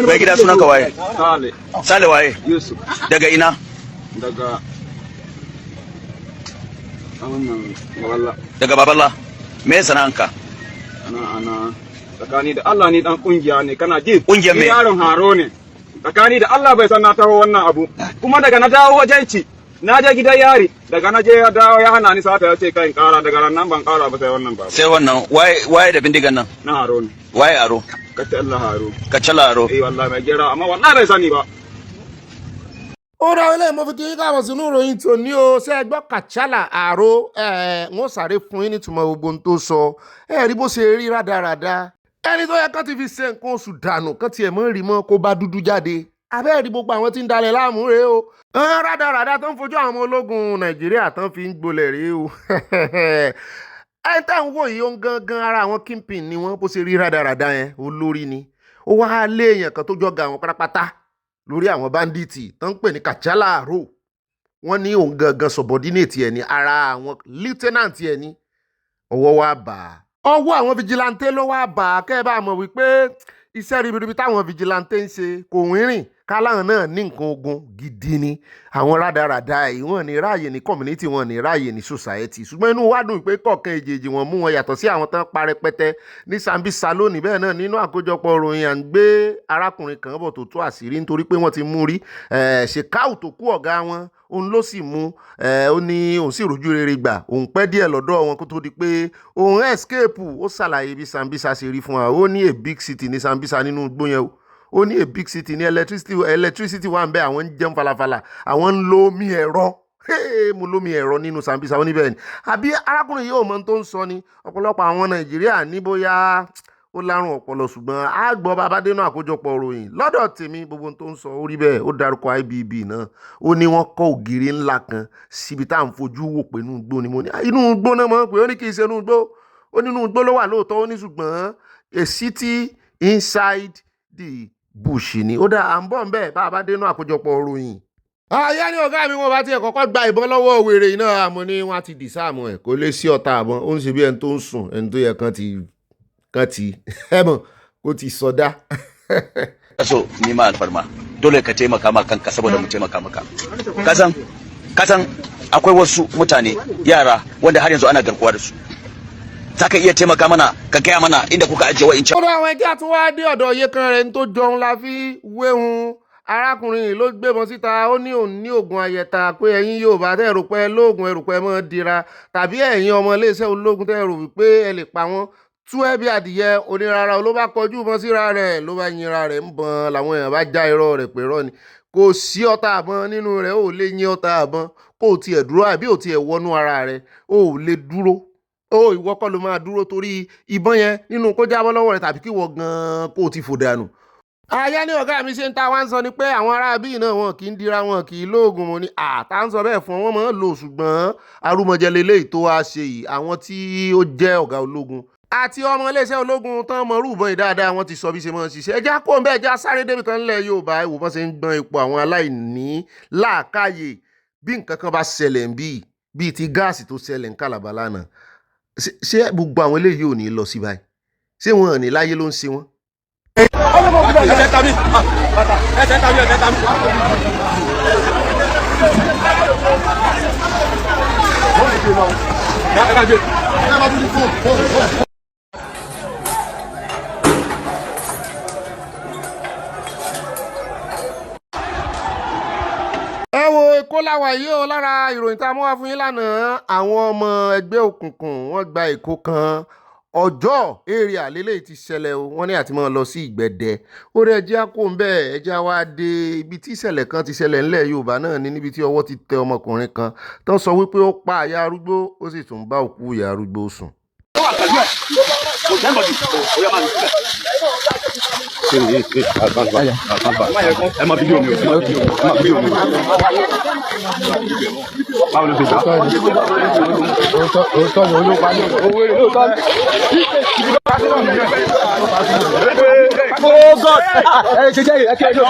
Bai gida sunan ka waye? Sale waye? Yusuf. Daga ina? Daga Baballa. Daga Baballa. Me sana'anka? Ana tsakani da Allah ni dan kungiya ne kana ji? Kungiyar me? Yaron haro ne. Tsakani da Allah bai san na taho wannan abu. Kuma daga na dawo wajen ci. Na je gidan yari daga na je ya dawo ya hana ni sata ya ce kai kara daga nan ban kara ba sai wannan ba. Sai wannan waye da bindigan nan? Na haro ne. Waye aro? Kace Allah haro. Kace Allah aro. Eh wallahi mai gera amma wallahi bai sani ba. Ora ile mo fi kí ká wọ́n sínú ìròyìn tòní o ṣe gbọ́ Kàchálà àró wọ́n sáré fún yín nítumọ̀ gbogbo ohun tó sọ rí bó ṣe rí rádaràda ẹni tó yẹ kán ti fi ṣe nǹkan oṣù dànù kán tiẹ̀ mọ́ rí mọ́ kó bá dúdú jáde abẹ́ẹ̀rí gbogbo àwọn tí ń dalẹ̀ láàmú rèé o rádaràda tó ń fojú àwọn ọmọ ológun Nàìjíríà tán fi ń gbolẹ̀ rèé o ẹni táwọn wò yìí ó ń gangan ara àwọn kingpin ni wọ́n bó ṣe rí rádaràda yẹn olórí ni ó wá lé èèyàn kan tó jọga àwọn pátápátá lórí àwọn báńdíìtì tó ń pè ní Kàchálà àró wọ́n ní òun gangan subordinate ẹ̀ ní ara àwọn lieutenant ẹ̀ ní ọwọ́ wa bà á ọwọ́ àwọn vigilante ló wá bà á kẹ́ ẹ bá mọ̀ wípé iṣẹ́ ribiribi táwọn vigilante ń ṣe kò wínrìn káláhàn náà ní nǹkan ogun gidi ni àwọn rádaràda yìí wọ́n ní ráàyè ní community wọ́n ní ráàyè ní society ṣùgbọ́n inú wa dùn pé kọ̀ọ̀kan èjèèjì wọn mú wọn yàtọ̀ sí àwọn tán pa rẹpẹtẹ ní Sambisa lónìí bẹ́ẹ̀ náà nínú àkójọpọ̀ ròyìn à ń gbé arákùnrin kan bọ̀ tó tú àṣírí nítorí pé wọ́n ti mú rí ṣèkáù tó kú ọ̀gá wọn òun ló sì mú ó ní òun sì rojú rere gbà òun pẹ́ díẹ̀ lọ́dọ̀ wọn kó tó di pé òun escape ó ṣàlàyé bí Sambisa ṣe rí fún wa ó ní a big city ní Sambisa nínú igbó yẹn ó ní a big city ní electricity wà ń bẹ àwọn ń jẹun falafala àwọn ń lo omi ẹ̀rọ mo lómi ẹ̀rọ nínú Sambisa ó ní bẹ́ẹ̀ ni àbí arákùnrin yìí ò mọ tó ń sọ ni ọ̀pọ̀lọpọ̀ àwọn Nàìjíríà ní bóyá ó lárùn ọpọlọ ṣùgbọ́n a gbọ́ bàbá dénú àkójọpọ̀ ròyìn lọ́dọ̀ tèmi gbogbo tó ń sọ ó rí bẹ́ẹ̀ ó dárúkọ IBB náà ó ní wọ́n kọ́ ògiri ńlá kan síbi tá à ń fojú wò pé inú igbó ni mo ní inú igbó náà mọ̀ pé ó ní kì í ṣe inú igbó ó ní inú igbó ló wà lóòótọ́ ó ní ṣùgbọ́n a city inside the bush ni ó dá à ń bọ̀ ń bẹ́ẹ̀ bàbá dénú àkójọpọ̀ ròyìn. Àyá ní ọ̀gá mi wọn bá tiẹ̀ kọ́kọ́ gba ìbọn lọ́wọ́ wèrè iná àmọ́ ní wọ́n ti dì sáàmù ẹ̀ kó lè sí ọ̀tá àbọ̀n ó ń ṣe bí ẹni tó ń sùn ẹni tó yẹ kan ti ẹmọ kó ti sọdá. So ni ma alfarma dole ka taimaka ma kanka saboda mu taimaka maka kasan akwai wasu mutane yara wanda har yanzu ana garkuwa da su zaka iya taimaka mana ka gaya mana inda kuka ajiye wa'incan. ọ̀rọ̀ àwọn ẹja tó wá dé ọ̀dọ̀ iye kan rẹ̀ ń tó jọun la fi wéhun arákùnrin yìí ló gbébọn síta ó ní òun ní oògùn àyẹ̀tà pé ẹ̀yin Yorùbá tẹ́ rò pé lóògùn ẹrù pé mọ́ dira tàbí ẹ̀yin ọmọ iléeṣẹ́ ológun tẹ́ rò wípé ẹ lè pa wọ́n tú ẹbí adìyẹ onírara ló bá kọjú ìbọn síra rẹ̀ ló bá yinra rẹ̀ ń bọ́n làwọn èèyàn bá já irọ́ rẹ̀ pé rọ́ ni kò sí ọta àbọn nínú rẹ̀ ó lè yín ọta àbọn kó o tiẹ̀ dúró àbí ò tiẹ̀ wọnú ara rẹ̀ ó lè dúró ó ìwọ kọ́ ló máa dúró torí ìbọn yẹn nínú kó jábọ́ lọ́wọ́ rẹ̀ tàbí kí wọ́n gan-an kó o ti fò dànù. Àyá ní ọ̀gá mi ṣe ń ta wá ń sọ ni pé àwọn ará bíi náà wọn kì í dira wọn kì í lóògùn mo ní àtà ń sọ bẹ́ẹ̀ fún wọn máa ń lò ṣùgbọ́n arúmọjẹ lélẹ́yìí tó wá ṣe yìí àwọn tí ó jẹ́ ọ̀gá ológun àti ọmọ iléeṣẹ́ ológun tán mọ rúbọn ìdáadáa wọn ti sọ bí ṣe mọ́ ṣiṣẹ́ ẹjá kó ń bẹ́ẹ̀ já sáré débi kan nílẹ̀ Yorùbá ìwò bọ́n ṣe ń gbọ́n ipò àwọn aláìní làákàyè bí nǹkan kan bá ṣẹlẹ̀ ń bíi ti gáàsì tó ṣẹlẹ̀ ń Kàlàbà lánàá ṣé gbogbo àwọn eléyìí ò ní lọ sí báyìí ṣé wọn ò ní láyé ló ń ṣe wọn. ẹ wo Èkó láwa yìí ó lára ìròyìn tá a mú wá fún yín lánàá àwọn ọmọ ẹgbẹ́ òkùnkùn wọ́n gba Èkó kan ọjọ́ èrè àlélẹ́ ti ṣẹlẹ̀ o wọ́n ní àti máa lọ sí Ìgbẹ̀dẹ ó rẹ̀ ẹjẹ́ kó ń bẹ́ẹ̀ ẹjẹ́ wá dé ibi tí ìṣẹ̀lẹ̀ kan ti ṣẹlẹ̀ ńlẹ̀ Yorùbá náà ní níbi tí ọwọ́ ti tẹ ọmọkùnrin kan tó ń sọ wípé ó pa ìyá arúgbó ó sì tún bá òkú ìyá arúgbó sùn. ẹ má fídíò mi ò báwo ló ṣe gbà. òótọ́ ni olóòpá ní owó èrè lóòótọ́ ni. Oh God! ẹ ṣe jẹ́ ìrẹ́kẹ́ ẹjọ́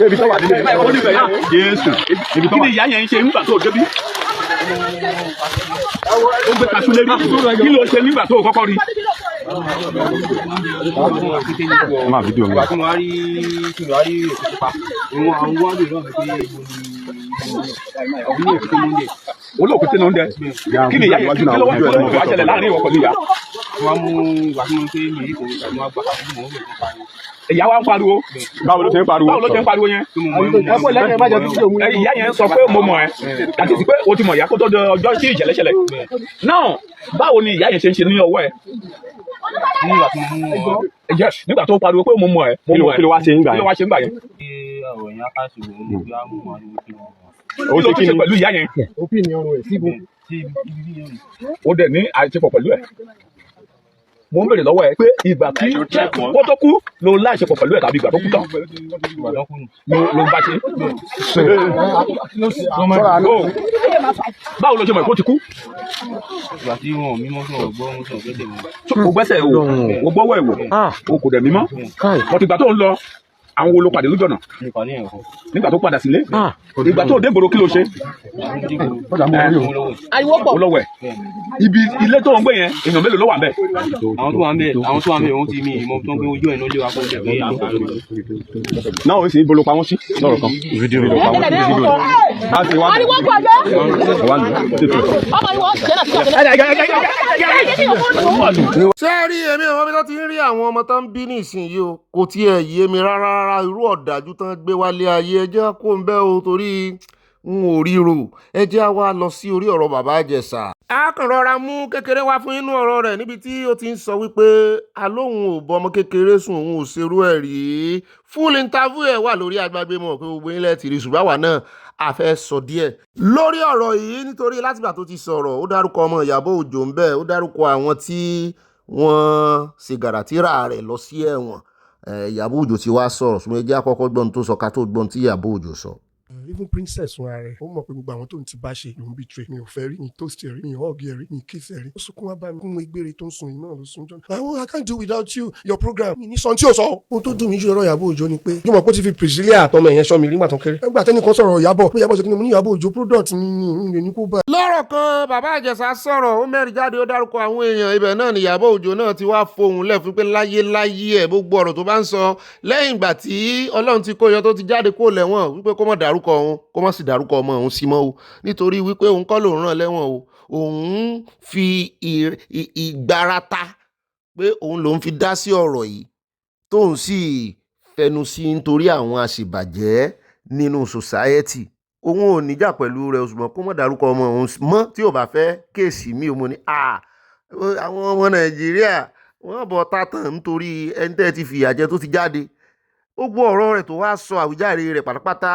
ibi tó wà nílé ẹ̀ Jésù. Kí ni ìyá yẹn ń ṣe nígbà tó débi? ó gbé kaṣú lérí kí ló ṣe nígbà tó o kọ́kọ́ rí. máa fídíò mi. tí mo wá rí òkú pa ìwọ̀n àwọn wọ́ọ̀dù náà fi pé ọ̀gbìn èkúté ló ń dé. olóòkúté ló ń dẹ kí ni ìyá yẹn kí ló wá ṣẹlẹ̀ láàrin ìwọ pẹ̀lú ìyá. wọ́n mú ìgbà tí mo ń pé mi ìkò ìgbà tí wọ́n gbà pàṣẹ mọ́ òun ìyá wa ń pariwo. báwo ló ṣe ń pariwo. yẹn. ìyá yẹn sọ pé mo mọ̀ ẹ́ àti pé o ti mọ̀ ìyá kó tó di ọjọ́ tí ìṣẹ̀lẹ̀ ṣẹlẹ̀. náà báwo ni ìyá yẹn ṣe ń ṣe ní ọwọ́ ẹ̀. nígbà tó pariwo pé mo mọ̀ ẹ́ kí ló wá ṣe ń gbà yẹn. ọ̀rọ̀ yẹn á ṣe wò ó bí a mú wọn ní kí ó ṣe kí ni pẹ̀lú ìyá yẹn. òfin ni ọrùn ẹ̀ síbò. ó dẹ̀ ní àìṣepọ̀ pẹ̀lú ẹ̀. mo ń béèrè lọ́wọ́ ẹ pé ìgbà tí kó tó kú ló láìṣepọ̀ pẹ̀lú ẹ̀ tàbí ìgbà tó kú tán ló ń bá ṣe. báwo ló ṣe mọ̀ kó ti kú. ìgbà tí wọn ò mímọ́ sọ̀rọ̀ gbọ́ wọn sọ̀rọ̀ gbẹ́sẹ̀ wọn. o gbẹ́sẹ̀ o gbọ́wọ́ ẹ̀ wò o kò dẹ̀ mímọ́ wọ́n ti gbà tó ń lọ àwọn wo ló pàdé lójú ọ̀nà nígbà tó padà sílé ìgbà tó dé gbòòrò kí ló ṣe. olówó ẹ̀ ibi ilé tó ń gbé yẹn èèyàn mélòó ló wà ń bẹ̀. àwọn tó wà ń bẹ̀ wọ́n ti mi ìmọ̀ tó ń gbé ojú ẹ̀ náà lé wa kó jẹ̀ pé àǹfààní. náà ó sì ń bolo pamọ́ sí lọ́rọ̀ kan. fídíò mi ló pamọ́ sí fídíò mi. a ti wá ṣé rí èmi àwọn ọmọ tó ti ń rí àwọn ọmọ tó ń bí nísìnyí o kò tiẹ̀ yé mi rárá irú ọ̀dájú tán gbé wálé ayé ẹjẹ́ kó ń bẹ́ o torí n ò ríro ẹjẹ́ wa lọ sí orí ọ̀rọ̀ bàbá Ìjẹ̀ṣà. a kàn rọra mú kékeré wá fún inú ọ̀rọ̀ rẹ̀ níbi tí ó ti ń sọ wípé alóhùn ò bọmọ kékeré sùn òun ò ṣerú ẹ̀ rí full interview ẹ̀ wà lórí agbágbé mọ̀ pé gbogbo ilẹ̀ ti rí ṣùgbọ́n àwa náà a fẹ́ sọ díẹ̀ lórí ọ̀rọ̀ yìí nítorí látìgbà tó ti sọ̀rọ̀ ó dárúkọ ọmọ Iyabo Òjó ń bẹ ó dárúkọ àwọn tí wọ́n ṣe gàràtìrà rẹ̀ lọ sí ẹ̀wọ̀n Iyabo Òjó ti wá sọ̀rọ̀ ṣùgbọ́n ẹ jẹ́ àkọ́kọ́ gbọ́n tó sọ ká tó gbọ́n tí Iyabo Òjó sọ. even princess fúnra rẹ̀ ó mọ̀ pé gbogbo àwọn tó ń ti bá ṣe ló ń betray mi ò fẹ́ rí mi toast ẹ̀ rí mi hug ẹ̀ rí mi kiss ẹ̀ rí ó sunkún wá bá mi kún egbére tó ń sun iná ló sun jọ́nà I can't do without you your program mi ní sọ tí ò sọ ohun tó dùn mí jù lọ́rọ̀ Iyabo Òjó ni pé yóò mọ̀ pé ó ti fi Priscilla àtọmọ ẹ̀yẹn sọ mi nígbà tó kéré ẹgbà tẹ́nìkan sọ̀rọ̀ Iyabo pé Iyabo ṣe kí ni mo ní Iyabo Òjó product mi ní kó bá. lọ́rọ̀ kan bàbá Ìjẹ̀ṣà sọ̀rọ̀ ó mẹ́rin jáde ó dárúkọ àwọn èèyàn ibẹ̀ náà ni Iyabo Òjó náà ti wá fohùn lẹ̀ fún pé láyé ẹ̀ gbogbo ọ̀rọ̀ tó bá ń sọ lẹ́yìn ìgbà tí Ọlọ́run ti kó yọ tó ti jáde kó lẹ́wọ̀n wípé kó má dárúkọ òun kó má sì dárúkọ ọmọ òun sí mọ́ o nítorí wípé òun kọ́ lòun rán lẹ́wọ̀n o òun fi ìgbárata pé òun lòun fi dá sí ọ̀rọ̀ yìí tóun sì fẹnu sí nítorí àwọn àṣìbàjẹ́ nínú society òun ò níjà pẹ̀lú rẹ̀ ṣùgbọ́n kó má dárúkọ ọmọ òun mọ́ tí ò bá fẹ́ kéèsì mi ò mọ̀ ní àwọn ọmọ Nàìjíríà wọ́n bọ̀ tátàn nítorí ẹni tẹ́ ti fìyà jẹ tó ti jáde gbogbo ọ̀rọ̀ rẹ̀ tó wá sọ àwíjàre rẹ̀ pátápátá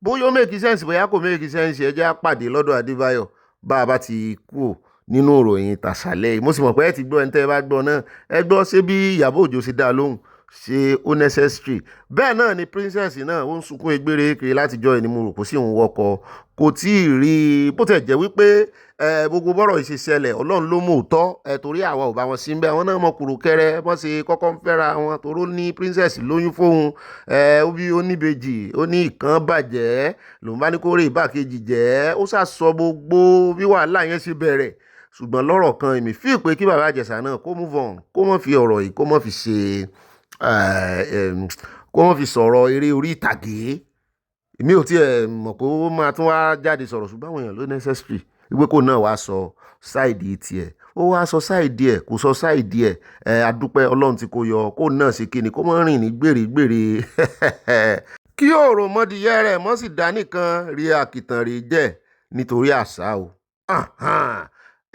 bóyá ó make sense bóyá kò make sense ẹ jẹ́ á pàdé lọ́dọ̀ Adébáyọ̀ bá a bá ti kú nínú ìròyìn tàṣálẹ́ mo sì mọ̀ pé ẹ ti gbọ́ ẹni tẹ́ ẹ bá gbọ́ náà ẹ gbọ́ ṣé bí Iyabo Òjó ṣe dá lóhùn ṣe ó necessary bẹ́ẹ̀ náà ni princess náà ó ń sunkún egbére kiri látijọ́ ẹni mo rò kó sì ń wọkọ̀ kò tí ì rí bó tẹ̀ jẹ́ wípé gbogbo bọ́rọ̀ yìí ṣe ṣẹlẹ̀ Ọlọ́run ló mú òótọ́ torí àwa ò bá wọn sí ń bẹ́ àwọn náà mọ kùrù kẹrẹ wọ́n ṣe kọ́kọ́ ń fẹ́ra wọn toró ní princess lóyún fóun ó bí ó níbejì ó ní ìkan bàjẹ́ lòun bá ní kó rè ìbàkejì jẹ́ ó ṣàṣọ gbogbo bí wàhálà yẹn ṣe bẹ̀rẹ̀ ṣùgbọ́n lọ́rọ̀ kan èmi fi pé kí bàbá Ìjẹ̀ṣà náà kó move on kó mọ̀ fi ọ̀rọ̀ yìí kó mọ̀ fi ṣe kó wọ́n fi sọ̀rọ̀ eré orí ìtàgé èmi ò tiẹ̀ mọ̀ pé ó máa tún wá jáde sọ̀rọ̀ ṣùgbọ́n àwọn èèyàn ló necessary wípé kó náà wá sọ sáìdì tiẹ̀ ó wá sọ sáìdì ẹ̀ kò sọ sáìdì ẹ̀ adúpẹ́ Ọlọ́run tí kò yọ kó náà ṣe kíni kó mọ́ rìn ní gbèrègbèrè kí òòrùn mọ́dìyẹ rẹ̀ mọ́ sì dá nìkan rí àkìtàn rè jẹ́ nítorí àṣà o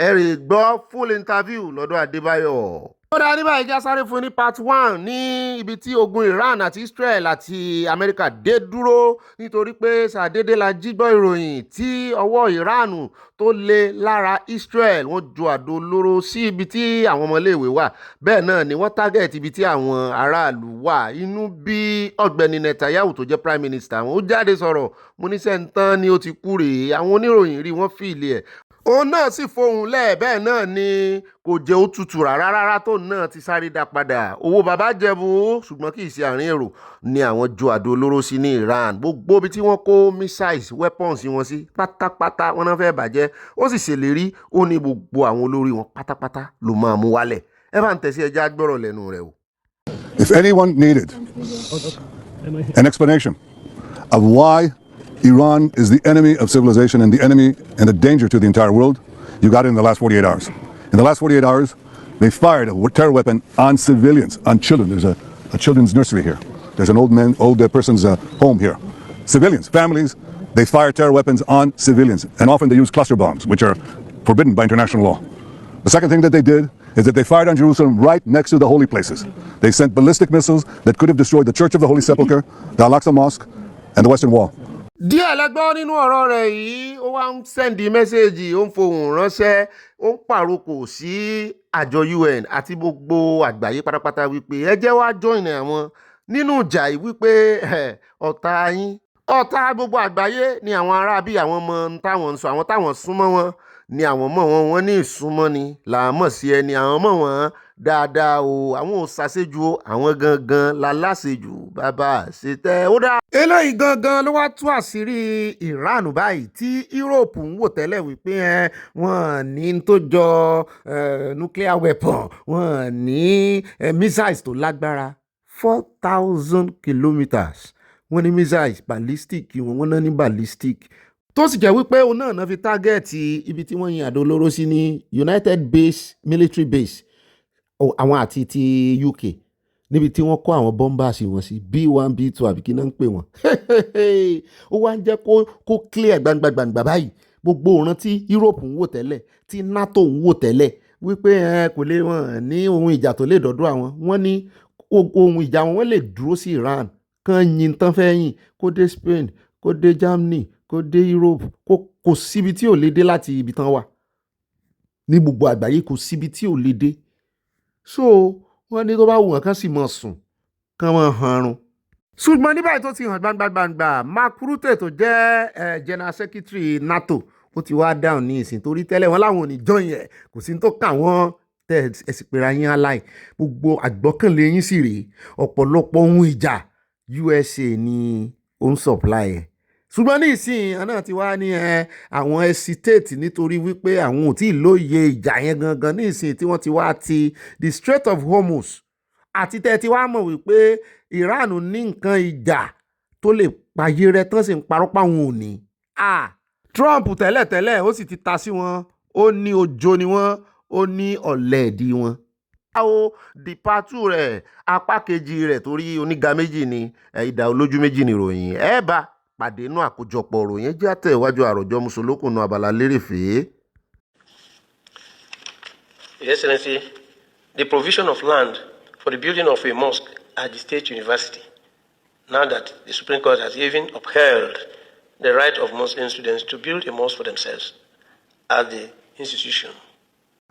ẹ rè gbọ́ full interview lọ́dọ̀ Adébáyọ̀. ó dá níbà ìjà sáré fún ní part 1 ní ibi tí ogun Iran àti Israel àti Amẹ́ríkà dé dúró nítorí pé ṣàdédé la jí gbọ́ ìròyìn tí ọwọ́ Iran tó lé lára Israel wọ́n ju àdó olóró sí ibi tí àwọn ọmọléèwé wà bẹ́ẹ̀ náà ni wọ́n target ibi tí àwọn aráàlú wà inú bí Ọ̀gbẹ́ni Netanyahu tó jẹ́ prime minister wọn ó jáde sọ̀rọ̀ mo ní sẹ́ńtán ni ó ti kú rèé àwọn oníròyìn rí wọ́n fìlì ẹ̀ òun náà sì fohùn lẹ̀ bẹ́ẹ̀ náà ni kò jẹ́ ó tutù rárá tó náà ti sáré dá padà owó bàbá jẹ̀bù ṣùgbọ́n kì í ṣe àárín èrò ni àwọn ju àdó olóró sí ní Iran gbogbo ibi tí wọ́n kó missiles weapons wọn sí pátápátá wọn náà fẹ́ bàjẹ́ ó sì ṣèlérí ó ní gbogbo àwọn olórí wọn pátápátá ló máa mú wálẹ̀ ẹ bá ń tẹ̀sí ẹja gbọ́rọ̀ lẹ́nu rẹ̀ o. If anyone needed an explanation of why Iran is the enemy of civilization and the enemy and a danger to the entire world, you got it in the last 48 hours. In the last 48 hours, they fired a terror weapon on civilians, on children. There's a children's nursery here. There's an old person's home here. Civilians, families, they fire terror weapons on civilians. And often they use cluster bombs, which are forbidden by international law. The second thing that they did is that they fired on Jerusalem right next to the holy places. They sent ballistic missiles that could have destroyed the Church of the Holy Sepulchre, the Al-Aqsa Mosque, and the Western Wall. díẹ̀ lẹ́gbọ́n nínú ọ̀rọ̀ rẹ̀ yìí ó wá ń sẹ́ndì mẹ́sẹ́ẹ̀jì ó ń fohùn ránṣẹ́ ó ń pàrokò sí àjọ UN àti gbogbo àgbáyé pátápátá wípé ẹ jẹ́ wá join àwọn nínú ìjà yìí wípé ọ̀tá yín ọ̀tá gbogbo àgbáyé ni àwọn ará bí àwọn ọmọ táwọn ń sọ àwọn táwọn súnmọ́ wọn ni àwọn mọ̀ wọn ní ìsúnmọ́ ni làámọ̀ sí ẹni àwọn mọ̀ wọn dáadáa o àwọn ò ṣàṣejù o àwọn gangan láláṣejù bàbá ṣètẹ́ ó dá. eléyìí gangan ló wá tú àṣírí Iran báyìí tí Europe ń wò tẹ́lẹ̀ wípé wọ́n ní tó jọ nuclear weapon wọ́n ní missiles tó lágbára 4,000 kilometres wọ́n ní missiles ballistic wọ́n náà ní ballistic tó sì jẹ́ wípé òun náà fi tágẹ́ẹ̀tì ibi tí wọ́n yin àdó olóró sí ní United Base military base àwọn àti ti UK níbi tí wọ́n kó àwọn bombers wọn sí B1 B2 àbí kí náà ń pè wọ́n ó wá ń jẹ́ kó clear gbangba báyìí gbogbo òran tí Europe ń wò tẹ́lẹ̀ tí NATO ń wò tẹ́lẹ̀ wípé kò lè wọ́n ní ohun ìjà tó lè dọ́dọ̀ àwọn wọ́n ní ohun ìjà wọn lè dúró sí Iran kan yin tán fẹ́ yìn kó dé Spain kó dé Germany kó dé Europe kò síbi tí ò lè dé láti ibi tán wà ní gbogbo àgbáyé kò síbi tí ò lè dé so wọ́n ní tó bá wù wọ́n kán sì mọ̀ sùn kán mọ̀ hanrun. ṣùgbọ́n ní báyìí tó ti hàn gbangba Mark Rutte tó jẹ́ general secretary NATO ó ti wá dáhùn ní ìsìn torí tẹ́lẹ̀ wọn láwọn ò ní join ẹ̀ kò sí tó kà wọ́n tẹ̀ ẹ̀sìn pera yín aláì gbogbo àgbọ́kànlé yín sì rèé ọ̀pọ̀lọpọ̀ ohun ìjà USA ni ó ń supply ẹ̀ ṣùgbọ́n ní ìsìn náà ti wá ní àwọn hesitate nítorí wípé àwọn ò tí ì lóye ìjà yẹn gangan ní ìsìn tí wọ́n ti wá ti the Strait of Hormuz àti tẹ́ ti wá mọ̀ wípé Iran ní nǹkan ìjà tó lè payé rẹ tán sì ń parọ́ páwọn ò ní. Trump tẹ́lẹ̀tẹ́lẹ̀ ó sì ti ta sí wọn ó ní ojo ni wọ́n ó ní ọ̀lẹ́ẹ̀dì wọn. báwo di pàtó rẹ̀ apá kejì rẹ̀ torí oníga méjì ni ìdá olójú méjì ni ìròyìn ẹ̀ bá pàdé inú àkójọpọ̀ ìròyìn jẹ́ àtẹ̀wájú àròjọ mùsùlùkùnú Abala Lerefe. Your Excellency, the provision of land for the building of a mosque at the State University, now that the Supreme Court has even upheld the right of Muslim students to build a mosque for themselves at the institution.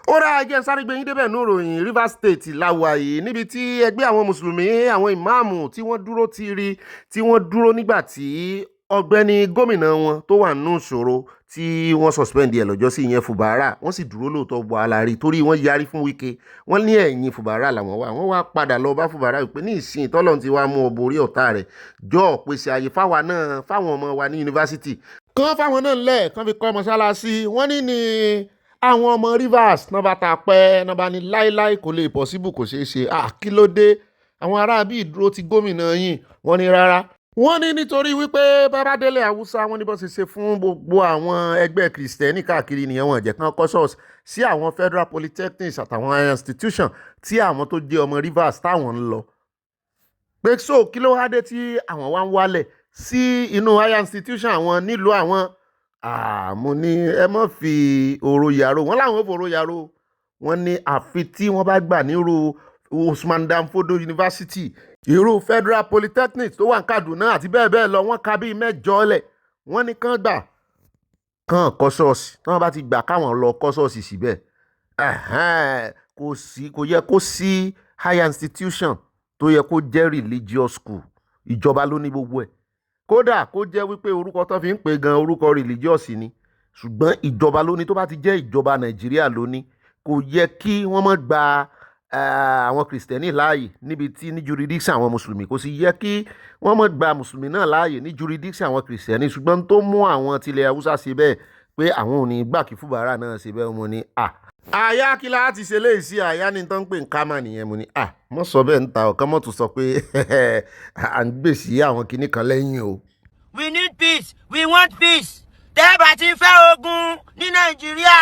ó rà ẹjẹ́ sáré gbẹ̀yìn débẹ̀ ní ìròyìn Rivers State láwa yìí níbi tí ẹgbẹ́ àwọn mùsùlùmí àwọn ìmáàmù tí wọ́n dúró tiiri tí wọ́n dúró nígbà tí Ọ̀gbẹ́ni gómìnà wọn tó wà nínú ìṣòro tí wọ́n suspend ẹ̀ lọ́jọ́ sí ìyẹn Fubara wọ́n sì dúró lóòótọ́ wàhálà rí torí wọ́n yarí fún Wike wọ́n ní ẹ̀yìn Fubara làwọn wọ́n wá padà lọ bá Fubara wípé ní ìsìn tọ́lọ́run ti wá mú ọ borí ọ̀tá rẹ̀ jọ pèsè àyè fáwọn ọmọ wa ní yunifásitì kan fáwọn náà lẹ̀ kan fi kọ́ mọ́ṣáláṣí wọ́n ní àwọn ọmọ Rivers náà bá ta pẹ́ náà bá ní láíláí kò lè possible kò ṣeé ṣe kí ló dé àwọn aráabí ìdúró ti gómìnà yìí wọ́n ní rárá wọ́n ní nítorí wípé Babadélé Haúsá wọ́n ní bó ṣe ṣe fún gbogbo àwọn ẹgbẹ́ kìrìsìtẹ́nì káàkiri nìyẹn wọ́n jẹ́ kán kọ́ ṣọ́ọ̀ṣì sí àwọn federal polytechnics àtàwọn institution tí àwọn tó jẹ́ ọmọ Rivers táwọn ń lọ pé so kí ló wá dé tí àwọn wá ń wálẹ̀ sí inú higher institution àwọn nílùú àwọn mo ní ẹ má fi òrò yàrá wọn láwọn ò fòrò yàrá wọn ní àfi tí wọ́n bá gbà nírú Usman Dan Fodio University irú federal polytechnics tó wà ní Kaduna àti bẹ́ẹ̀ bẹ́ẹ̀ lọ wọ́n ka bíi 8 lẹ̀ wọ́n ní kán gbà kán kọ́ ṣọ́ọ̀ṣì tí wọ́n bá ti gbà káwọn lọ kọ́ ṣọ́ọ̀ṣì síbẹ̀ kò yẹ kó sí higher institution tó yẹ kó jẹ́ religious school ìjọba ló ní gbogbo ẹ̀ kódà kó jẹ́ wípé orúkọ tó fi ń pè gan orúkọ religious ni ṣùgbọ́n ìjọba lóní tó bá ti jẹ́ ìjọba Nàìjíríà lóní kò yẹ kí wọ́n má gba àwọn kìrìsìtẹ́nì láàyè níbi tí ní jurisdiction àwọn mùsùlùmí, kò sì yẹ kí wọ́n má gba mùsùlùmí náà láàyè ní jurisdiction àwọn kìrìsìtẹ́nì. ṣùgbọ́n tó mú àwọn tilẹ̀ Haúsá ṣe bẹ́ẹ̀ pé àwọn ò ní gbà kí Fubara náà ṣe bẹ́ẹ̀, mo ní àyà kí la ti ṣe léyìí sí àyà ní tán pé nǹkan mà nìyẹn, mo ní mọ́ sọ bẹ́ẹ̀ ń ta ọ̀kan mọ́ tó sọ pé à ń gbèsè àwọn kinní kan lẹ́yìn o. We need peace, we want peace. Tẹ́ bá ti fẹ́ ogun ní Nàìjíríà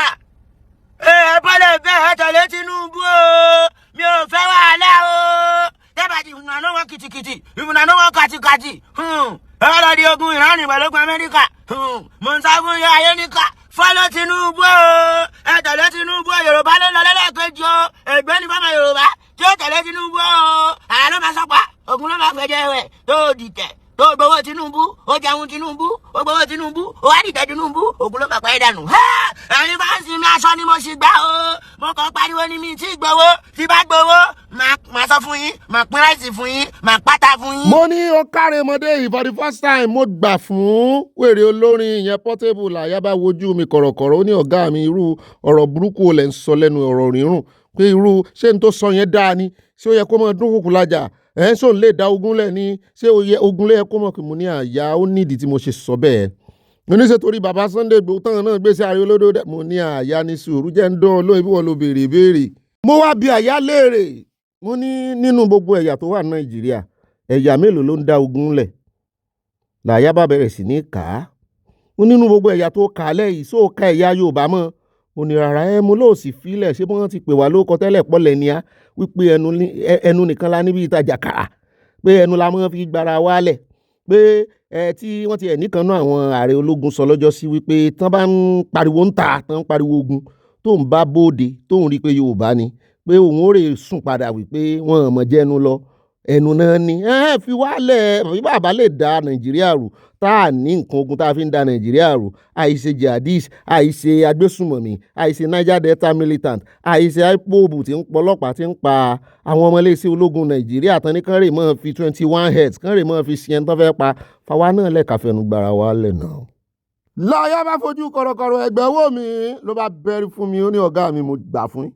ẹ bọ́lẹ̀ bẹ́ẹ̀ ẹ tẹ̀lé Tinubu o, mi ò fẹ́ wàhálà o. Tẹ́ bá ti ìfúnná wọn kìtìkìtì ìfúnná wọn kàtìkàtì ẹ lọ di ogun Iran ìbàlógún Amẹ́ríkà mò ń sá fún yá ayé níkà. Follow Tinubu o, ẹ tẹ̀lé Tinubu o. Yorùbá ló lọ lẹ́lẹ́kejì o, Ògbeni fọmọ Yorùbá tí ó tẹ̀lé Tinubu o. Àyà ló máa sọ́pà ogun ló máa fẹ́jẹ́ rẹ̀ tó dìtẹ̀ tó gbowó Tinubu ó jẹun Tinubu ó gbowó Tinubu ó wá dìtẹ̀ Tinubu ogun ló pàpà ìdànù. ẹni bá ń sinmi aṣọ ni mo sì gbà o, mo kàn pariwo ni mi tí gbowó tí bá gbowó máa sọ fún yín, máa pín ráìsì fún yín, máa pátá fún yín. mo ní ó káre mọ́dé yìí for the first time mo gbà fún wèrè olórin ìyẹn Portable. àyà bá wojú mi kọ̀rọ̀kọ̀rọ̀ ó ní ọ̀gá mi irú ọ̀rọ̀ burúkú olè ń sọ lẹ́nu ọ̀rọ̀ rírùn pé irú ṣé n tó sọ yẹn dáa ni, ṣé ó yẹ kó mọ dún kùkù lájà ṣó ń lè dá ogun lẹ̀ ni, ṣé ogun lè yẹ kó mọ̀ kí mo ní àyà ó nídìí tí mo ṣe sọ bẹ́ẹ̀. mo ní ṣe torí bàbá Sunday Igboho tán náà gbèsè ààrẹ olódó dẹ, mo ní àyà ní sùúrù jẹ́ ń dán olóyè bí wọ́n lo béèrè béèrè. mo wá bi àyà léèrè, mo ní nínú gbogbo ẹ̀yà tó wà ní Nàìjíríà ẹ̀yà mélòó ló ń dá ogun lẹ̀? làyà bá bẹ̀rẹ̀ sí ní kà á. mo nínú gbogbo ẹ̀yà tó kà á lẹ́yìn sóò ka ẹ̀yà Yorùbá mọ́. ó ní rárá mo lóò sì fílẹ̀ ṣé wọ́n ti pè wá lóko tẹ́lẹ̀ pọ́lẹ̀ ni á wípé ẹnu nìkan la níbi ìtajà kàrà pé ẹnu la máa fi gbára wálẹ̀ pé tí wọ́n ti ẹ̀nìkan náà àwọn ààrẹ ológun sọ lọ́jọ́ sí wípé tán bá ń pariwo ń ta tán ń pariwo ogun tó ń bá bóde tó ń rí pé Yorùbá ni pé òun ó rè sùn padà wípé wọ́n mọ̀ jẹ́nu lọ ẹnu náà ni fi wálẹ̀ bí bàbá lè da Nàìjíríà rú tá a ní nǹkan ogun tá a fi ń da Nàìjíríà rú àìṣe jihadist àìṣe agbésùmọ̀mí àìṣe Niger Delta militant àìṣe IPOB tí ń pọlọ́pàá tí ń pa àwọn ọmọ iléeṣẹ́ ológun Nàìjíríà tán ní kán rè mọ́ fi 21 heads kán rè mọ́ fi ṣe ẹni tán fẹ́ pa fáwa náà lẹ́ka fẹnu gbára wa lẹ̀ náà. láyà bá fojú kọ̀rọ̀kọ̀rọ̀ ẹgbẹ́ owó mi ló bá bẹ́rí fún mi ó ní ọ̀gá mi mo gbà fún.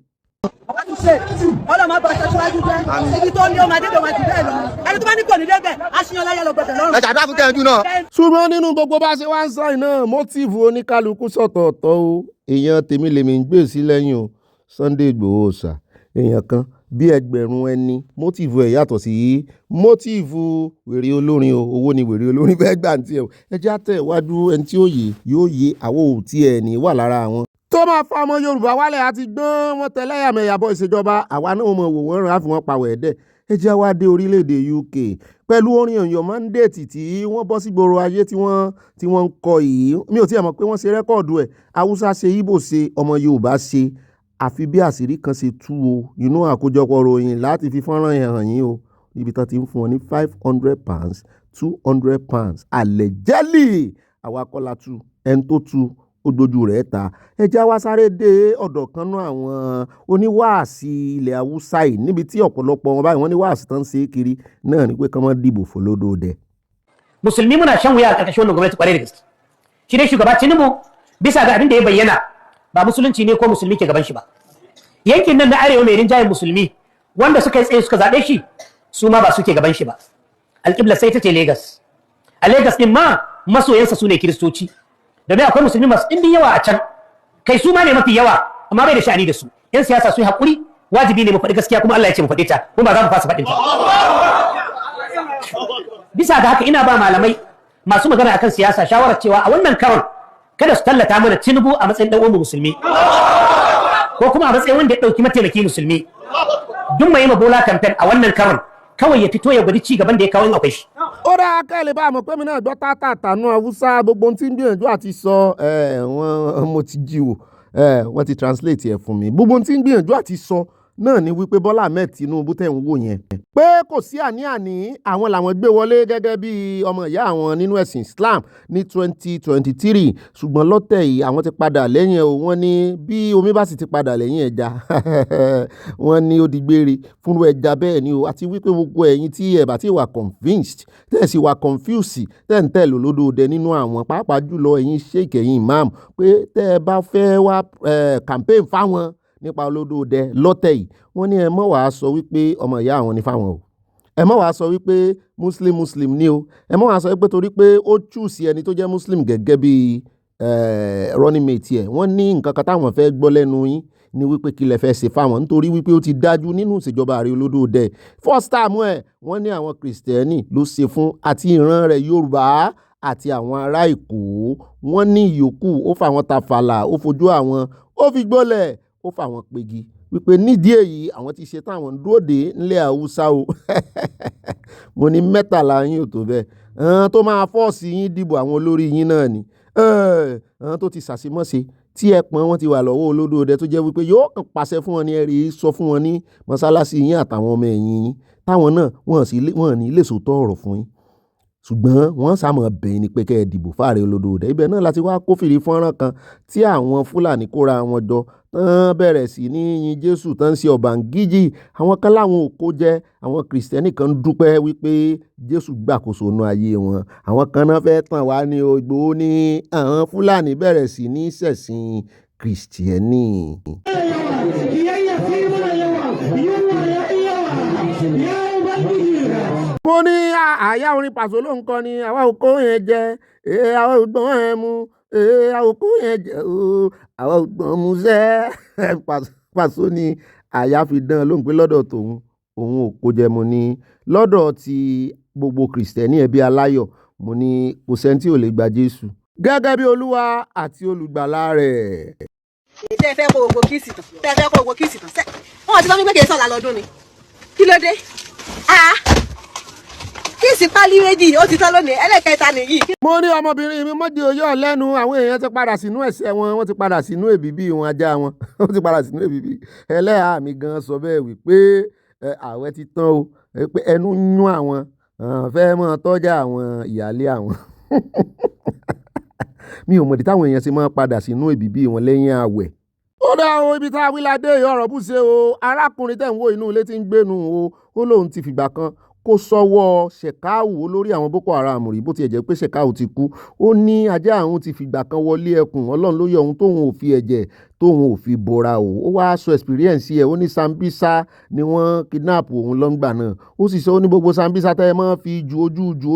ọlọ́mọ bá ṣaṣíwájú jẹ́ ibi tó ní ọmọ adédọ̀wà jù bẹ́ẹ̀ lọ ẹni tó bá ní kò ní débẹ̀ aṣíyan láyé lọ gbọdọ̀ lọ́rùn. ẹ̀ka dákú kẹ́ẹ̀dú náà. ṣùgbọ́n nínú gbogbo bá ṣe wá ń sọ iná mọ́tìfù oníkálukú sọ̀tọ̀ọ̀tọ̀ o èèyàn tèmi lèmi ń gbé sí lẹ́yìn o Sunday Igboho ṣá èèyàn kan bí ẹgbẹ̀rún ẹni mọ́tìfù ẹ̀ yàtọ̀ sí mọ́tìfù wèrè olórin o owó ni wèrè olórin fẹ́ gbà ní tiẹ̀ o ẹjẹ́ àtẹ̀ wájú ẹni tí ó yé yóò yé àwọn ò tiẹ̀ ní wà lára àwọn tó máa fa ọmọ Yorùbá wálẹ̀ àti gbọ́n wọn tẹ̀lé ẹ̀yàmẹ̀yà bọ́ ìṣèjọba àwa náà mọ̀ wò wọ́n rán àfi wọn pàwọ̀ ẹ̀dẹ̀ ẹ jẹ́ wá dé orílẹ̀-èdè UK pẹ̀lú orin ọ̀yọ́ mandate tí wọ́n bọ́ sí gbòòrò ayé tí wọ́n ń kọ yìí mi ò tiẹ̀ mọ̀ pé wọ́n ṣe rẹ́kọ̀dù ẹ̀ Haúsá ṣe Ìgbò ṣe ọmọ Yorùbá ṣe àfi bí àṣírí kan ṣe tú o inú àkójọpọ̀ ròyìn láti fi fọ́nrán yẹn hàn yín o níbi tán ti ń fún wọn ní £500 £200 allegedly àwa kọ́lá tú ẹni tó tú ó dojú rẹ̀ ta ẹja wá sáré dé ọ̀dọ̀ kan náà àwọn oníwàásí ilẹ̀ Haúsá yìí níbi tí ọ̀pọ̀lọpọ̀ wọn báyìí wọ́n ní wàásí tán ṣe kiri náà ni pé kán mọ́ dìbò fọlọ́dọ̀ dẹ. musulmi muna shan wuya a ƙarƙashin wannan gwamnati kwarai da gaske shi dai shugaba Tinubu bisa ga abin da ya bayyana ba musulunci ne ko musulmi ke gaban shi ba yankin nan na arewa mai rinjayen musulmi wanda suka yi tsaye suka zaɓe shi su ma ba suke gaban shi ba alƙibla sai ta ce Legas a Legas din ma masoyansa su ne kiristoci domin akwai musulmi masu ɗimbin yawa a can kai su ma ne mafi yawa amma bai da sha'ani da su yan siyasa su yi haƙuri wajibi ne mu faɗi gaskiya kuma Allah ya ce mu faɗi ta kuma ba za mu fasa faɗin ta bisa ga haka ina ba malamai masu magana akan siyasa shawarar cewa a wannan karon kada su tallata mana Tinubu a matsayin dan uwan musulmi ko kuma a matsayin wanda ya dauki mataimaki musulmi duk mai Bola campaign a wannan karon kawai ya fito ya gwadi ci gaban da ya kawo in akwai shi. ó dáa kẹ́lẹ́ bá mọ̀ pé mi náà gbọ́ tátàtà náà Haúsá gbogbo ohun tí ń gbìyànjú àti sọ mo ti jí o wọ́n ti translate ẹ̀ fún mi gbogbo ohun tí ń gbìyànjú àti sọ náà ni wípé Bọ́lá Ahmed Tinubu tẹ̀ ń wò yẹn pé kò sí àní-àní àwọn làwọn gbé wọlé gẹ́gẹ́ bí ọmọ ìyá àwọn nínú ẹ̀sìn Islam ní 2023 ṣùgbọ́n lọ́tẹ̀ yìí àwọn ti padà lẹ́yìn o. Wọ́n ní bí omi bá sì ti padà lẹ́yìn ẹja wọ́n ní ó di gbére fúnrú ẹja bẹ́ẹ̀ ni o. Àti wípé gbogbo ẹ̀yin tí ẹ bá ti wà convinced tẹ̀ sì wà confused tẹ̀ ń tẹ̀lé olódòdẹ nínú àwọn pàápàá jùlọ ẹ̀yin sheik ẹ̀yin imam pé tẹ́ ẹ bá fẹ́ wá campaign fáwọn nípa olódòdẹ lọ́tẹ̀ yìí wọ́n ní ẹ mọ̀ wá sọ wípé ọmọ ìyá àwọn ní fáwọn o. Ẹ mọ̀ wá sọ wípé muslim ni o. Ẹ mọ̀ wá sọ wípé torí pé ó choose ẹni tó jẹ́ muslim gẹ́gẹ́ bí running mate ẹ̀. Wọ́n ní nǹkan kan táwọn fẹ́ gbọ́ lẹ́nu yín ni wípé kí lẹ fẹ́ ṣe fáwọn nítorí wípé ó ti dájú nínú ìṣèjọba ààrẹ olódòdẹ first time ẹ̀ wọ́n ní àwọn kìrìsìtẹ́nì ló ṣe fún àti ìran rẹ̀ Yorùbá àti àwọn ará Èkó. Wọ́n ní ìyókù ó fà wọ́n ta fàlà ó fojú àwọn ó fi gbólẹ̀ ó fà wọ́n pegi wípé nídìí èyí àwọn ti ṣe táwọn dúró dé nílẹ̀ Haúsá o. Mo ní mẹ́tàlá yín ò tó bẹ́ẹ̀ tó máa fọ́ọ̀sì yín dìbò àwọn olórí yín náà ni tó ti ṣàṣemọ́ṣe tí ẹpọn wọn ti wà lọ́wọ́ olódòdẹ tó jẹ́ wípé yóò kàn pàṣẹ fún wọn ní ẹ̀rí sọ fún wọn ní mọ́sálásí yín àtàwọn ọmọ ẹ̀yìn yín táwọn náà wọ́n ní lè sòótọ́ ọ̀rọ̀ fún yín ṣùgbọ́n wọ́n sàmọ̀ bẹ̀yìn ni pé kẹ́ ẹ dìbò fáàrẹ olódòdẹ. Ibẹ̀ náà láti wá kófìrí fọ́nrán kan tí àwọn Fúlàní kóra wọn jọ tán bẹ̀rẹ̀ sí ní yin Jésù tán ṣe ọ̀bàǹgíjì. àwọn kan láwọn ò kó jẹ àwọn kìrìsìtẹ́nì kan dúpẹ́ wípé Jésù gbàkóso inú ayé wọn. àwọn kan náà fẹ́ tàn wá ní Ìgbòho ní àwọn Fúlàní bẹ̀rẹ̀ sí ní ṣẹ̀sìn kìrìsìtẹ́nì. mo ní àyà orin Pàṣọ ló ń kọ ni àwa ò kó yẹn jẹ àwa ò gbọ́n yẹn mu àwa ò kó yẹn jẹ àwa ò gbọ́n mu sẹ́. Pàṣọ ni àyà fi dán lóhùn pé lọ́dọ̀ tòun òun ò kó jẹ. mo ní lọ́dọ̀ ti gbogbo kìrìsìtẹ́nì ẹbí aláyọ̀ mo ní kò sẹ́ni tí ò lè gba Jésù gẹ́gẹ́ bí Olúwa àti olùgbàlà rẹ̀. tẹ́ ẹ fẹ́ kó gbogbo kíìsì tán sẹ́ wọ́n ti sọ wípé kì í sọ̀la lọ́dún ni kí ló dé kíìsì pálí méjì ó ti tán lónìí ẹlẹ́kẹta nìyí. mo ní ọmọbìnrin mi mọ́dí oyè ọ̀lẹ́nu àwọn èèyàn ti padà sínú ẹ̀ṣẹ̀ wọn wọ́n ti padà sínú èbìbí wọn ajá wọn wọ́n ti padà sínú èbìbí. ẹlẹ́hàá mi gan sọ bẹ́ẹ̀ wípé ààwẹ̀ ti tán o pé ẹnu yún àwọn fẹ́ mọ́ tọ́jà àwọn ìyáálé àwọn. mi ò mọ̀dí táwọn èèyàn ṣe máa padà sínú èbìbí wọn lẹ́yìn ààwẹ̀. ó dá o ibi tá a wí ládé ọ̀rọ̀ bù ṣe o arákùnrin tẹ̀ ń wo inú ilé tí ń gbénu ó lóun ti fìgbà kan kó sọ́wọ́ Ṣèkáù olórí àwọn Boko Haram rí bó tiẹ̀ jẹ́ pé Ṣèkáù ti kú. ó ní ajá àwọn ti fìgbà kan wọlé ẹkùn Ọlọ́run ló yọ ohun tóun ò fi ẹ̀jẹ̀ tóun ò fi bora o. ó wá sọ experience ẹ̀ ó ní Sambisa ni wọ́n kidnap òun lọ́ngbà náà. ó sì sọ ó ní gbogbo Sambisa tẹ́ ẹ máa fi ju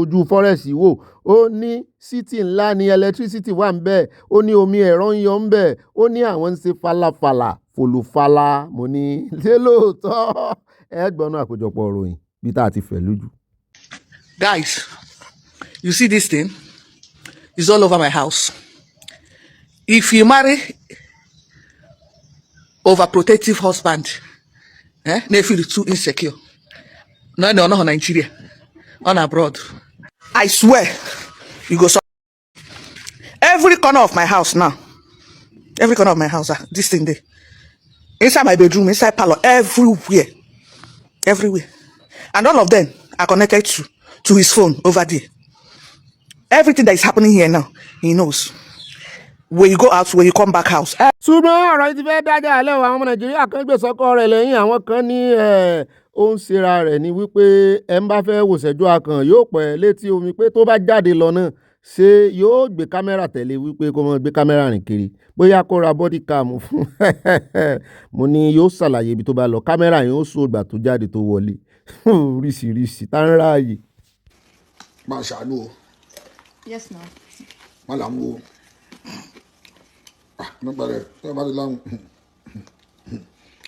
ojú forest wò. ó ní city ńlá ni electricity wà ń bẹ̀ ó ní omi ẹ̀rọ ń yọ ń bẹ̀ ó ní àwọn ń ṣe falafala fòlùfàlà. mo ní ṣé lóòótọ́ ẹ gbọ́nà àkójọpọ̀ ìròyìn bí tá a ti fẹ́ lójú. Guys, you see this thing? It's all over my house. If you marry overprotective husband, they feel too insecure. No, Nigeria, on abroad. I swear, you go. Every corner of my house now, this thing there. Inside my bedroom, inside parlor, everywhere. And all of them are connected to his phone over there. Everything that is happening here now, he knows. When you go out, when you come back house. ṣùgbọ́n ọ̀rọ̀ yìí ti fẹ́ dájà alẹ́ o. àwọn ọmọ Nàìjíríà kan gbé sọ́kọ rẹ̀ lẹ́yìn àwọn kan ní ó ń ṣera rẹ̀ ní wípé ẹ ń bá fẹ́ wòṣẹ́jú akàn yóò pẹ́ létí omi pé tó bá jáde lọ náà ṣé yóò gbé kámẹ́rà tẹ̀lé wípé kó mọ́ gbé kámẹ́rà rìn kiri bóyá kó ra body cam fún. mo ní yóò ṣàlàyé ibi tó bá lọ kámẹ́rà yẹn ó sọ ìgbà tó jáde tó wọlé. oríṣiríṣi tá ń ráàyè. máa ṣàánú o. Yes, no. má là ń wo nígbà rẹ tí wọn bá ti láhùn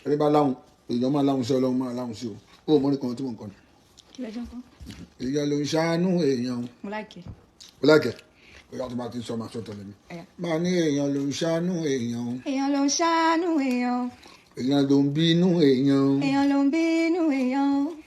ẹni bá láhùn èèyàn máa láhùn sí Ọlọ́run máa láhùn sí o ó mọ́rin kan tí mò ń kọ́ ni. èèyàn ló ń ṣàánú èèyàn. mo láìkẹ́. mo láìkẹ́ bóyá tó bá ti sọ máa sọ tẹ̀lé mi. máa ní èèyàn ló ń ṣàánú èèyàn. èèyàn ló ń ṣàánú èèyàn. èèyàn ló ń bínú èèyàn. èèyàn ló ń bínú èèyàn.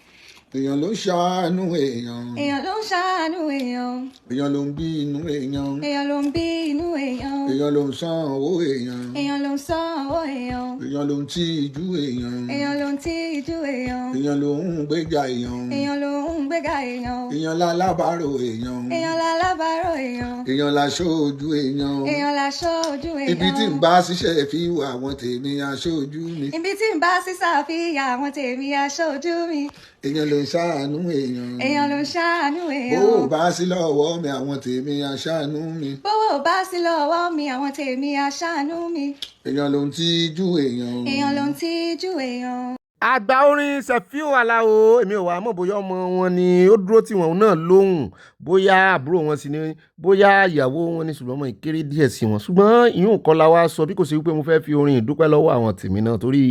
èèyàn ló ń ṣàánú èèyàn. èèyàn ló ń ṣàánú èèyàn. èèyàn ló ń bí inú èèyàn. èèyàn ló ń bí inú èèyàn. èèyàn ló ń sanwó èèyàn. èèyàn ló ń sanwó èèyàn. èèyàn ló ń tìjú èèyàn. èèyàn ló ń tìjú èèyàn. èèyàn ló ń gbéga èèyàn. èèyàn ló ń gbéga èèyàn. èèyàn lálábàárò èèyàn. èèyàn lálábàárò èèyàn. èèyàn láṣojú èèyàn. èèyàn láṣojú èèyàn. ibi tí ń bá ṣiṣẹ́ fi wà àwọn tèmi aṣojú mi. ibi tí ń bá ṣàfihàn àwọn tèmi aṣojú mi. èèyàn ló ń ṣàánú èèyàn. èèyàn ló ń ṣàánú èèyàn. bówó bá sí lọ́wọ́ mi àwọn tèmi aṣàánú mi. bówó bá sí lọ́wọ́ mi àwọn tèmi aṣàánú mi. èèyàn ló ń tìjú èèyàn. èèyàn ló ń tìjú èèyàn. àgbà orin Sefiu Alao èmi ò wá mọ̀ bóyá ọmọ wọn ni ó dúró tí wọn náà lóhùn bóyá àbúrò wọn sì ni bóyá ìyàwó wọn ni ṣùgbọ́n ọmọ ìkéré díẹ̀ sí wọn ṣùgbọ́n ìyún kọ́ la wá sọ bí kò sí wípé mo fẹ́ fi orin ìdúpẹ́ lọ́wọ́ àwọn tèmi náà torí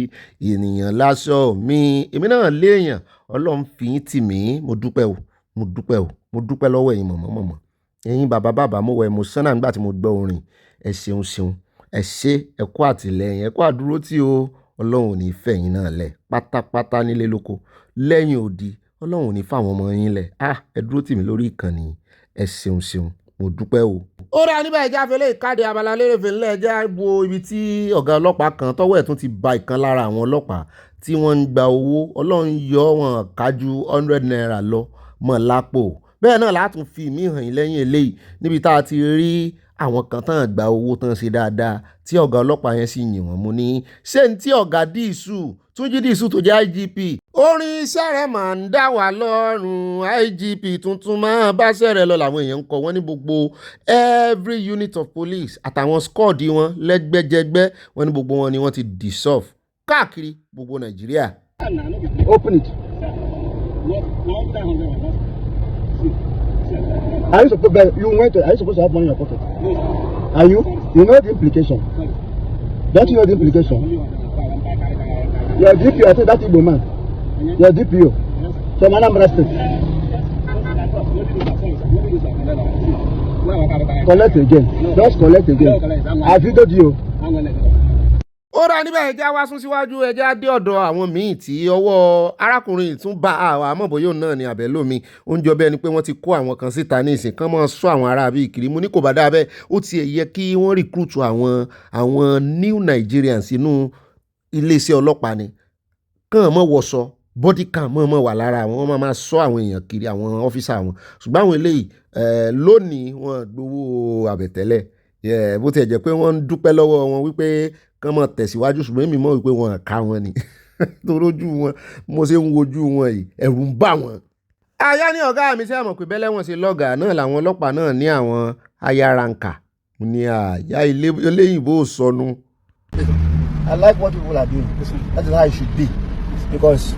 ènìyàn láṣọ mi èmi náà léèyàn Ọlọ́run fi yín tì mí mo dúpẹ́ o mo dúpẹ́ o mo dúpẹ́ lọ́wọ́ ẹ̀yin mọ̀mọ́ ẹ̀yin bàbá mo wọ emotional nígbà tí mo gbọ́ orin ẹ ṣeun ẹ ṣé ẹ kú àtìlẹ́yìn ẹ kú àdúró tí o Ọlọ́run ò ní fẹ̀yìn náà lẹ̀ pátápátá nílé lóko lẹ́yìn odi Ọlọ́run ò ní fáwọn ọmọ yín lẹ̀ ẹ dúró tì mí lórí ìkànnì ẹ ṣeun mo dúpẹ́ o. ó rà níbẹ̀ ẹja fẹlẹ́ ìkáde Abala Lerefe ńlẹ̀ ẹja wo ibi tí ọ̀gá ọlọ́pàá kan tọ́wọ́ ẹ̀ tún ti ba ìkan lára àwọn ọlọ́pàá tí wọ́n ń gba owó Ọlọ́run yọ wọn kájú 100 naira lọ mọ́ lápò bẹ́ẹ̀ náà látún fi mí hàn yín lẹ́yìn eléyìí níbi tá a ti rí àwọn kan tán gba owó tán ṣe dáadáa tí ọ̀gá ọlọ́pàá yẹn sì yìn wọ́n mú ní ṣé ní tí ọ̀gá Dísù Túnjí Dísù tó jẹ́ IGP orin iṣẹ́ rẹ̀ máa ń dá wà lọ́rùn IGP tuntun máa bá ṣẹ́ rẹ̀ lọ làwọn èèyàn ń kọ wọ́n ní gbogbo every unit of police àtàwọn squad wọn lẹ́gbẹ́jẹgbẹ́ wọ́n ní gbogbo wọn ni wọ́n ti dissolve káàkiri gbogbo Nàìjíríà. Open it. Are you supposed to have money in your pocket? Are you? You know the implication. Don't you know the implication? Your DPO, I think that Igbo man. Your DPO. From Anambra State. Collect again. Just collect again. I videoed you. ó rà níbẹ̀ ẹja wá sún síwájú ẹja dé ọ̀dọ̀ àwọn míì tí ọwọ́ arákùnrin tún bá àwọn àmọ́bọ̀yọ̀ náà ní àbẹ̀lómi ó ń jọ bẹ́ẹ̀ ni pé wọ́n ti kó àwọn kan síta ní ìsìn kan mọ́ sọ àwọn ará bíi kiri mo ní kò bá dáa bẹ́ẹ̀ ó ti yẹ kí wọ́n rìkúrútù àwọn new Nigerians inú iléeṣẹ́ ọlọ́pàá ni kàn mọ́ wọṣọ body cam mọ́ wà lára àwọn wọ́n máa sọ àwọn èèyàn kiri àwọn ọ́fíìsà wọn ṣùgbọ́n àwọn eléyìí lónìí wọ́n gbowó àbẹ̀tẹ́lẹ̀ bó ti jẹ́ pé wọ́n ń dúpẹ́ lọ́wọ́ wọn wípé kán mọ̀ tẹ̀síwájú ṣùgbọ́n èmi mọ̀ wípé wọn ká wọn ni torójú wọn mo ṣe ń wojú wọn yìí ẹ̀rù ń bà wọ́n. aya ní ọ̀gá mi ṣe àmọ̀ pé bẹ́lẹ́ wọn ṣe lọ́gàá náà làwọn ọlọ́pàá náà ní àwọn ayaranka ní àyà eléyìnbó sọnù. I like what people are doing. That is how it should be. Because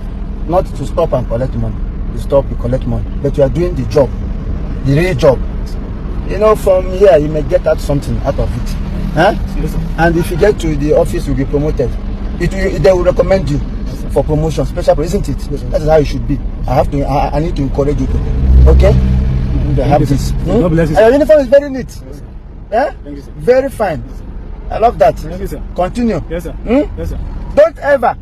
not to stop and collect money. You stop, you collect money. But you are doing the job. The real job. You know, from here, you may get out something out of it. Huh? And if you get to the office, you'll be promoted. They will recommend you for promotion, special, isn't it? That is how it should be. I need to encourage you to. Okay? Have this. God bless you, And your uniform is very neat. Yeah? Very fine. I love that. Thank you, sir. Continue. Yes, sir. Yes, sir. Don't ever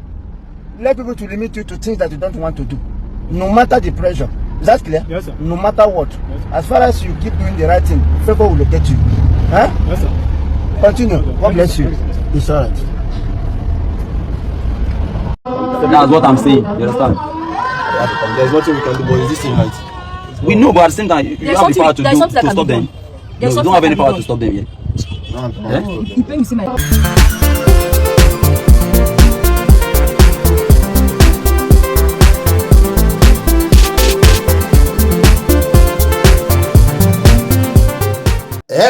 let people to limit you to things that you don't want to do. No matter the pressure. Is that clear? Yes, sir. No matter what. Yes, sir. As far as you keep doing the right thing, favor will locate you. Huh? Yes, sir. Continue. God bless you. It's all right. That's what I'm saying. You understand? There's nothing we can do, but is this thing right? We know, but at the same time, you have the power to stop them. No, you don't have any power to stop them yet.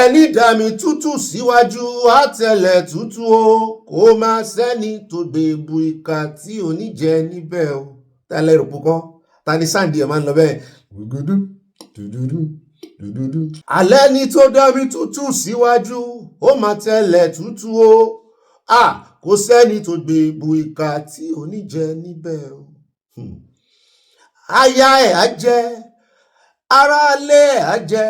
ẹni dàmí tútù síwájú àtẹlẹ tútù o kó má sẹ́ni tó gbé ebu ìka tí oníjẹ níbẹ̀ o tẹ́lẹ̀ rò púpọ̀ ta ni sáǹdì ẹ̀ máa ń lọ bẹ́ẹ̀ gbùgbùdù dùdùdù dùdùdù. alẹ́ ni tó dàmí tútù síwájú ó má tẹlẹ̀ tútù o kó sẹ́ni tó gbé ebu ìka tí oníjẹ níbẹ̀ o. aya ẹ̀ á jẹ́ aráalé ẹ̀ á jẹ́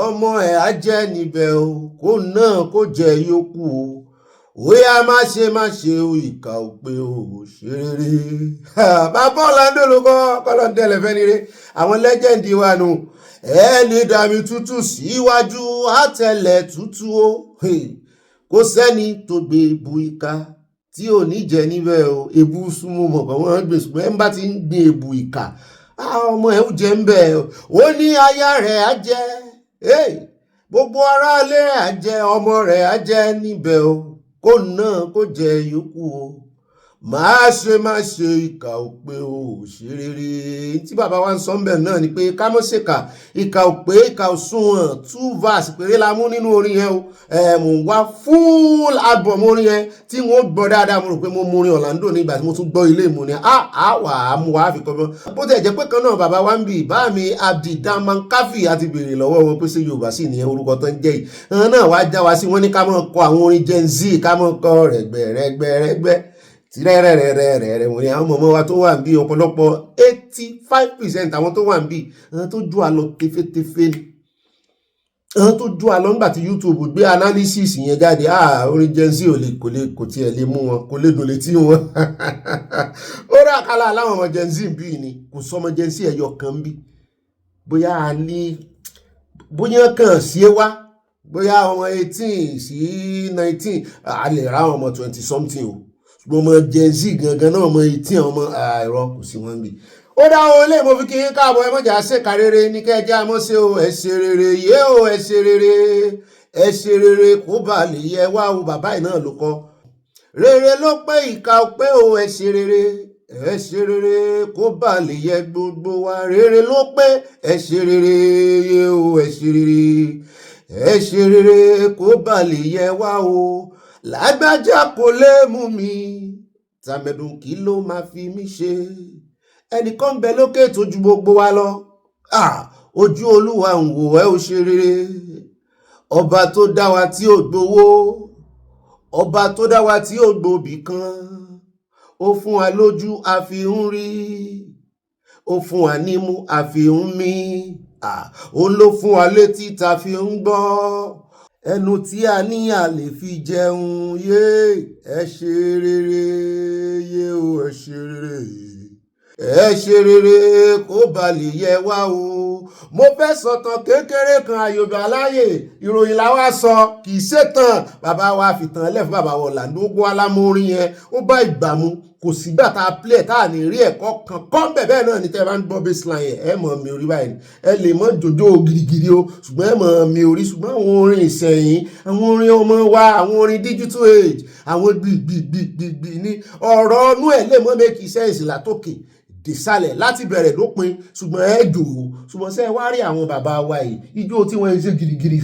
ọmọ ẹ̀ á jẹ́ níbẹ̀ o kó náà kó jẹ yókù o Oya má ṣe o ìkà ò pé o ṣe rere. Bàbá Ọ̀làndó ló kọ́lọ̀ tẹ́lẹ̀ fẹ́ nire àwọn lẹ́jẹ̀ndì wa nù. Ẹni dàmí tútù síwájú àtẹlẹ̀ tútù o. Kò sẹ́ni tó gbé ebu ìkà tí ò ní jẹ níbẹ̀ o. Ebu súnmọ́ mọ̀ kàn wọ́n gbé ṣùgbọ́n ẹ̀ ń bá ti ń gbé ebu ìkà. Ọmọ ẹ̀ ń jẹ ń bẹ̀ o. Ó ní aya rẹ̀ á jẹ. Gbogbo aráalé rẹ̀ á jẹ, ọmọ rẹ̀ á jẹ níbẹ̀ o. Kó náà kó jẹ yòókù o. Má ṣe ìkà ò pé o ṣe rere. Tí bàbá wa ń sọ ńbẹ̀ náà ni pé ká mọ́ ṣèkà, ìkà ò pé ìkà ò sunwọ̀n. 2 verse péré la mú nínú orin yẹn o. Mo ń wá full album orin yẹn tí wọ́n gbọ́ dáadáa. Mo rò pé mo mú orin Ọ̀làndó nígbà tí mo tún gbọ́ ilé ìmú ni. Wà á mú wa fi kọ́ bọ́. Bó tẹ̀ jẹ́ pé kan náà bàbá wa ń bì bá mi Abdi Damankafi àti béèrè lọ́wọ́ wọn pé ṣé Yorùbá sì ní orúkọ tó ń jẹ́ yìí. Àwọn náà wá já wa sí wọ́n ní ká mọ̀ kọ àwọn orin Gen Z ká mọ̀ kọ rẹ̀gbẹ̀rẹ̀gbẹ̀rẹ̀gbẹ̀ tìrẹ̀rẹ̀rẹ̀rẹ̀ wọ́n ni àwọn ọmọ wa tó wà ń bí ọ̀pọ̀lọpọ̀ 85% àwọn tó wà ń bí àwọn tó jú àlọ́ tefetefe ni àwọn tó jú àlọ́ nígbà tí YouTube gbé analysis yẹn jáde orin Gen Z kò tiẹ̀ lè mú wọn kò lè dùn létí wọn ó rà kálá láwọn ọmọ Gen Z bí ni kò sọmọ Gen Z ẹyọ kan bí bóyá kàn sí wá bóyá ọmọ 18 sí 19 a lè ra ọmọ 20 something o ọmọ Gen Z gangan náà ọmọ 18 ọmọ àìrọ kò sí wọn bí ó dá wọn lè mo fi kí n káàbọ̀ ẹmọ́jà ṣèkà rere ní kẹjá mọ́ sí o ẹ ṣe rere yé o ẹ ṣe rere kó bá lè yẹ wá o bàbá yìí náà ló kọ rere ló pé ìkà ò pé o ẹ ṣe rere kó bá lè yẹ gbogbo wa rere ló pé ẹ ṣe rere yé o ẹ ṣe rere kó bá lè yẹ wá o lágbájá kò lè mú mi tàmẹ̀dùn kí ló máa fi mí ṣe ẹnìkan bẹ lókè tó ju gbogbo wa lọ ojú Olúwa ń wò ẹ́ ò ṣe rere ọba tó dá wa tí ò gbowó ọba tó dá wa tí ò gbòbí kan ó fún wa lójú a fi ń rí ó fún wa nímú a fi ń mí ó ló fún wa létí ta fi ń gbọ́ ẹnu tí a ní a lè fi jẹun yé ẹ ṣe rere yé o ẹ ṣe rere kó ba lè yẹ wá o. Mo fẹ́ sọ̀tàn kékeré kan Àyòbá láyè ìròyìn làwa sọ kì í ṣètàn bàbá wa fìtàn lẹ̀ fún bàbá wa Ọ̀làndó gbọ́ alámórin yẹn ó bá ìgbà mu kò sígbà tá a play tá a ní rí ẹ̀kọ́ kankan bẹ́ẹ̀ náà ní tẹ́ bá ń gbọ́ baseline yẹn ẹ mọ̀ mi orí báyìí ẹ lè mọ̀ jòjó girigiri o ṣùgbọ́n ẹ mọ̀ mi orí ṣùgbọ́n àwọn orin ìsẹ̀yìn àwọn orin ọmọ wa àwọn orin digital age àwọn gbìgbìgbìgbì ní ọ̀rọ̀ ọnú ẹ̀ lè mọ̀ make sense látòkè dìsàlẹ̀ láti bẹ̀rẹ̀ dópin ṣùgbọ́n ẹ jò ó ṣùgbọ́n ṣe wá rí àwọn bàbá wa yìí ijó tí wọ́n ń ṣe girigiri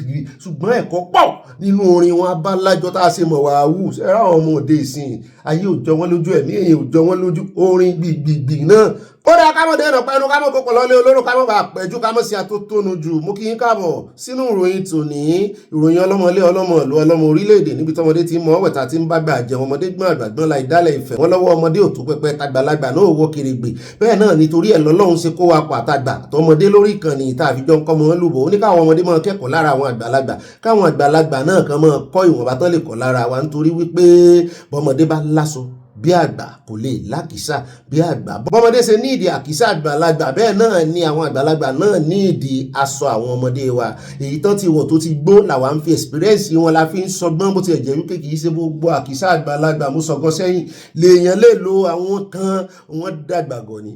ṣùgbọ́n ẹ̀kọ́ pọ̀ nínú orin wọn abálájọ tá a ṣe mọ̀ wá wù ṣe ra àwọn ọmọ òde ìsìn ayé ò jọ wọ́n lójú ẹ̀mí èyí ò jọ wọ́n lójú orin gbìgbìgbì náà kódà kámọ̀dé ẹ̀nà pẹ́nu kámọ̀ kókò lọ́lé olóró kámọ̀ bá pẹ̀jú kámọ̀ sí atótónu jù mú kí n káàbọ̀ sínú ìròyìn tòní ìròyìn ọlọ́mọlé ọlọ́mọlú ọlọ́mọ orílẹ̀-èdè níbi tọmọdé ti mọ̀ wẹ̀ta tí ń bá gbà jẹun ọmọdé gbọ́n àgbàgbọ́n la ìdálẹ̀ ìfẹ́ wọn lọ́wọ́ ọmọdé òtún pẹpẹ tàgbàlagbà náà owó kèrègbè bẹ́ẹ̀ náà nítorí ẹ̀ lọ́lọ́run ṣe kó wa pọ̀ àtàgbà tọmọdé lórí ìkànnì ìta àfijọ́ ń kọ́ mọ́ lùbọ̀ ó ní káwọn ọmọdé máa kẹ́kọ̀ọ́ lára àwọn àgbàlagbà káwọn àgbàlagbà náà kan máa kọ́ ìwọ̀nba tán lè kọ́ lára wa nítorí wípé bọ́mọdé bá láṣọ bí àgbà kò lè lákìsà bí àgbà bọ́mọdé ṣe ní ìdí àkìsà àgbàlagbà bẹ́ẹ̀ náà ni àwọn àgbàlagbà náà ní ìdí aṣọ àwọn ọmọdé wa èyí tán ti wọ̀ tó ti gbó làwa ń fi experience wọn la fi ń sọgbọ́n bó ti ẹ̀jẹ̀ wípé kì í ṣe gbogbo àkìsà àgbàlagbà mú sọgbọ́n sẹ́yìn lèèyàn lè lo àwọn kan wọ́n dàgbà gọ̀ ni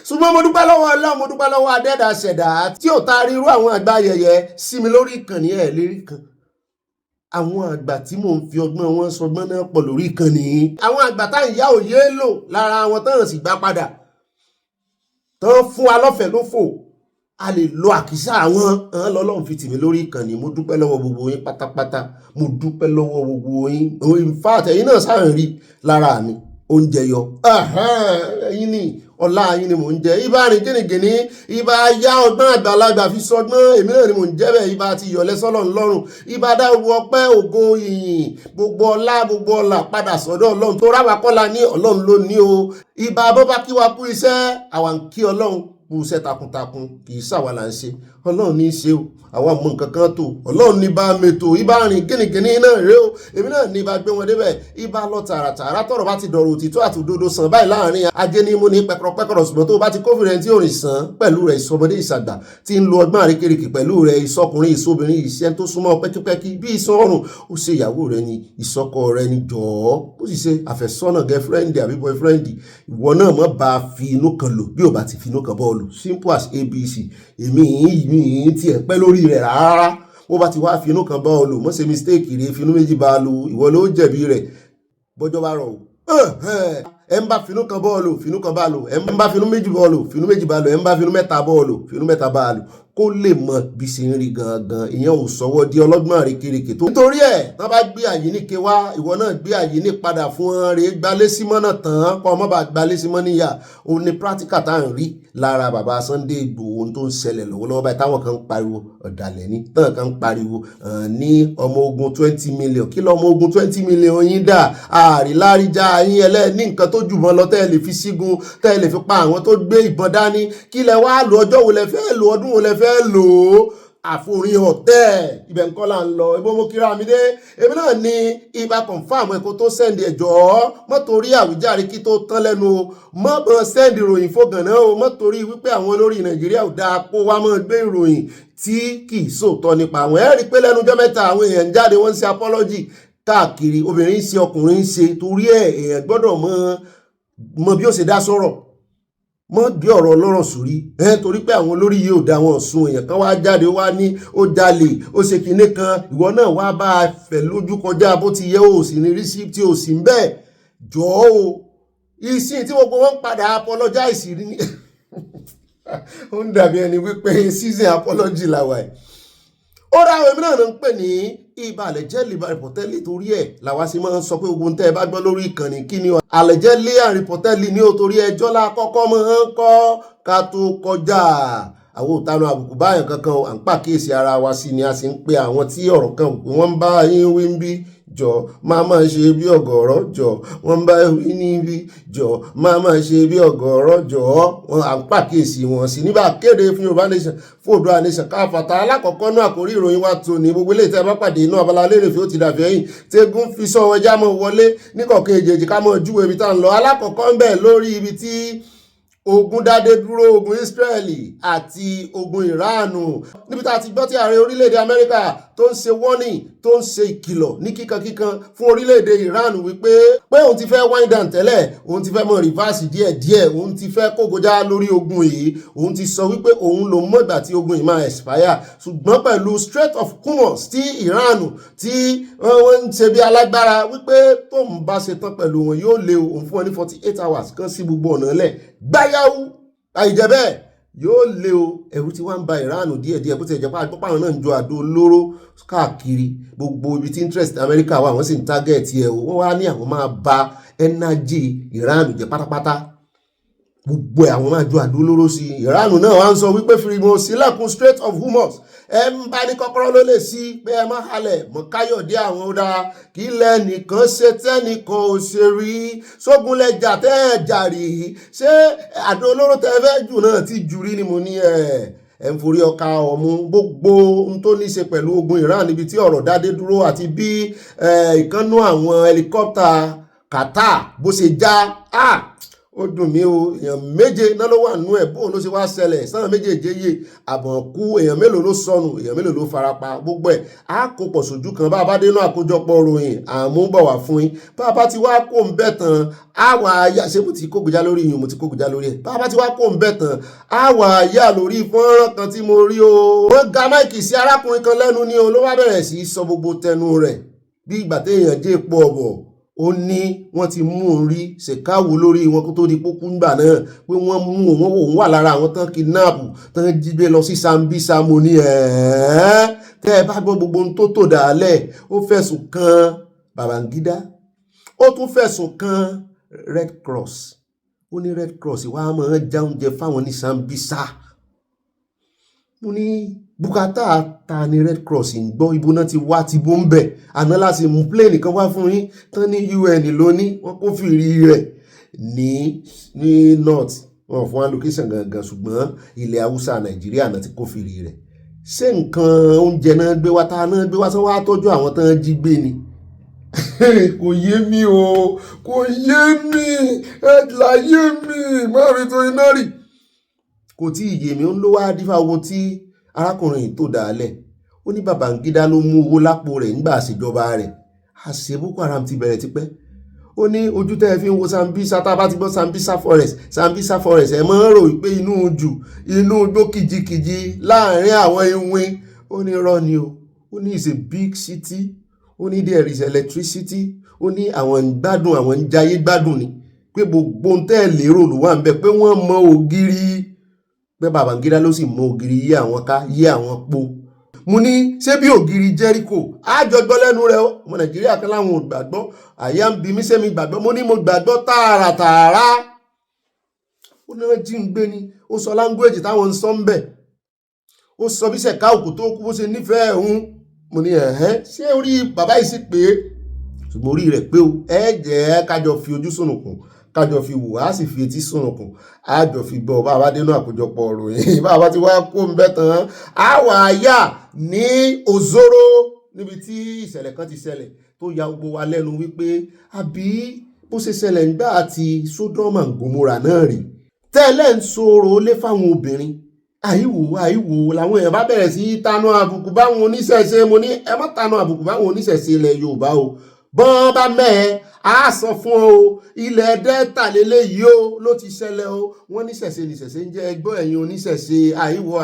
ṣùgbọ́n mo dúpẹ́ lọ́wọ́ Ọlọ́run mo dúpẹ́ lọ́wọ́ adẹ́dà ṣẹ̀dá tí ò taari irú àwọn àgbà ayẹyẹ sí mi lórí ìkànnì ẹ̀ lérí kan àwọn àgbà tí mò ń fi ọgbọ́n wọn sọgbọ́n náà pọ̀ lórí ìkànnì àwọn àgbà tá ìyá òye lò lára wọn tán sì gbá padà tán fún wa lọ́fẹ̀ẹ́ lófò a lè lo àkísà àwọn lọ́lọ́run fi tì mí lórí ìkànnì mo dúpẹ́ lọ́wọ́ gbogbo yín pátápátá mo dúpẹ́ lọ́wọ́ gbogbo yín in fact ẹ̀yin náà sáà ń rí lára mi oúnjẹ yọ ẹ̀yin ni ọlá yín ni mò ń jẹ ibà rìn gínìgínì ibà yá ọgbọ́n àgbàlagbà fi sọgbọ́n èmi náà ni mò ń jẹ́ bẹ́ẹ̀ ibà ti yọ̀lẹ́ sọ́lọ̀ ńlọ́rùn ibà dá gbogbo ọpẹ́ ògo ìyìn gbogbo ọlá padà sọ́dọ̀ Ọlọ́run tó ráwa kọ́la ní Ọlọ́run ló ní o ibà bó bá kí wa kú iṣẹ́ àwa ń kí Ọlọ́run kú iṣẹ́ takuntakun kì í ṣàwa là ń ṣe ọlọ́run ní í ṣe o àwa mọ nǹkan kan tó ọlọ́run ní bá mẹ́tò ibà rìn gínìgínní náà rèé o èmi náà ní bá gbé wọn débẹ̀ ibà lọ tààràtààrà tọ̀rọ̀ bá ti dọ̀rọ̀ òtítọ́ àti òdodo sàn báyìí láàrin ajé ní mú ní pẹ́kọ̀rọ̀ ṣùgbọ́n tó bá ti kófìrẹ́ tí ò rìn sàn pẹ̀lú rẹ̀ ìsọmọdé ìsàgbà tí ń lo ọgbọ́n àrékèrèkè pẹ̀lú rẹ̀ ìsọkùnrin ìsọbìnrin ìṣẹ́ tó súnmọ́ pẹ́kípẹ́kí bí ìsan ọrùn ó ṣe ìyàwó rẹ̀ ni ìsọkọ rẹ̀ ni jọ̀ọ́ ó sì ṣe àfẹ́sọ́nà girlfriend àbí boyfriend ìwọ náà mọ́ bá fi inú kan lò bí ò bá ti fi inú kan bọ́ọ̀lù simple as abc èmi yìí tiẹ̀ pẹ́ lórí rẹ̀ rárá ó bá ti wá fi inú kan bọ́ọ̀lù mọ́ ṣe mistake rẹ̀ fi inú méjì bá lò ìwọ ló jẹ̀bi rẹ̀ bọ́jọ́ bá rọ̀ o ẹ ń bá finú kan bọ́ọ̀lù finú kan bá lò ẹ ń bá finú méjì bọ́ọ̀lù finú méjì bá lò ẹ ń bá finú mẹ́ta bọ́ọ̀lù finú mẹ́ta bá lò kó lè mọ bí ṣe ń rí gangan ìyẹn ò sọwọ́ di ọlọ́gbọ́n àrékèrèké tó. nítorí ẹ̀ tán bá gbé àyíníke wá ìwọ náà gbé àyíní padà fún wọn rèé gbalẹ́símọ́ náà tán kọ́ ọmọ bá gbalẹ́símọ́ níyà ó ní practical tá à ń rí lára bàbá Sunday Igboho tó ń ṣẹlẹ̀ lọ́wọ́lọ́wọ́ báyìí táwọn kan ń pariwo ọ̀dàlẹ̀ ní táwọn kan ń pariwo ní ọmọ ogun 20 million kí lọ́mọ ogun 20 million yín dà àríláríjà yín ẹlẹ́ni nǹkan tó jùmọ̀ lọ tẹ́ ẹ lè fi sígun tẹ́ ẹ lè fi pa àwọn tó gbé ìbọn dání kí lẹ wá lò ọjọ́ wo lẹ fẹ́ lò ọdún wo lẹ fẹ́ lò ó àforin ọ̀tẹ́ ibẹ̀ ń kọ́ là ń lọ ebó mo kíra mi dé èmi náà ní ibà kọ̀ǹfàmù ẹ̀kọ́ tó sẹ́ndì ẹ̀jọ́ mọ́ torí àwíjàre kí tó tán lẹ́nu o mọ́ bọ́n sẹ́ndì ìròyìn fògànà o mọ́ torí wípé àwọn olórí Nàìjíríà ò dáa kó wá mọ́ gbé ìròyìn tí kì í sòótọ́ nípa àwọn ẹ̀rí pé lẹ́nu ọjọ́ mẹ́ta àwọn èèyàn ń jáde wọ́n ń ṣe apology káàkiri obìnrin ń ṣe ọkùnrin ń ṣe torí èèyàn gbọ́dọ̀ mọ bí ó ṣe dá sọ̀rọ̀ mọ́ bí ọ̀rọ̀ ọlọ́rọ̀ sórí torí pé àwọn olórí yìí ò dá wọn sùn èèyàn kan wá jáde wá ní ó jalè ó ṣe kinní kan ìwọ náà wá bá a fẹ̀ lójú kọjá bó ti yẹ ó sì ní receipt tí ó sì ń bẹ́ẹ̀ jọ̀ọ́ o ìsìn tí gbogbo wọn padà apologize rí ni ó ń dàbí ẹni wípé season apology làwà ẹ̀ ó ra àwọn èmi náà ń pè ní ibà àlẹ́jẹ́ lè bá rìpọ̀tẹ́lì torí ẹ̀ làwa sì máa ń sọ pé ogun tẹ́ ẹ bá gbọ́ lórí ìkànnì kí ni àlẹ́jẹ́ lé àrìpọ̀tẹ́lì ní o torí ẹjọ́ la kọ́kọ́ máa ń kọ́ ká tó kọjá àwọn òtanu àbùkù báyàn kankan à ń pàkíyèsí ara wa sí ni a sì ń pe àwọn tí ọ̀rọ̀ kan wọ́n ń bá yín wí ń bí jọ máa ṣe bí ọ̀gọ̀rọ̀ jọ wọ́n bá wí níbi jọ máa ṣe bí ọ̀gọ̀rọ̀ jọ wọn à ń pàkíyèsí wọn sí nígbà kéde fún Yorùbá Nation fún Oòduà Nation káfàtà alákọ̀ọ́kọ́ náà àkórí ìròyìn wa tó ní gbogbo ilé ìtẹ́ bá pàdé inú Abala Lerefe ó ti dàbí ẹ̀yìn tẹ́gùn fi sọ ọjà mọ́ wọlé níkọ̀ọ̀kan èjèèjì ká mọ́ júwe ibi tá à ń lọ alákọ̀ọ́kọ́ ń bẹ̀ lórí ibi tí ogun dádé dúró ogun Israeli àti ogun Iranu níbi tá a ti gbọ́ tí ààrẹ orílẹ̀-èdè Amẹ́ríkà tó ń ṣe warning tó ń ṣe ìkìlọ̀ ní kíkankíkan fún orílẹ̀-èdè Iran wípé òun ti fẹ́ wind down tẹ́lẹ̀ òun ti fẹ́ mọ reverse díẹ̀díẹ̀ òun ti fẹ́ kógojá lórí ogun yìí òun ti sọ wípé òun ló mọ̀ ìgbà tí ogun yìí máa expire ṣùgbọ́n pẹ̀lú Strait of Hormuz tí Iran tí wọ́n ń ṣe bí alágbára wípé tóun bá ṣe tán pẹ̀lú wọn yóò lé òun fún wọn ní 48 hours kan sí gbogbo ọ̀nà lẹ̀ gbáyàwó àìjẹ́ bẹ́ẹ̀ yóò lé o ẹ̀rù tí wọ́n ń ba Iran díẹ̀díẹ̀ bó ti ẹ̀jẹ̀ pápá àwọn náà ń ju àdó olóró káàkiri gbogbo ibi tí interest Amẹ́ríkà wà wọ́n sì ń target ẹ̀ o wọ́n wá ní àwọn máa ba energy Iran jẹ́ pátápátá gbogbo àwọn máa ju àdó olóró sí Iran náà wá ń sọ wípé fìrìmọ̀ sílẹ̀kùn Strait of Hormuz ẹ ń bá ní kọ́kọ́rọ́ ló lè sí pé ẹ má halẹ̀ mọ́ káyọ̀dé àwọn ọ̀dà kí lẹ́nìkan ṣe tẹ́nìkan ò ṣe rí sógunlẹ̀jà tẹ́ ẹ̀ jàrí ṣé àdó olóró tẹ́ fẹ́ jù náà ti jù rí ni mo ní ẹ̀ ń forí ọkà ọ̀mú gbogbo ohun tó ní ṣe pẹ̀lú ogun Iran níbi tí ọ̀rọ̀ dádé dúró àti bí ìkànnú àwọn helicopter Qatar bó ṣe já ó dùn mí o èèyàn méje náà ló wà nínú ẹ̀ bóun ló ṣe wá ṣẹlẹ̀ sáà méjèèjì yé àbọ̀nkú èèyàn mélòó ló sọnù èèyàn mélòó ló farapa gbogbo ẹ̀ á kó pọ̀ sójú kan bá a bá dé náà àkójọpọ̀ ròyìn àmúbọ̀ wá fún yín bá a bá ti wá kó ń bẹ̀ tán á wà á yá ṣé mo ti kógojá lórí yìí mo ti kógojá lórí ẹ̀ bá a bá ti wá kó ń bẹ̀ tán á wà á yá lórí fọ́nrán kan tí mo rí o wọ́n ga máìkì sí arákùnrin kan lẹ́nu ni o ló wá bẹ̀rẹ̀ sí í sọ gbogbo tẹnu rẹ̀ bí ìgbà téèyàn jẹ́ epo ọ̀bọ̀ ó ní wọ́n ti mú òun rí ṣèkáwò lórí wọn kó tó di pókú ńgbà náà pé wọ́n mú òun wà lára àwọn tán kidnap tán jí gbé lọ sí Sambisa mo ní tẹ́ ẹ bá gbọ́ gbogbo ohun tó tò dálẹ̀ ó fẹ̀sùn kan Babangida ó tún fẹ̀sùn kan Red Cross ó ní Red Cross wàá máa já oúnjẹ fáwọn ní Sambisa mo ní bùkátà ta ni Red Cross ń gbọ́ ibo náà ti wá ti bó ń bẹ̀ àná láti mú plane kan wá fún yín tán ní UN lóní wọ́n kó fìrí rẹ̀ ní north wọn fún allocation gangan ṣùgbọ́n ilẹ̀ haúsá nàìjíríà náà ti kófìrí rẹ̀ ṣé nǹkan oúnjẹ náà gbé wá tá náà gbé wá sọ wá tọ́jú àwọn tán jí gbé ni kò yé mi o kò yé mi láyé mi má rí tó iná rì kò tí ì yé mi ó ń ló wá dífá owó tí arákùnrin tó dálẹ̀ ó ní Babangida ló mú owó lápò rẹ̀ nígbà àṣejọba rẹ̀ àṣẹ Boko Haram ti bẹ̀rẹ̀ tipẹ́ ó ní ojú tẹ́ ẹ fi ń wo Sambisa tá a bá ti gbọ́ Sambisa forest ẹ máa ń rò pé inú jù inú igbó kìjikìji láàrin àwọn iwin ó ní irọ́ ni o ó ní it's a big city ó ní there is electricity ó ní àwọn ń gbádùn àwọn ń jayé gbádùn ni pé gbogbo ń tẹ́ lérò ló wà ń bẹ pé wọ́n mọ ògiri pé Babangida ló sì mọ ògiri yí àwọn ká yí àwọn po mo ní ṣé bí ògiri Jericho àjọgbọ́ lẹ́nu rẹ̀ ọmọ Nàìjíríà kan láwọn ò gbàgbọ́ àyà ń bí mi sẹ́mi gbàgbọ́ mo ní mo gbàgbọ́ tààràtààrà ó náà jí ń gbé ni ó sọ láńgbéèjì táwọn ń sọ ń bẹ̀ ó sọ bí ṣẹ̀ká òkú tó kú bó ṣe nífẹ̀ẹ́ òun mo ní ṣé orí bàbá yìí sì pé ṣùgbọ́n orí rẹ̀ pé o ẹ jẹ́ kájọ fi ojú sùnùkùn kájọ fi wò á sì fi etí sùnùkùn á jọ fi gbọ́ bá a bá dénú àkójọpọ̀ ìròyìn bá a bá ti wá kó ń bẹ́ tán á wà á yà ní Òzòrò níbi tí ìṣẹ̀lẹ̀ kan ti ṣẹlẹ̀ tó ya gbogbo wa lẹ́nu wípé àbí bó ṣe ṣẹlẹ̀ nígbà àti Sodom and Gomorrah náà rí tẹ́lẹ̀ ń sọ̀rọ̀ lé fáwọn obìnrin àìwò làwọn èèyàn bá bẹ̀rẹ̀ sí tanú àbùkù báwọn oníṣẹ̀ṣe mo ní ẹ má tanú àbùkù báwọn oníṣẹ̀ṣe ilẹ̀ Yorùbá o bọ́n bá mẹ́ẹ̀ á sọ fún o ilẹ̀ Delta lélẹ́yìí o ló ti ṣẹlẹ̀ o wọ́n níṣẹ̀ṣe níṣẹ̀ṣe ń jẹ́ ẹgbọ́ ẹ̀yin oníṣẹ̀ṣe àìwò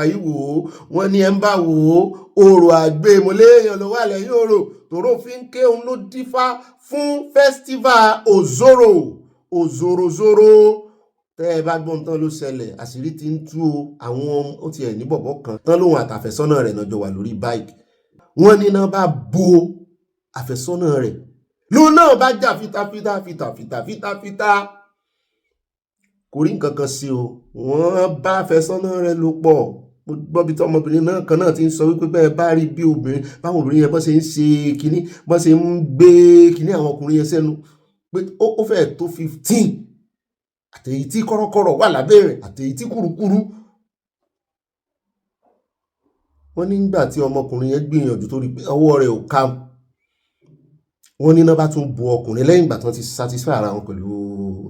wọ́n ní ẹ ń bá wò ó orò àgbè mọ́lẹ́yìn ló wà lẹ́yìn orò tòró fi ń ké òun ló dífá fún festival Òzòrò tẹ́ ẹ bá gbọ́n tán ló ṣẹlẹ̀ àṣírí ti ń tú o àwọn ó ti ẹ̀ ní bọ̀bọ̀ kan tán lóhun àtàfẹ́sọ́nà rẹ̀ náà jọ wà lórí báìkì wọ́n ní náà bá bo àfẹ́sọ́nà rẹ̀ lóun náà bá jà fitafita kò rí nǹkan kan sí o wọ́n bá àfẹ́sọ́nà rẹ̀ lò pọ̀ gbọ́bi tí ọmọbìnrin náà kan náà ti ń sọ wípé bẹ́ẹ̀ bá rí bí obìnrin báwọn obìnrin yẹn bọ́ ṣe ń ṣe kínní bọ́ ṣe ń gbé kínní àwọn ọkùnrin yẹn sẹ́nu pé ó fẹ́ẹ̀ tó 15 àtèyí tí kọ́rọ́kọ́rọ́ wà lábẹ́ rẹ̀ àtèyí tí kúrukúru wọ́n nígbà tí ọmọkùnrin yẹn gbìyànjú tó rí pé ọwọ́ rẹ̀ ò ká wọ́n ní náà bá tún bu ọkùnrin lẹ́yìn ìgbà tí wọ́n ti satisfy ara wọn pẹ̀lú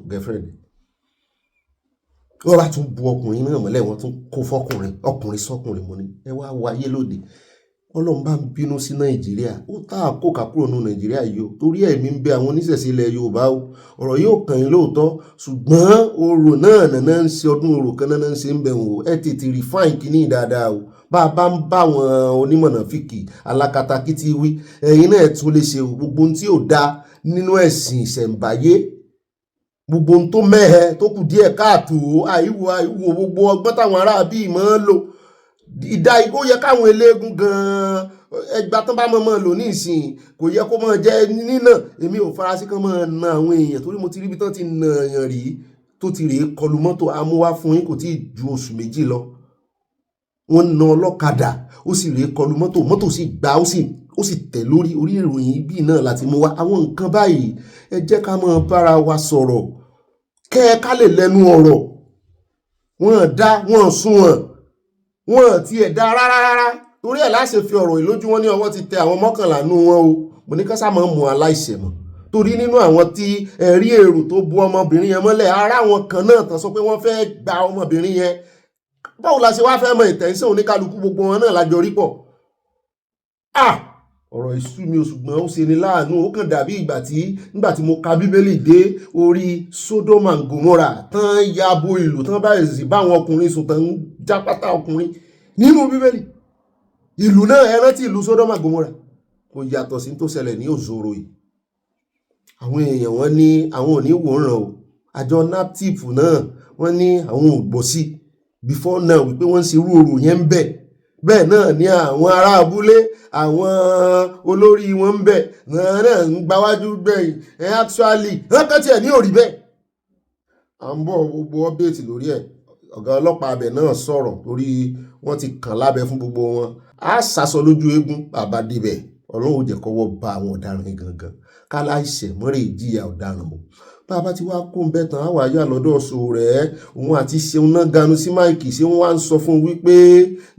girlfriend wọ́n bá tún bu ọkùnrin náà mọ́lẹ̀ wọ́n tún kó fọ́kùnrin ọkùnrin sọ́kùnrin mọ́ ni ẹ wá wáyé lóde Ọlọ́run bá ń bínú sí Nàìjíríà ó tá àkókà kúrò ní Nàìjíríà yìí o torí ẹ̀mí ń bẹ àwọn oníṣẹ̀ṣe ilẹ̀ Yorùbá o ọ̀rọ̀ yóò kàn yín lóòótọ́ ṣùgbọ́n orò náà nàná ń ṣe ọdún orò kan náà ń ṣe ń bẹ̀ wò ẹ tètè refine kínní dáadáa o bá a bá ń bá àwọn onímọ̀nàfíkì alákatakítí wí ẹ̀yin náà tún lè ṣe gbogbo ohun tí ò dá nínú ẹ̀sìn ìṣẹ̀ǹbáyé gbogbo ohun tó mẹ́hẹ tó kù díẹ̀ káàtó àìwò gbogbo ọgbọ́n táwọn ará bíi máa ń lò ìdá igbó yẹ káwọn eléégún gan-an ẹgbà tán bá mọ̀ lò ní ìsìn kò yẹ kó mọ̀ jẹ́ nínà èmi ò farasí kan mọ̀ na àwọn èèyàn torí mo ti rí ibi tán ti nà èèyàn rí tó ti rèé kọlu mọ́tò amúwá fún yín kò tí ì ju oṣù 2 lọ wọ́n na ọlọ́kadà ó sì rèé kọlu mọ́tò sì gbá ó sì tẹ̀ lórí orí ìròyìn bíi náà láti mú wá àwọn nǹkan báyìí ẹ jẹ́ ká mọ̀ bára wa sọ̀rọ̀ kẹ́ ẹ ká lè lẹ́nu ọ̀rọ̀ wọ́n dá wọ́n sunwọ̀n wọ́n ti ẹ̀ dá rárá torí ẹ̀ láṣẹ fi ọ̀rọ̀ ìlójú wọn ní ọwọ́ ti tẹ àwọn 11 nú wọn o mo ní kásá máa mú aláìṣẹ̀ mọ́ torí nínú àwọn tí ẹ̀rí èrò tó bu ọmọbìnrin yẹn mọ́lẹ̀ ara wọn kan náà tán sọ pé wọ́n fẹ́ gba ọmọbìnrin yẹn báwo la ṣe wá fẹ́ mọ ìtẹ̀síọ̀ oníkálukú gbogbo wọn náà lájọ rí pọ̀ ọ̀rọ̀ ìsú mi ò ṣùgbọ́n ó ṣe ni láàánú ó kàn dàbí nígbà tí mo ka bíbélì dé orí Sodom and Gomorrah tán ya bo ìlú tán báyìí sí báwọn ọkùnrin sùn tán ń jápátá ọkùnrin nínú bíbélì ìlú náà ẹ rántí ìlú Sodom and Gomorrah kò yàtọ̀ sí tó ṣẹlẹ̀ ní Òzòrò yìí àwọn èèyàn wọn ní àwọn ò ní wòran o àjọ naptip náà wọ́n ní àwọn ò gbọ́ sí before now wípé wọ́n ń ṣe irú orò yẹn ń bẹ̀ bẹ́ẹ̀ náà ní àwọn ará abúlé àwọn olórí wọn ń bẹ̀ náà ń gbáwájú gbẹ̀yìn actually wọ́n kàn tiẹ̀ ní òrí bẹ́ẹ̀ à ń bọ̀ gbogbo update lórí ẹ̀ ọ̀gá ọlọ́pàá abẹ náà sọ̀rọ̀ torí wọ́n ti kàn lábẹ́ fún gbogbo wọn á sásọ lójú eégún bàbá débẹ̀ Ọlọ́run ò jẹ́ kọ́wọ́ bá àwọn ọ̀daràn gangan káláìṣẹ̀ mọ́rẹ̀ ìjìyà ọ̀daràn o bàbá tí wàá kó ń bẹ tán àwa yà lọ́dọ̀ Sowore òun àti Ṣeun náà ganu sí máìkì ṣé wọ́n wá ń sọ fún wípé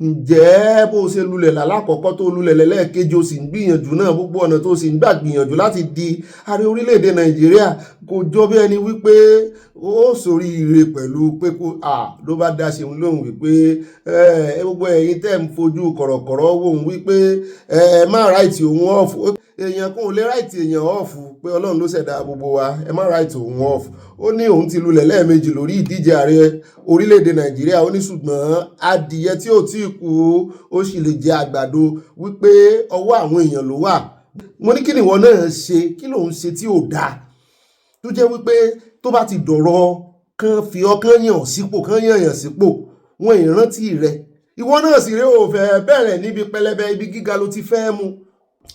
ǹjẹ́ bó ṣe lulẹ̀ lálákọ̀ọ́kọ́ tó lulẹ̀ lẹ́lẹ́kejì ó sì ń gbìyànjú náà gbogbo ọ̀nà tó sì ń gbà gbìyànjú láti di ààrẹ orílẹ̀-èdè Nàìjíríà kò jọ bí ẹni wípé ó sórí ire pẹ̀lú pé kó ló bá dá Ṣeun lóhùn wípé gbogbo ẹ̀yin tẹ́ ń fojú kọ̀rọ̀kọ̀rọ̀ wò ń wípé má ráìtì òun ọ̀fù èèyàn kò lè ráìtì èèyàn ọ̀fù pé Ọlọ́run ló ṣẹ̀dá gbogbo wa má ráìtì òun ọ̀fù ó ní òun ti lulẹ̀ lẹ́ẹ̀mejì lórí ìdíje ààrẹ orílẹ̀-èdè Nàìjíríà ó ní ṣùgbọ́n adìyẹ tí ò tí kú ó sì lè jẹ àgbàdo wípé ọwọ́ àwọn èèyàn ló wà. Mo ní kí ni ìwọ náà ṣe kí lòun ṣe tí ò dáa tó jẹ́ wípé tó bá ti dọ̀rọ̀ kan fi ọkàn yàn sípò kan yàn sípò wọn ìrántí rẹ ìwọ náà sì rẹ ò fẹ́ bẹ̀rẹ̀ níbi pẹlẹbẹ ibi gíga ló ti fẹ́ mu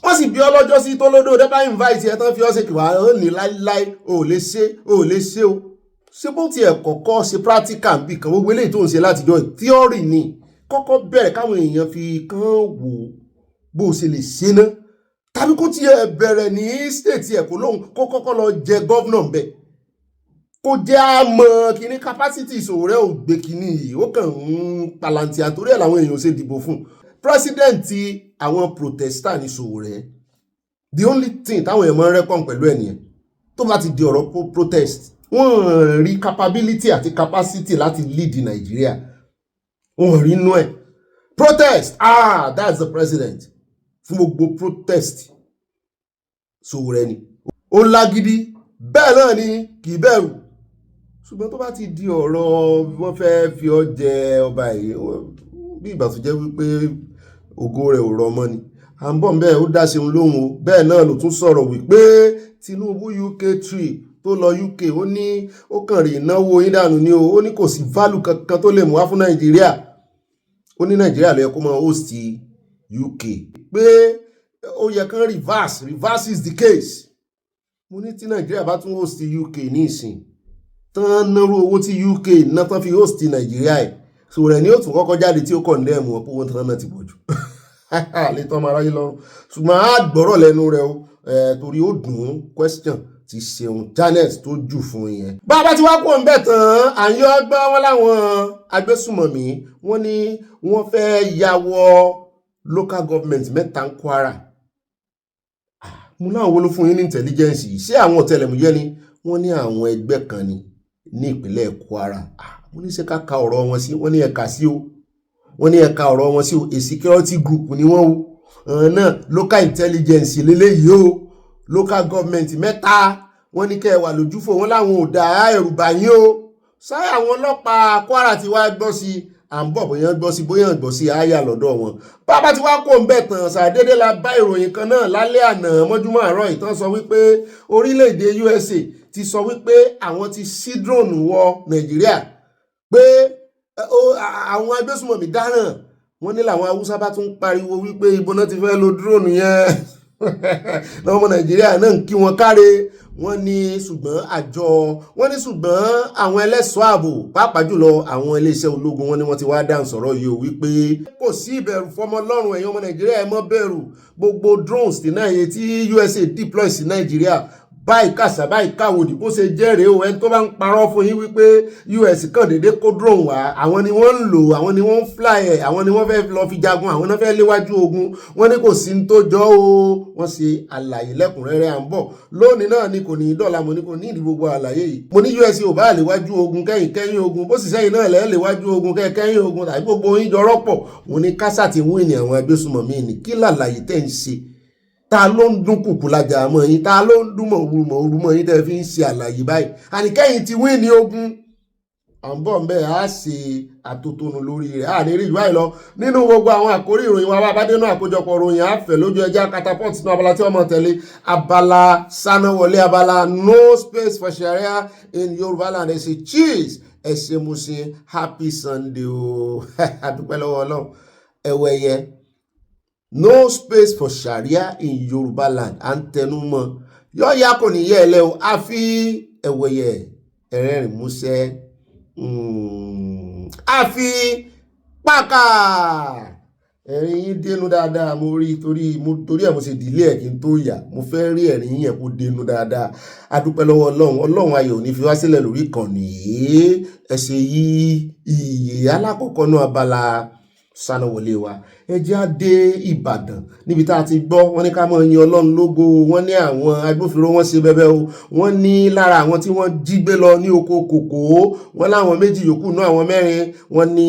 wọ́n sì bí ọlọ́jọ́ sí tó lódò dẹ́bà invite ẹ̀ tán fi ọ́ ṣe kìwà ó ní láíláí ò lè ṣe o ṣé bó tiẹ̀ kọ́kọ́ ṣe practical bí kan gbogbo eléyìí tó ń ṣe látijọ́ theory ni kọ́kọ́ bẹ̀rẹ̀ káwọn èèyàn fi kàn wò bó ṣe lè ṣe ná tàbí kó tiẹ̀ bẹ̀rẹ̀ ní state ẹ̀ kó lóhùn kó kọ́kọ́ lọ jẹ governor bẹ́ẹ̀ kó jẹ́ àmọ́ kíní capacity Sowore ò gbé kíní yìí ó kàn ń palanti àtórí ẹ̀ làwọn èèyàn ṣe dìbò fún president àwọn protestant ní Sowore the only thing táwọn èèyàn máa ń rẹ́pọ̀n pẹ̀lú ẹ̀ nìyẹn tó bá ti di ọ̀rọ̀ protest wọ́n rí capability àti capacity láti lead Nàìjíríà wọ́n rí inú ẹ̀ protest that's the president fún gbogbo protest Sowore ni ó lágídí bẹ́ẹ̀ náà ni kì í bẹ̀rù ṣùgbọ́n tó bá ti di ọ̀rọ̀ wọ́n fẹ́ fi ọ́ jẹ ọba yìí bí ìgbà tó jẹ́ wípé ògo rẹ̀ ò rọmọ ni à ń bọ̀ bẹ́ẹ̀ ó dá Ṣeun lóhùn o bẹ́ẹ̀ náà ló tún sọ̀rọ̀ wípé Tinubu UK trip tó lọ UK ó ní ó kàn rí ìnáwó yín dànù ni o ó ní kò sí value kankan tó lè mú wá fún Nàìjíríà ó ní Nàìjíríà ló yẹ kó máa host UK pé ó yẹ kán reverse is the case mo ní tí Nàìjíríà bá tún host UK ní ìsìn tán náwó owó tí UK náà tán fi host Nàìjíríà ẹ̀ Sowore ni ó tún kọ́kọ́ jáde tí ó condemn wọn pé owó tán náà ti pọ̀ jù lè tán máa ráyé lọ́rùn ṣùgbọ́n á gbọ́rọ̀ lẹ́nu rẹ̀ o torí ó dùn ún question ti Ṣeun Janet tó jù fún yẹn. bàbá tí wàá kó ń bẹ̀ tán àyàn ọgbọ́n wọn láwọn agbésùmọ̀mí wọn ní wọ́n fẹ́ yàwọ̀ local government mẹ́ta ń Kwara mo náà wo ló fún yín ní intelligence yìí ṣé àwọn ọ̀tẹlẹ̀múyẹ́ ni wọ́n ní àwọn ẹgbẹ́ kan ní ìpínlẹ̀ Kwara mo ní ṣe ká ka ọ̀rọ̀ wọn sí wọ́n ní ẹ̀ka sí o wọ́n ní ẹ̀ka ọ̀rọ̀ wọn sí o a security group ni wọ́n o náà local intelligence lélẹ́yìí o local government mẹ́ta wọ́n ní kẹ́ ẹ wà lójúfò wọn láwọn ò dá ẹ̀rù bà yín o sáyà àwọn ọlọ́pàá Kwara ti wá gbọ́ sí à ń bọ̀ bóyá gbọ́ sí àyà lọ́dọ̀ wọn bàbá tí wàá kó ń bẹ̀ tán ṣàdédé la bá ìròyìn kan náà lálẹ́ àná mọ́júmọ́ àárọ̀ ìtàn sọ wípé orílẹ̀-èdè USA ti sọ wípé àwọn ti ṣí drone wọ Nàìjíríà pé àwọn agbésùmọ̀mí dáràn wọ́n ní làwọn Haúsá bá tún pariwo wípé ibo náà ti fẹ́ lo drone yẹn lọ́wọ́ ọmọ Nàìjíríà náà ń kí wọn káre wọ́n ní ṣùgbọ́n àwọn ẹlẹ́ṣọ́ ààbò pàápàá jùlọ àwọn iléeṣẹ́ ológun wọ́n ní wọ́n ti wá dáhùn sọ̀rọ̀ yìí o wípé kò sí ìbẹ̀rù fọmọ lọ́rùn ẹ̀yin ọmọ Nàìjíríà ẹ má bẹ̀rù gbogbo drones tí USA deploy sí Nàìjíríà báyìí kàṣà báyìí káwòdì bó ṣe jẹ́rìí o ẹni tó bá ń parọ́ fún yín wípé US kàn déédé kó drone wá àwọn ni wọ́n ń lò àwọn ni wọ́n ń fly ẹ̀ àwọn ni wọ́n fẹ́ lọ fi jagun àwọn náà fẹ́ léwájú ogun wọ́n ní kò sí ní tó jọ o wọ́n ṣe àlàyé lẹ́kùnrẹ́rẹ́ à ń bọ̀ lónìí náà ni kò ní í dọ́là mo ní kò ní ìdí gbogbo àlàyé yìí mo ní US ò bá léwájú ogun kẹ́yìn ogun bó sì sẹ́yìn náà lẹ́ẹ̀ léwájú ogun kẹ́yìn ogun tàbí gbogbo yín jọ rọ́pọ̀ mo ní kásà ti wí ní àwọn agbésùmọ̀mí ni kí làlàyé tẹ̀ ń ṣe ta ló ń dún kùkù lajà mọ́ yín ta ló ń dún mọ̀ yín tẹ́ fi ń ṣe àlàyé báyìí àníkẹ́yìn ti wí ní ogun à ń bọ̀ mbẹ́ á ṣe àtótónu lórí rẹ̀ á ní rí ìwà ìlọ nínú gbogbo àwọn àkórí ìròyìn wa bá dénú àkójọpọ̀ ròyìn àfẹ́ lójú ẹja catapult sínú abala tí wọ́n mọ̀ tẹ̀lé Abala Sanawole abala no space for Sharia in Yorùbá land ẹ ṣe cheese ẹ ṣe mo ṣe happy Sunday o àdúpẹ́ lọ́wọ́ Ọlọ́run ẹ̀wẹ̀yẹ. No space for Sharia in Yoruba land à ń tẹnu mọ́ yọ̀ọ́yà kò ní yẹ ẹ lẹ́ o àfi ẹ̀wẹ̀yẹ ẹ̀rẹ́rìn músẹ́ àfi pàkà ẹ̀rín yín dénú dáadáa mo rí torí ẹ̀ mo ṣe dìlé ẹ̀ kí n tó yà mo fẹ́ rí ẹ̀rín yẹn kó dénú dáadáa adúpẹ́ lọ́wọ́ ọlọ́run ayọ̀ ní fi wá sílẹ̀ lórí ìkànnì ẹ ṣe yí iye alákọ̀ọ́kọ́ náà Abala Sanawole wa ẹ jẹ́ á dé Ìbàdàn níbi tá a ti gbọ́ wọ́n ní ká mọ̀ yin Ọlọ́run lógo wọ́n ní àwọn agbófinró wọ́n ṣe bẹbẹ o wọ́n ní lára àwọn tí wọ́n jí gbé lọ ní oko kòkó wọ́n láwọn méjì yòókù náà àwọn mẹ́rin wọ́n ní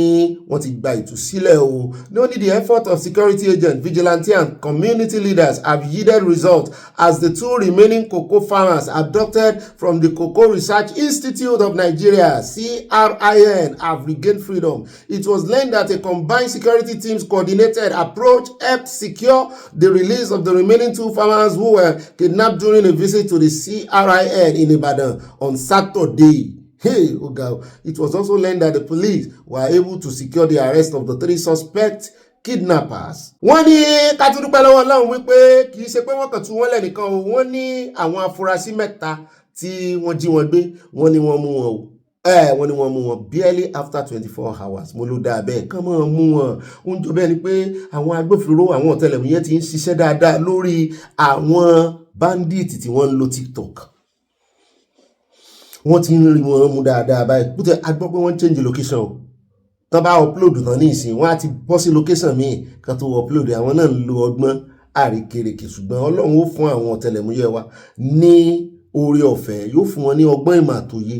wọ́n ti gba ìtúsílẹ̀ o only the effort of security agents vigilante and community leaders have yielded result as the 2 remaining cocoa farmers abducted from the Cocoa Research Institute of Nigeria CRIN have regained freedom. It was learned that a combined security teams coordinated approach helped secure the release of the remaining 2 farmers who were kidnapped during a visit to the CRIN in Ibadan on Saturday. Hey, oh God. It was also learned that the police were able to secure the arrest of the 3 suspect kidnappers. Wọ́n ní ká tún dúpẹ́ lọ́wọ́ Ọlọ́run wípé kì í ṣe pé wọ́n kàn tú wọn lẹ́nìkan o, wọ́n ní àwọn afurasí 3 tí wọ́n jí wọn gbé, wọ́n ní wọ́n mú wọn o. Wọ́n ní wọ́n mú wọn barely after 24 hours. Mo ló dáa bẹ́ẹ̀ kán mọ́ mú wọn. Ó ń jọ bẹ́ẹ̀ ni pé àwọn agbófinró àwọn ọ̀tẹlẹ̀múyẹ́ ti ń ṣiṣẹ́ dáadáa lórí àwọn bandit tí wọ́n ń lo TikTok. Wọ́n ti ń rí wọn mú dáadáa báyìí. Bó tẹ́ a gbọ́ pé wọ́n change location o. Tán bá upload tán ní ìsìn wọ́n á ti bọ́ sí location míì kan tó upload àwọn náà ń lo ọgbọ́n àríkèrèkè ṣùgbọ́n Ọlọ́run ó fún àwọn ọ̀tẹlẹ̀múyẹ́ wa ní oore ọ̀fẹ́ yóò fún wọn ní ọgbọ́n ìmọ̀ àtòye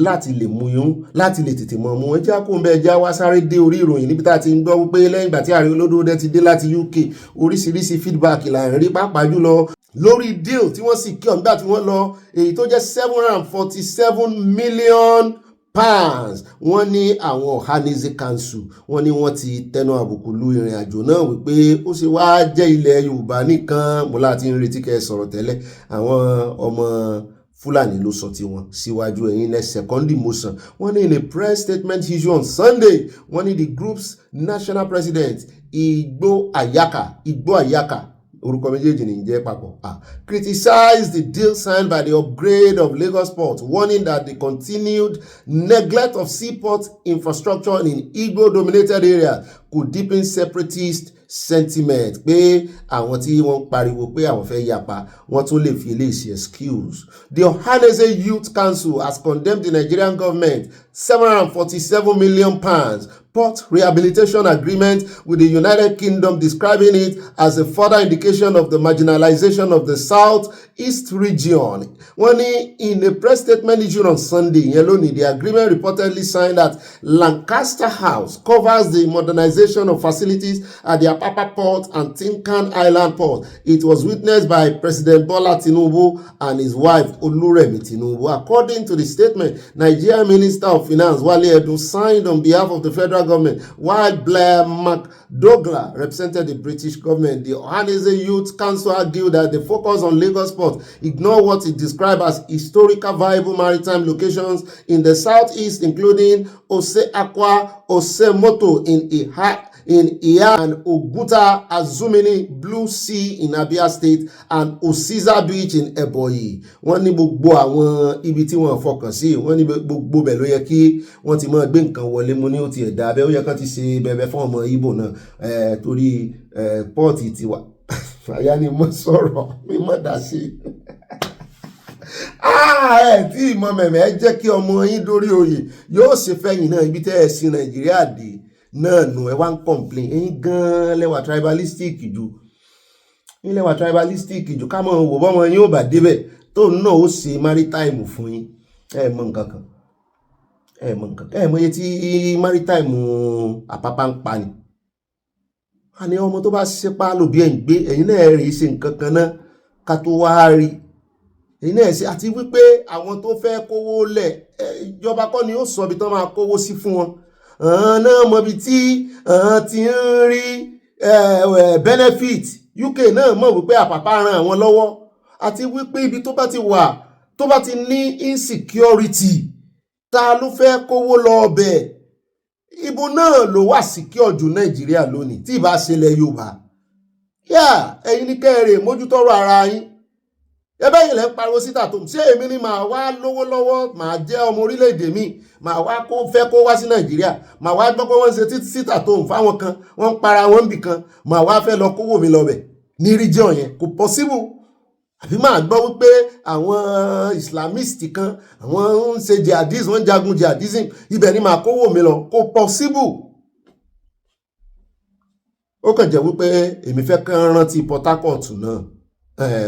láti lè mú yún láti lè tètè mọ̀ mú wọn já kó ń bẹ já wá sáré dé orí ìròyìn níbi tá a ti ń gbọ́ wípé lẹ́yìn ìgbà tí ààrẹ olódòdó ti dé láti UK oríṣiríṣi feedback là ń rí pàápàá jùlọ lórí deal tí wọ́n sì kí ọ̀ngbà tí wọ́n lọ èyí tó jẹ́ 747 million pounds wọ́n ní àwọn Ohanaeze Council wọ́n ní wọ́n ti tẹnu àbùkù lu ìrìn àjò náà wípé ó ṣe wá jẹ́ ilẹ̀ Yorùbá nìkan mo láti ń retí kẹ́ sọ̀rọ̀ tẹ́lẹ̀ àwọn ọmọ Fúlàní ló sọ tiwọn síwájú ẹ̀yìn lẹ́ second motion wọ́n ní in a press statement issued on Sunday wọ́n ní the group's national president Igbo Ayaka orúkọ méjèèjì ní jẹ́ papọ̀ criticized the deal signed by the upgrade of Lagos port warning that the continued neglect of seaport infrastructure in Igbo-dominated areas could deepen separatist sentiment pé àwọn tí wọ́n pariwo pé àwọn fẹ́ yapa wọ́n tún lè fi eléyìí excuse. The Ohanaeze Youth Council has condemned the Nigerian government 747 million pounds port rehabilitation agreement with the United Kingdom, describing it as a further indication of the marginalization of the South-East region. Wọ́n ní in a press statement issued on Sunday, the agreement reportedly signed at Lancaster House covers the modernization of facilities at the Apapa Port and Tinkan Island Port. It was witnessed by President Bola Tinubu and his wife Oluremi Tinubu. According to the statement, Nigerian Minister of Finance Wale Edun signed on behalf of the federal government, while Blair McDougall represented the British government. The Ohanaeze Youth Council argued that the focus on Lagos port ignore what it described as historical viable maritime locations in the southeast, including Ose Akwa, Ose Moto in Iya and Oguta Azumini Blue Sea in Abia State and Osiza Beach in Ebonyi. Wọ́n ní gbogbo àwọn ibi tí wọ́n fọkàn sí wọ́n ní gbogbo bẹ̀ ló yẹ kí wọ́n ti máa gbé nǹkan wọlé mú ní ó ti ẹ̀dá abẹ́ ó yẹ kán ti ṣe bẹ̀bẹ̀ fún ọmọ Ìgbò náà torí pọ́ọ̀tì ti wà àyà ni mo sọ̀rọ̀ mi mọ̀ dá sí tí ìmọ̀ mẹ̀mẹ́ jẹ́ kí ọmọ yín dórí oyè yóò ṣe fẹ́yìn náà ibi tẹ́ ẹ̀ sí Nàìjíríà dé náà nù ẹ wá ń complain ẹ̀yin gan lẹ́wà tribalistic jù ká mọ̀ wò bọ́mọ yín ò bá débẹ̀ tó náà ó ṣe maritime fún yín ẹ mọ̀ nǹkan kan ẹ mọ̀ iye tí maritime Àpápá ń pa ni àní ọmọ tó bá ṣepá lòbí ẹ̀ ń gbé ẹ̀yin náà rí ṣe nǹkan kan náà ká tó wá rí ẹ̀yin náà ṣe àti wípé àwọn tó fẹ́ kówó lẹ̀ ìjọba kọ́ ni ó sọ ibi tó máa kówó sí fún wọn náà mọ̀ bí tí ti ń rí benefit UK náà mọ̀ wípé Àpápá ran àwọn lọ́wọ́ àti wípé ibi tó bá ti wà tó bá ti ní insecurity ta ló fẹ́ kówó lọ ọbẹ̀ ibo náà ló wà secure jù Nàìjíríà lónìí tí ìbá ṣẹlẹ̀ Yorùbá ẹ̀yin ní kẹ́rẹ̀ mójútọ́rọ̀ ara yín ẹbẹ́ yìí lẹ́ ń pariwo síta tó ṣé èmi ni màá wá lówó lọ́wọ́ màá jẹ́ ọmọ orílẹ̀-èdè mi màá wá fẹ́ kó wá sí Nàìjíríà màá wá gbọ́ pé wọ́n ń ṣe síta tó ń fáwọn kan wọ́n ń para wọn bì kan màá wá fẹ́ lọ kówó mi lọ́bẹ̀ ní region yẹn kò possible. Àbí máa gbọ́ wípé àwọn Islamist kan àwọn ń ṣe jihadism wọ́n ń jagun jihadism ibẹ̀ ni màá kówó mi lọ kò possible. Ó kàn jẹ́ wípé èmi fẹ́ kán rántí Port Harcourt náà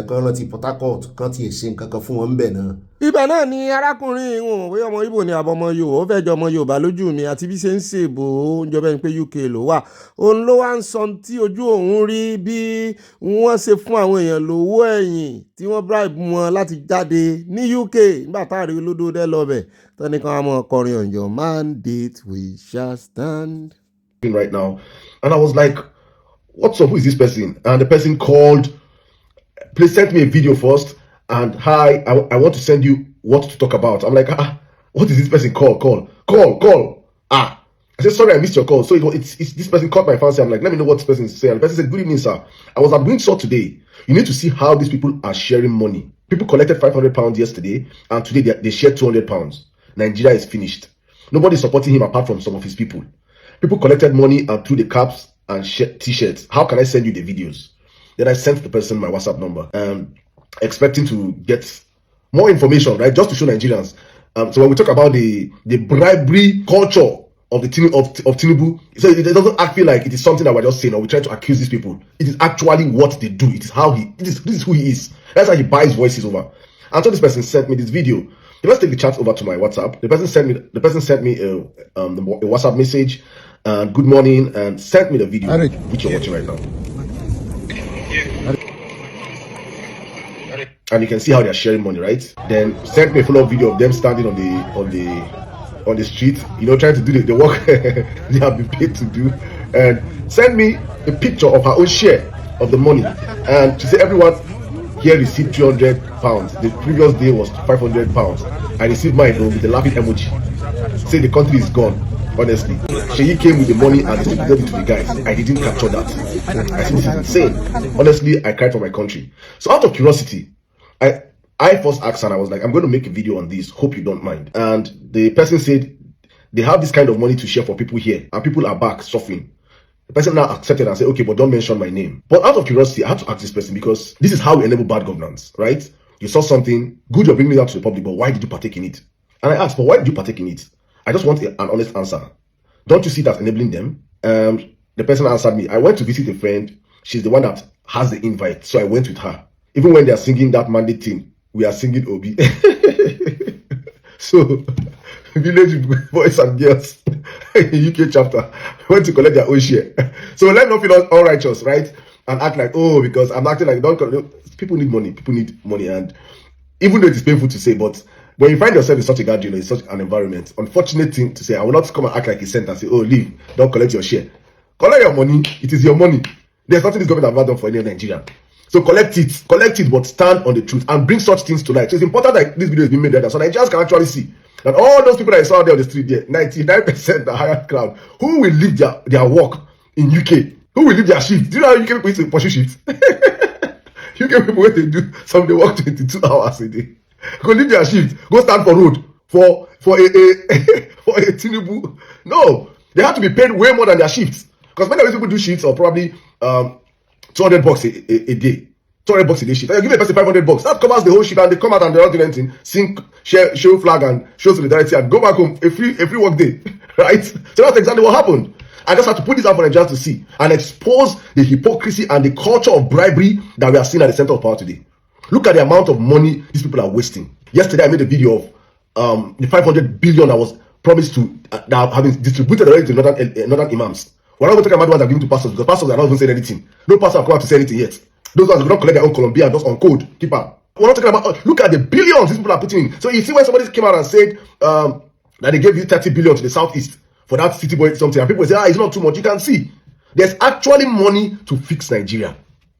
kan rántí Port Harcourt kan ti ṣe nǹkan kan fún wọn ńbẹ̀ náà. Ibẹ̀ náà ni arákùnrin ìwọ̀n bóyá ọmọ Ìgbò ni àbọ̀mọ Yorùbá ó fẹ́ jọ ọmọ Yorùbá lójú mi àti bí ṣe ń ṣèbò oúnjẹ bẹ́ẹ̀ ni pé UK ló wà òun ló wá ń sọ tí ojú òun rí bí wọ́n ṣe fún àwọn èèyàn lówó ẹ̀yìn tí wọ́n bribe wọn láti jáde ní UK nígbà táàrí olódó dẹ́ lọ́bẹ̀ tọ́ni kan á mọ ọkọrin on your mandate we shall stand. Right now, and I was like, what's up, who is this person? And the person called, please send me a video first, and hi, I want to send you what to talk about. I'm like, what is this person call? I said, sorry, I missed your call. So it's this person caught my fancy. I'm like, let me know what this person is saying. And the person said, good evening, sir. I was at Windsor today. You need to see how these people are sharing money. People collected £500 yesterday, and today they shared £200. Nigeria is finished. Nobody's supporting him apart from some of his people. People collected money and threw the caps and t-shirts. How can I send you the videos? Then I sent the person my WhatsApp number, expecting to get more information, right? Just to show Nigerians. So when we talk about the bribery culture of the Tinubu, so it doesn't feel like it is something that we're just saying or we're trying to accuse these people. It is actually what they do. It is how this is who he is. That's how he buys voices over. And so this person sent me this video. Let's take the chat over to my WhatsApp. The person sent me a WhatsApp message. Good morning, and sent me the video which you're watching right now. And you can see how they're sharing money, right? Then sent me a follow-up video of them standing on the street, you know, trying to do the work they have been paid to do, and sent me a picture of her own share of the money, and she said everyone here received £200. The previous day was £500. I received mine with the laughing emoji. Say the country is gone. Honestly, she came with the money and distributed it to the guys. I didn't capture that. I said, this is insane. Honestly, I cried for my country. So out of curiosity, I first asked her, and I was like, I'm going to make a video on this. Hope you don't mind. And the person said, they have this kind of money to share for people here, and people are back suffering. The person now accepted and said, okay, but don't mention my name. But out of curiosity, I had to ask this person because this is how we enable bad governance, right? You saw something, good, you're bringing it out to the public, but why did you partake in it? And I asked, but why did you partake in it? I just want an honest answer. Don't you see that enabling them? The person answered me, I went to visit a friend. She's the one that has the invite. So I went with her. Even when they are singing that mandate thing, we are singing Obi. So, village boys and girls in UK chapter went to collect their own share. So let's not feel unrighteous, right? And act like, oh, because I'm acting like, don't people need money. People need money. And even though it is painful to say, but when you find yourself in such a gathering, in such an environment, unfortunate thing to say, I will not come and act like a cent and say, oh, leave, don't collect your share. Collect your money. It is your money. There's nothing this government has not done for any Nigerian. So collect it, but stand on the truth and bring such things to light. So it's important that this video is being made there, so Nigerians can actually see that all those people that I saw there on the street there, 99% the higher crowd, who will leave their work in UK? Who will leave their shift? Do you know how UK people used to pursue shift? UK people, when they do some, they work 22 hours a day. Go leave their shift, go stand for road for a Tinubu. No, they have to be paid way more than their shifts. Because many of these people do shifts or probably $200 a day. $200 a day shift. And you give a person $500. That covers the whole shift, and they come out and they're not doing anything. Sing, share, show flag and show solidarity and go back home a free work day. Right? So that's exactly what happened. I just have to put this out for Nigerians to see and expose the hypocrisy and the culture of bribery that we are seeing at the center of power today. Look at the amount of money these people are wasting. Yesterday, I made a video of the 500 billion that was promised to that have been distributed already to northern imams. We're not going to talk about the ones that are given to pastors, because pastors are not even saying anything. No pastor have come out to say anything yet. Those ones will not collect their own Colombia just on code. Keep up. We're not talking about. Look at the billions these people are putting in. So you see when somebody came out and said that they gave you 30 billion to the southeast for that city boy something, and people say, it's not too much. You can see there's actually money to fix Nigeria.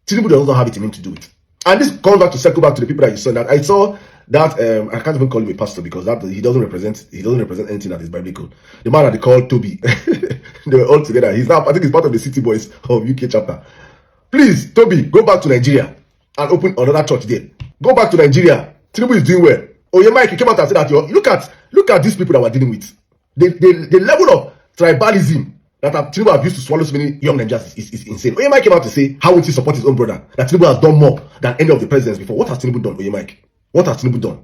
Tinubu does not have it in him to do it. And this comes back to circle back to the people that you saw. That I saw that I can't even call him a pastor, because that he doesn't represent anything that is biblical. The man that they called Toby, they were all together. He's now, I think he's part of the City Boys of UK chapter. Please, Toby, go back to Nigeria and open another church there. Go back to Nigeria. Tinubu is doing well. Oh, yeah, Mike, you came out and said that look at these people that we're dealing with. The level of tribalism that Tinubu have used to swallow so many young Nigerians is insane. Oh, yeah, Mike came out to say how would he support his own brother? That Tinubu has done more than any of the presidents before. What has Tinubu done, oh, yeah, Mike? What has Tinubu done?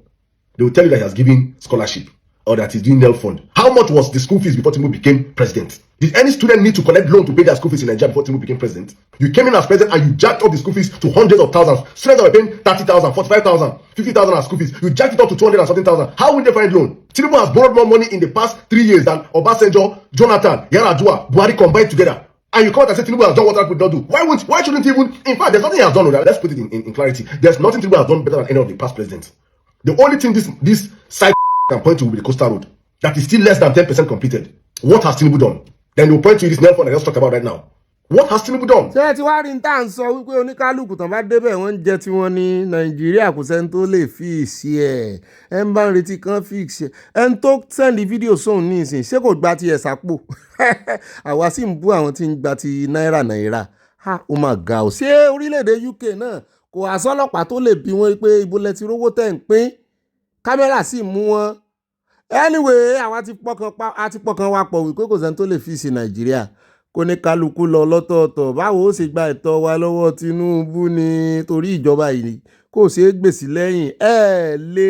They will tell you that he has given scholarship or that he's doing NEL fund. How much was the school fees before Tinubu became president? Did any student need to collect loan to pay their school fees in Nigeria before Tinubu became president? You came in as president and you jacked up the school fees to hundreds of thousands. Students that were paying 30,000, 45,000, 50,000 as school fees. You jacked it up to 200 and something thousand. How will they find loan? Tinubu has borrowed more money in the past 3 years than Obasanjo, Jonathan, Yar'Adua, Buhari combined together. And you come out and say Tinubu has done what other people don't do. Why shouldn't he even? In fact, there's nothing he has done. Let's put it in clarity. There's nothing Tinubu has done better than any of the past presidents. The only thing this side can point to will be the coastal road. That is still less than 10% completed. What has Tinubu done? Then we'll point to this NEL fund I just talked about right now. What has Tinubu done? ṣé ẹ ti wá rí ní tá à ń sọ wípé oníkálukú tán bá débẹ̀ wọ́n ń jẹ́ tí wọ́n ní Nàìjíríà kò sẹ́ni tó lè fíìsì ẹ̀ ẹ̀ ń bá ń retí kan fíìsì ẹ̀ ẹ̀ ń tó sẹ́ndì fídíò sóhun ní ìsìn ṣé kò gba ti ẹ̀ sápò àwa sì ń bú àwọn tí ń gba ti náírà ó mà ga ọ́ ṣé orílẹ̀-èdè UK náà kò àsọ́lọ́pàá tó lè bí wọ́n pé ibo lẹ ti rówó tẹ̀ ń pín kámẹ́rà sì mú wọn. Anyway, àwa ti pọkàn wa pọ̀ wípé kò sẹ́ni tó lè fíìsì Nàìjíríà kó ní kálukú lọ lọ́tọ̀ọ̀tọ̀ báwo ó ṣe gba ẹ̀tọ́ wa lọ́wọ́ Tinubu ni torí ìjọba yìí kò ṣeé gbèsè lẹ́yìn ẹ lè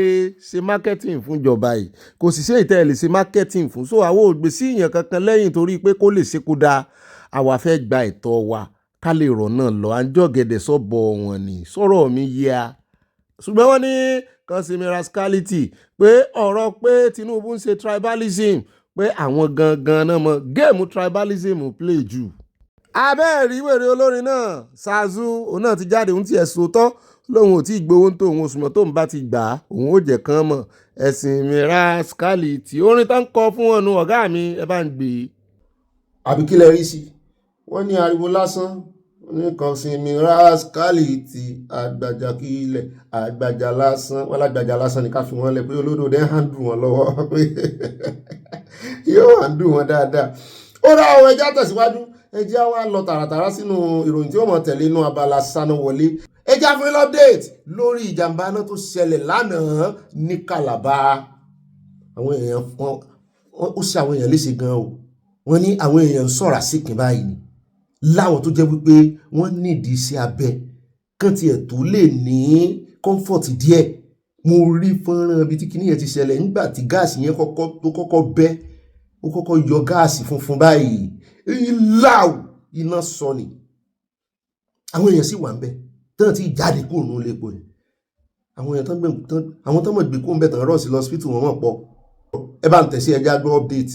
ṣe marketing fún ìjọba yìí kò sì ṣe ìtẹ́ ẹ lè ṣe marketing fún so àwọn ògbésí ìyàn kankan lẹ́yìn torí pé kó lè ṣe kó dáa àwa fẹ́ gba ẹ̀tọ́ wa ká lè rọ̀ náà lọ à ń jọ̀gẹ̀dẹ̀ sọ́bọ̀ wọn ni sọ̀rọ̀ mi yíya ṣùgbọ́n wọ́n ní kan sí mi rascality pé ọ̀rọ̀ pé Tinubu ń ṣe tribalism pé àwọn gangan náà mọ géèmù tribalism play jù. abẹ́ẹ̀rí wèrè olórin náà Ṣáàzù òun náà ti jáde òun ti ẹ̀ sòótọ́ lóun ò tí ì gbowó tó òun òṣùmọ̀ tóun bá ti gbà á òun ò jẹ́ kán mọ̀ ẹ̀sìn mi rascality orin tó ń kọ fún ọ̀nù ọ̀gá mi ẹ bá ń gbé. àbí kí lẹ rí sí wọ́n ní ariwo lásán nìkan sinmi rascality àgbàjà kílẹ̀ àgbàjà lásán wọ́n lágbàjà lásán ní ká fi wọ́n lẹ̀ pé olódò dẹ́ hàndù wọn lọ́wọ́ pé yóò hàndù wọn dáadáa. ó rà àwọn ẹja tẹ̀síwájú ẹja wa lọ tààràtàrà sínú ìròyìn tí ó mọ̀ tẹ̀lé inú Abala Sanawole ẹja fún update lórí ìjàmbá náà tó ṣẹlẹ̀ lánàá ní Calabar. àwọn èèyàn ó ṣe àwọn èèyàn léṣe gan o wọ́n ní àwọn èèyàn ń sọ̀rọ̀ síkìn báyìí ni láwọn tó jẹ́ wípé wọ́n nídìí iṣẹ́ abẹ kán tiẹ̀ tó lè ní comfort díẹ̀. mo rí fọ́nrán ibi tí kinní yẹn ti ṣẹlẹ̀ nígbà tí gáàsì yẹn kọ́kọ́ bẹ́ ó kọ́kọ́ yọ gáàsì funfun báyìí láò iná sọ ni àwọn èèyàn sì wà ń bẹ tán ti jáde kúrò nínú ilé epo yẹn àwọn èèyàn tán mọ̀ gbé kó ń bẹ̀ tán rọ̀ sí lọ́sípítù wọn mọ̀ pọ̀ ẹ bá ń tẹ̀sí ẹja gbọ́ update.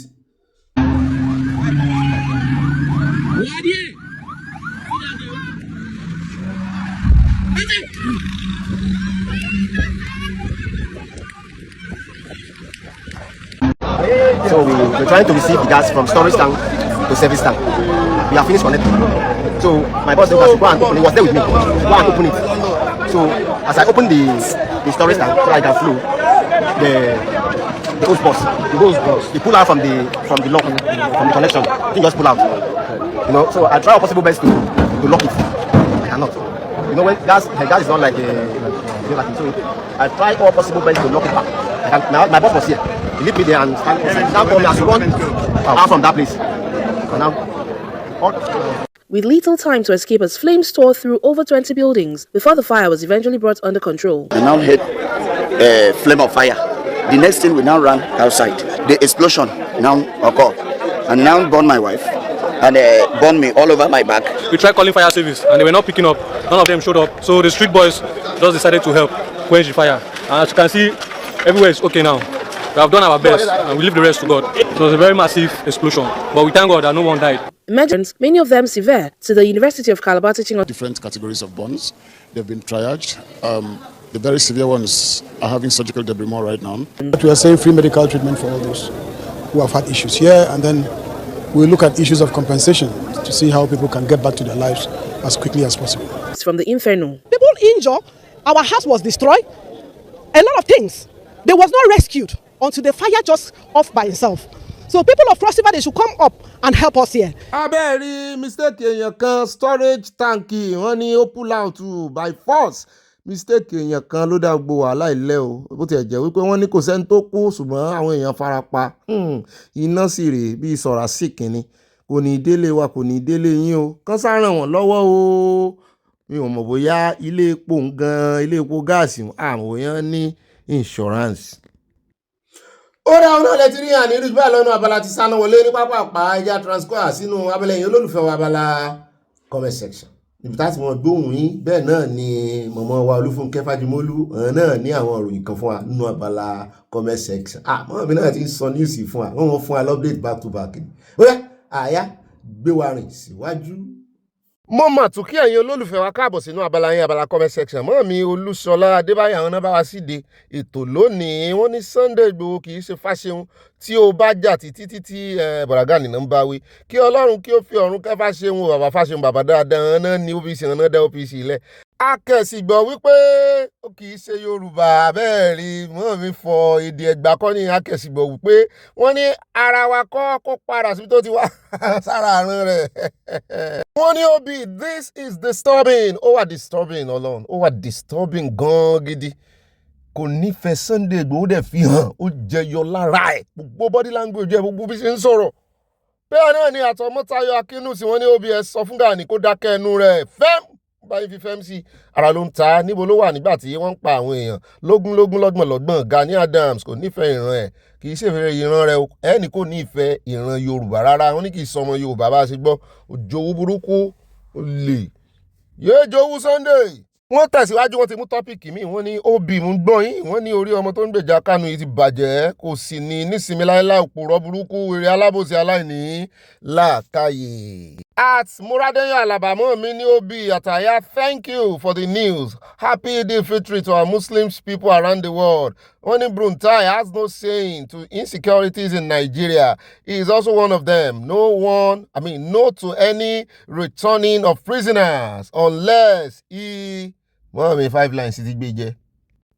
So we're trying to receive the gas from storage tank to service tank. We have finished connecting. So my boss said I should go and open it. He was there with me. Go and open it. So as I opened the storage tank so I can flow, the hose boss, he pull out from the lock, from the connection. He just pull out. You know, so I try all possible best to lock it. I cannot. You know, when gas is not like so I try all possible best to lock it back. My boss was here. He leave me there and stand for me as you run out from that place. So now, with little time to escape as flames tore through over 20 buildings before the fire was eventually brought under control. I now heard a flame of fire. The next thing we now ran outside. The explosion now occurred and now burned my wife and burned me all over my back. We tried calling fire service and they were not picking up. None of them showed up. So the street boys just decided to help quench the fire. And as you can see, everywhere is okay now. We have done our best and we leave the rest to God. So it was a very massive explosion, but we thank God that no one died. Emergents, many of them severe, to the University of Calabar teaching on different categories of burns. They've been triaged. The very severe ones are having surgical debridement right now. But we are saying free medical treatment for all those who have had issues here, and then we'll look at issues of compensation to see how people can get back to their lives as quickly as possible. From the Inferno. People injured, our house was destroyed, a lot of things. They was not rescued until the fire just off by itself. So people of Cross River, they should come up and help us here. abẹ́ẹ̀rí mistake èèyàn kan storage tank wọ́n ní ó pull out by force mistake èèyàn kan ló dá gbogbo wàhálà ilẹ̀ o bó tiẹ̀ jẹ́ wípé wọ́n ní kò sẹ́ni tó kú ṣùgbọ́n àwọn èèyàn farapa iná sì rèé bíi sọ̀rọ̀ sí kínní kò ní délé wa kò ní délé yín o kán sá ràn wọ́n lọ́wọ́ o mi ò mọ̀ bóyá ilé epo ilé epo gáàsì àmọ́ bóyá ní insurance. Ó dá ọ̀nà lẹ́tí rí àní rí báyìí lọ́nà Abala ti Sanawole ní pápá ẹja transfer sínú abẹ́lẹ̀ yìí olólùfẹ́ wa Abala comment section níbi tá ti mọ̀ gbóhùn yín bẹ́ẹ̀ náà ni mọ̀mọ́ wa Olúfúnkẹ́ Fájimólú náà ní àwọn ìròyìn kan fún wa nínú Abala comment section mọ́ mi náà ti ń sọ news fún wa wọ́n fún wa update back to back ni ó yá àyà gbé wa rìn síwájú. Mo mà tún kí ẹ̀yin olólùfẹ́ wa káàbọ̀ sínú abala yín Abala comment section mọ́ mi Olúṣọlá Adébáyọ̀ àwọn náà bá wa síde ètò lónìí wọ́n ní Sunday Igboho kì í ṣe Fáṣẹ̀hùn tí ó bá jà títí bọ̀ràgà nìna ń bá wí kí Ọlọ́run kí ó fi ọ̀run kẹ́ Fáṣẹ̀hùn bàbá Fáṣẹ̀hùn bàbá dáadáa náà ní OPC náà dá OPC lẹ̀ akẹ́sìgbọ́ wípé ó kì í ṣe Yorùbá bẹ́ẹ̀ rí mọ́ mi fọ èdè Ẹ̀gbá kọ́ ní akẹ́sìgbọ́ wípé wọ́n ní ara wa kọ́ kó padà síbi tó ti wá sára àrùn rẹ̀ wọ́n ní Obi this is disturbing ó wà disturbing Ọlọ́run ó wà disturbing gan gidi kò nífẹ̀ẹ́ Sunday Igboho dẹ̀ fi hàn ó jẹyọ lára ẹ̀ gbogbo body language ẹ̀ gbogbo bí ṣe ń sọ̀rọ̀ bẹ́ẹ̀ náà ni àtọmọ́tayọ Akínúsì wọ́n ní Obi ẹ̀ sọ fún Gani kó dákẹ́ ẹnu rẹ̀ fẹ́m báyìí fi fẹ́m sí ara ló ń ta níbo ló wà nígbà tí wọ́n ń pa àwọn èèyàn lógún lọ́gbọ̀n Gani Adams kò nífẹ̀ẹ́ ìran ẹ̀ kì í ṣèfẹ́ ìran rẹ̀ ẹnì kò nífẹ̀ẹ́ ìran Yorùbá rárá wọ́n ní kì í sọmọ Yorùbá bá a ṣe gbọ́ òjòwú burúkú olè yéé jowú Sunday. Wọ́n tẹ̀síwájú wọ́n ti mú tọ́pìkì míì wọ́n ní Obi mú gbọ́n yín wọ́n ní orí ọmọ tó ń gbèjà Kánú yìí ti bàjẹ́ kò sì ní nísinmi láéláé òpòrọ̀ burúkú wèrè alábòsí aláìní làákàyè. At Muradeyo Alabamo mi ní Obi Ataya, thank you for the news. Happy Eid al-Fitr to our Muslim people around the world. Wọ́n ní Bruntai has no saying to insecurities in Nigeria. He is also one of them. No to any returning of prisoners unless he wọ́n mi 5 lines ti gbé jẹ́.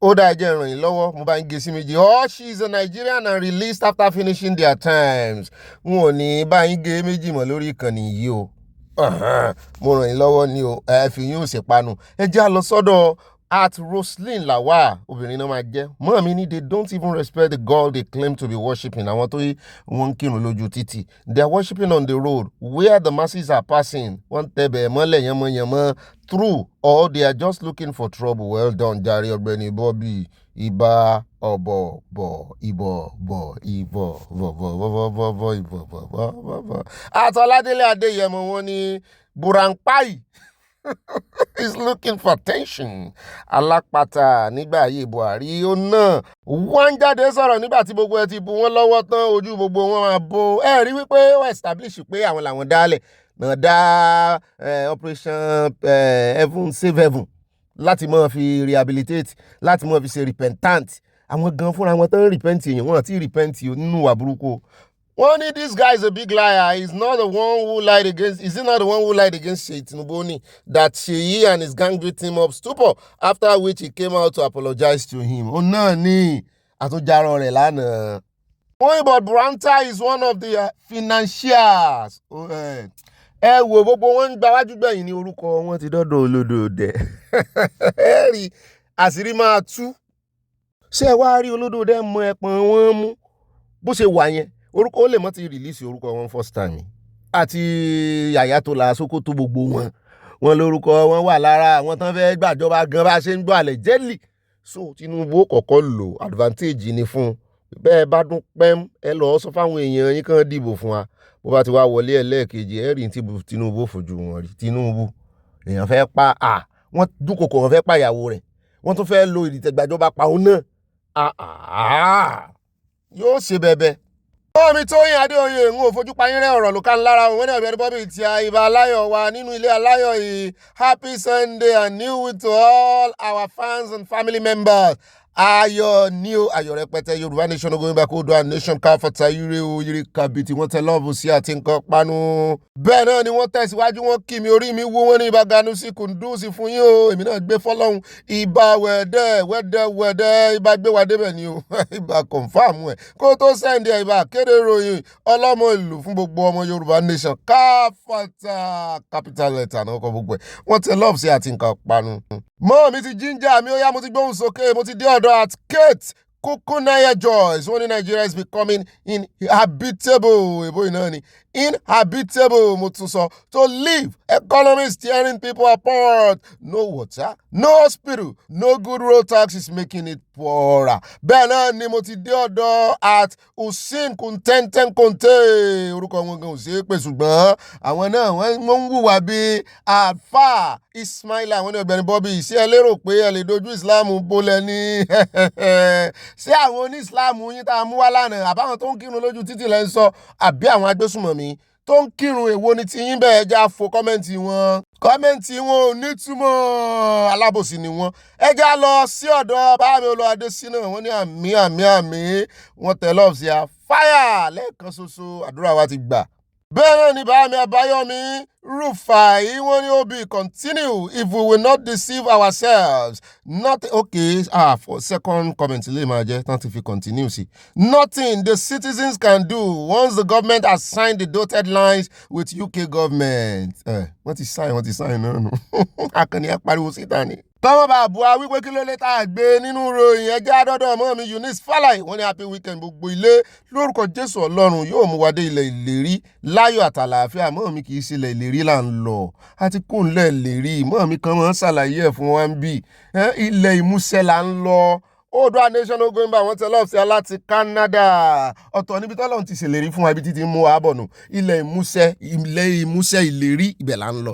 Ó dá ẹjẹ́ ìrànyìn lọ́wọ́ mo bá ń gé sí méjì. She is a Nigerian and released after finishing their terms. N ò ní bá yín gé méjì mọ́ lórí ìkànnì yìí o. Mo ràn yín lọ́wọ́ ni o ẹ fi yín ò ṣe panu. Ẹ jẹ́ lọ sọ́dọ̀ at Roslyn Lawa obìnrin náà máa jẹ́. Mọ́ mi ní they don't even respect the God they claim to be worshiping. Àwọn tó wọ́n ń kírun lójú títì. They are worshiping on the road where the masses are passing. Wọ́n tẹ̀bẹ̀ mọ́lẹ̀ yánmọ́yánmọ́ through or they are just looking for trouble. Well done jàre Ọ̀gbẹ́ni Bobby Ìbà ọ̀bọ̀ ìbọ̀. Àtọ́ládélé Adéyẹmọ wọ́n ní Buranpai is looking for attention. Alápatà nígbà ayé Buhari ó náà wọ́n jáde sọ̀rọ̀ nígbà tí gbogbo ẹ ti bu wọ́n lọ́wọ́ tán ojú gbogbo wọn máa bo ẹ rí wípé wọ́n establish pé àwọn làwọn dálẹ̀ náà dá operation heaven save heaven láti máa fi rehabilitate láti máa fi ṣe repentant àwọn gan fúnra wọn tán repent èèyàn wọn àti repent nínú ìwà burúkú. Wọ́n ní this guy is a big liar. Is he not the one who lied against Tinubu that Sheyi and his gang beat him up stupor, after which he came out to apologize to him. Ó náà ní àtúnjarọ rẹ̀ lánàá. Wọ́n ní but Branta is one of the financiers. Ẹ wo gbogbo wọn ń gbáwájú gbẹ̀yìn ní orúkọ wọn ti dọ́dọ̀ olódò dẹ̀. Ẹ rí àṣírí máa tú. Ṣé ẹ wá rí olódò dẹ̀ mọ ẹpọ̀n wọn mú bó ṣe wà yẹn? Orúkọ ó lè mọ́ ti rìlíìsì orúkọ wọn first time àti Yàyà tó la Sókótó gbogbo wọn lórúkọ wọn wà lára àwọn tán fẹ́ gbàjọba gan bá ṣe ń gbọ́ àlẹ́ jẹ́lì so Tinubu kọ́kọ́ lò advantage ni fún bẹ́ẹ̀ bá dún pẹ́m ẹ lọ́ọ́ sọ fáwọn èèyàn yín kan dìbò fún wa bó bá ti wá wọlé ẹlẹ́ẹ̀kejì ẹ rí tí Tinubu fojú wọn rí Tinubu èèyàn fẹ́ pa wọ́n dúnkòkò wọn fẹ́ pa ìyàwó rẹ̀ wọ́n tún fẹ́ lo ìdìtẹ̀gbàjọba pa òun náà yóò ṣe bẹ́ẹ̀ Omi Tóyìn Adéoyè ń fojú payín rẹ̀ ọ̀rọ̀ ló ká ń lára òun ní Ọ̀gbẹ́ni Bobby ti Ìbà aláyọ̀ wa nínú ilé aláyọ̀ yìí. Happy Sunday and new week to all our fans and family members. ayọ̀ ní o ayọ̀ rẹpẹtẹ Yorùbá nation going back Oòduà nation káfọ́tà ire o ire kàbìtì wọ́n tẹ lọ́ọ̀bù sí àti nǹkan panu. bẹ́ẹ̀ náà ni wọ́n tẹ̀síwájú wọn kí mi orí mi wú wọn ní ibà ganu sí kùndùsì fún yín o èmi náà gbé fọlọ́hún ibà wẹ̀dẹ̀ ibà gbé wa débẹ̀ ni o ibà kọ̀ǹfàmù ẹ̀ kó tó sẹ́ndì ẹ̀ ibà kéde ròyìn ọlọ́mọ ìlú fún gbogbo ọmọ Yorùbá nation káfọ́tà capital letter náà kọ́ gbogbo ẹ̀ wọ́n tẹ lọ́ọ̀bù sí àti nǹkan panu. mọ́ mi ti jíńjà mi ó yá mo ti gbóhùn sókè mo ti dé ọ̀dọ̀ at Kate Kukunaya Joyce wọ́n ní Nigeria is becoming inhabitable èbó iná ni inhabitable mo tún sọ to live economy is tearing people apart no water no hospital no good road tax is making it poorer. bẹ́ẹ̀ náà ni mo ti dé ọ̀dọ̀ at Usin Kuntenten Konte orúkọ wọn gan ò ṣe é pè ṣùgbọ́n àwọn náà wọ́n ń wùwà bíi àfà Ismaila àwọn ní Ọ̀gbẹ́ni Bobby ṣé ẹ lérò pé ẹ lè dojú Islam bolẹ̀ ní ṣé àwọn oní Islam yín tá a mú wá lánàá àbáwọn tó ń kírun lójú títì lẹ́ ń sọ àbí àwọn agbésùmọ̀mí tó ń kírun èwo ni ti yín bẹ́ẹ̀ já fo kọ́mẹ́ǹtì wọn ò nítumọ̀ alábòsí ni wọ́n ẹ já lọ sí ọ̀dọ̀ báàmì olùwàdé sínú wọn ní àmì wọn tẹ̀ lọ́ọ̀fù sí a fáyà lẹ́ẹ̀kan ṣoṣo àdúrà wa ti gbà. bẹ́ẹ̀ náà ni báàmì Abáyọ̀mí Rufai wọ́n ní Obi continue if we will not deceive ourselves nothing okay for second comment lè máa jẹ́ tán ti fi continue sí nothing the citizens can do once the government has signed the dotted lines with UK government. wọ́n ti sign náà nù akànnì apariwo síta ni. tọ́wọ́n bá bua wípé kí ló lè tá a gbé nínú ròyìn ẹjẹ́ àdọ́dọ̀ ọmọ mi Eunice Falai wọ́n ní happy weekend gbogbo ilé lórúkọ Jésù Ọlọ́run yóò mú wa dé ilẹ̀ ìlérí láyọ̀ àtàlàáfíà mọ́ mi kì í ṣe ilẹ̀ ìlérí là ń lọ àti kúnlẹ̀ ìlérí mọ́ mi kan máa ń ṣàlàyé ẹ̀ fún wa ń bì ilẹ̀ ìmúṣẹ là ń lọ. Oòduà nation no going back wọ́n tẹ lọ́ọ̀fù sí aláti Canada ọ̀tọ̀ níbi tọ́lọ́run ti ṣèlérí fún wa ibi títí mú wa bọ̀ nù ilẹ̀ ìmúṣẹ ìlérí ibẹ̀ là ń lọ.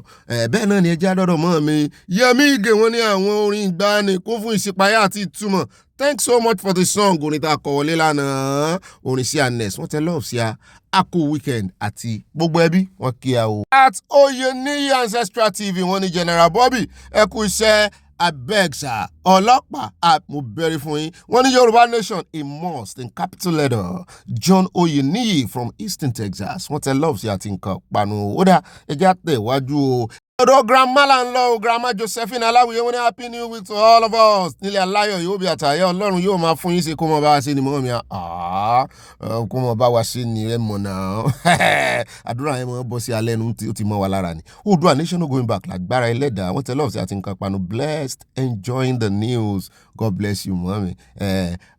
bẹ́ẹ̀ náà ni ẹjẹ́ àdọ́dọ̀ mọ́ mi Yẹmí Ìgè wọ́n ní àwọn orin ìgbàanì kún fún ìṣípayá àti ìtumọ̀ thanks so much for the song orin tá a kọ wọlé lánàá orin sí anes wọ́n tẹ lọ́ọ̀fù sí a kú weekend àti gbogbo ẹbí wọn kí a o. at Oyeniyi Ancestral TV wọ́n ní General Bobby ẹ kú iṣẹ́ abeg sir ọlọ́pàá mo bẹ̀rẹ̀ fún yín wọ́n ní Yorùbá nation a must in capital letter John Oyeniyi from Eastern Texas wọ́n tẹ love sí àti nǹkan panu ó dà ẹjẹ́ àtẹ̀wájú o. ọ̀dọ̀ grandma là ń lọ o grandma Josephine Aláwìyé wọ́n ní happy new week to all of us nílẹ̀ aláyọ̀ yóò bí àtàyẹ Ọlọ́run yóò máa fún yín ṣe kó mọ bá wa ṣe ni mọ́ mi kó mọ bá wa ṣe ni ẹ mọ̀ náà àdúrà yẹn mọ̀ bọ́ sí alẹ́ nu ó ti mọ́ wa lára ni. Oòduà nation no going back lágbára ẹlẹ́dàá wọ́n tẹ love sí àti nǹkan panu blessed enjoying the news God bless you mọ́ mi.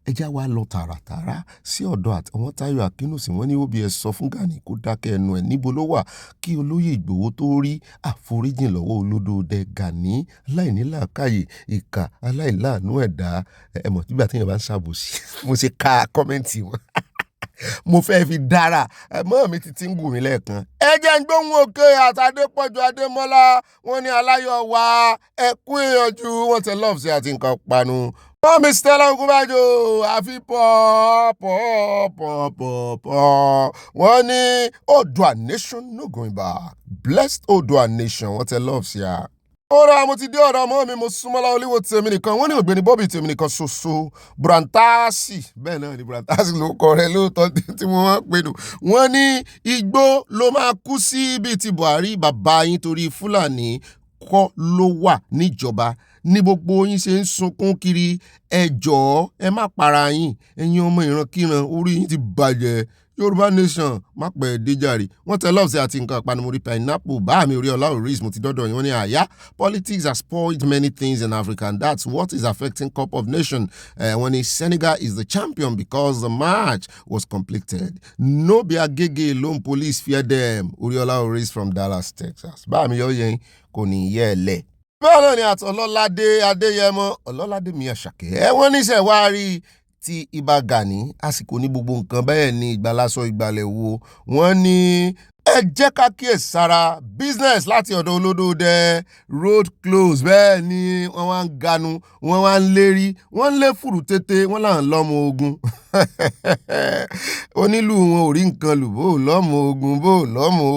ẹ já wa lọ tààràtàrà sí ọ̀dọ̀ àti ọmọ Táyọ̀ Akínúsì wọ́n ní OBS sọ fún Gani kó dákẹ́ ẹnu ẹ̀ níbo ló wà kí olóyè Ìgbòho tó rí àforíjìn lọ́wọ́ olódòdẹ Gani aláìnílàákàyè ìkà aláìláàánú ẹ̀dá ẹ̀mọ̀ nígbà tí èèyàn bá ń ṣàbòsí mo ṣe ka kọ́mẹ́ǹtì wọn mo fẹ́ fi dára mọ́ mi ti ń gùn mí lẹ́ẹ̀kan. ẹ jẹ́ ń gbóhùn òkè àtàdépọ̀jù Adémọ́lá wọ́n ní aláyọ̀ wa ẹ̀kú ìyànjú wọ́n tẹ love sí àti nǹkan panu. Mọ́mí Stella Ogunbájò àfi pọ̀ wọ́n ní Oòduà nation no going back blessed Oòduà nation wọ́n tẹ love sí a. ó rà mo ti dé ọ̀dọ̀ ọmọ mi mo súnmọ́lá olíwo tèmi nìkan wọ́n ní Ọ̀gbẹ́ni Bobby tèmi nìkan ṣoṣo Brantasi bẹ́ẹ̀ náà ni Brantasi ló kọ rẹ lóòótọ́ tí wọ́n pè nù wọ́n ní igbó ló máa kú sí bíi ti Buhari bàbá yín torí Fúlàní kọ́ ló wà níjọba ní gbogbo yín ṣe ń sunkún kiri ẹ jọ̀ọ́ ẹ má para yín ẹ̀yin ọmọ ìrankíran orí yín ti bàjẹ́ Yorùbá nation má pẹ́ déjàre wọ́n tẹ lọ́ọ̀sì àti nǹkan àpanimọ̀rí pineapple báàmì orí ọlá oris mo ti dọ́dọ̀ yín wọ́n ní àyà politics has spoiled many things in Africa and that's what is affecting Cup of Nations. Wọ́n ní Senegal is the champion because the match was completed no be Agege alone police fear them orí ọlá oris from Dallas Texas báàmì yọ yẹn kò ní yẹ ẹ lẹ̀. bẹ́ẹ̀ náà ni àti Ọlọ́ládé Adéyẹmọ Ọlọ́ládé mi Àṣàkẹ́ wọ́n níṣẹ́ wá rí ti ibà Gani àsìkò ní gbogbo nǹkan bẹ́ẹ̀ ni ìgbàlásọ ìgbàlẹ̀ wo wọ́n ní ẹ jẹ́ ká kíyèsára business láti ọ̀dọ̀ olódòdẹ road close bẹ́ẹ̀ ni wọ́n wá ń ganu wọ́n wá ń lérí wọ́n ń lé fùrù tètè wọ́n là ń lọ́mọ ogun onílù wọn ò rí nǹkan lù bó lọ́mọ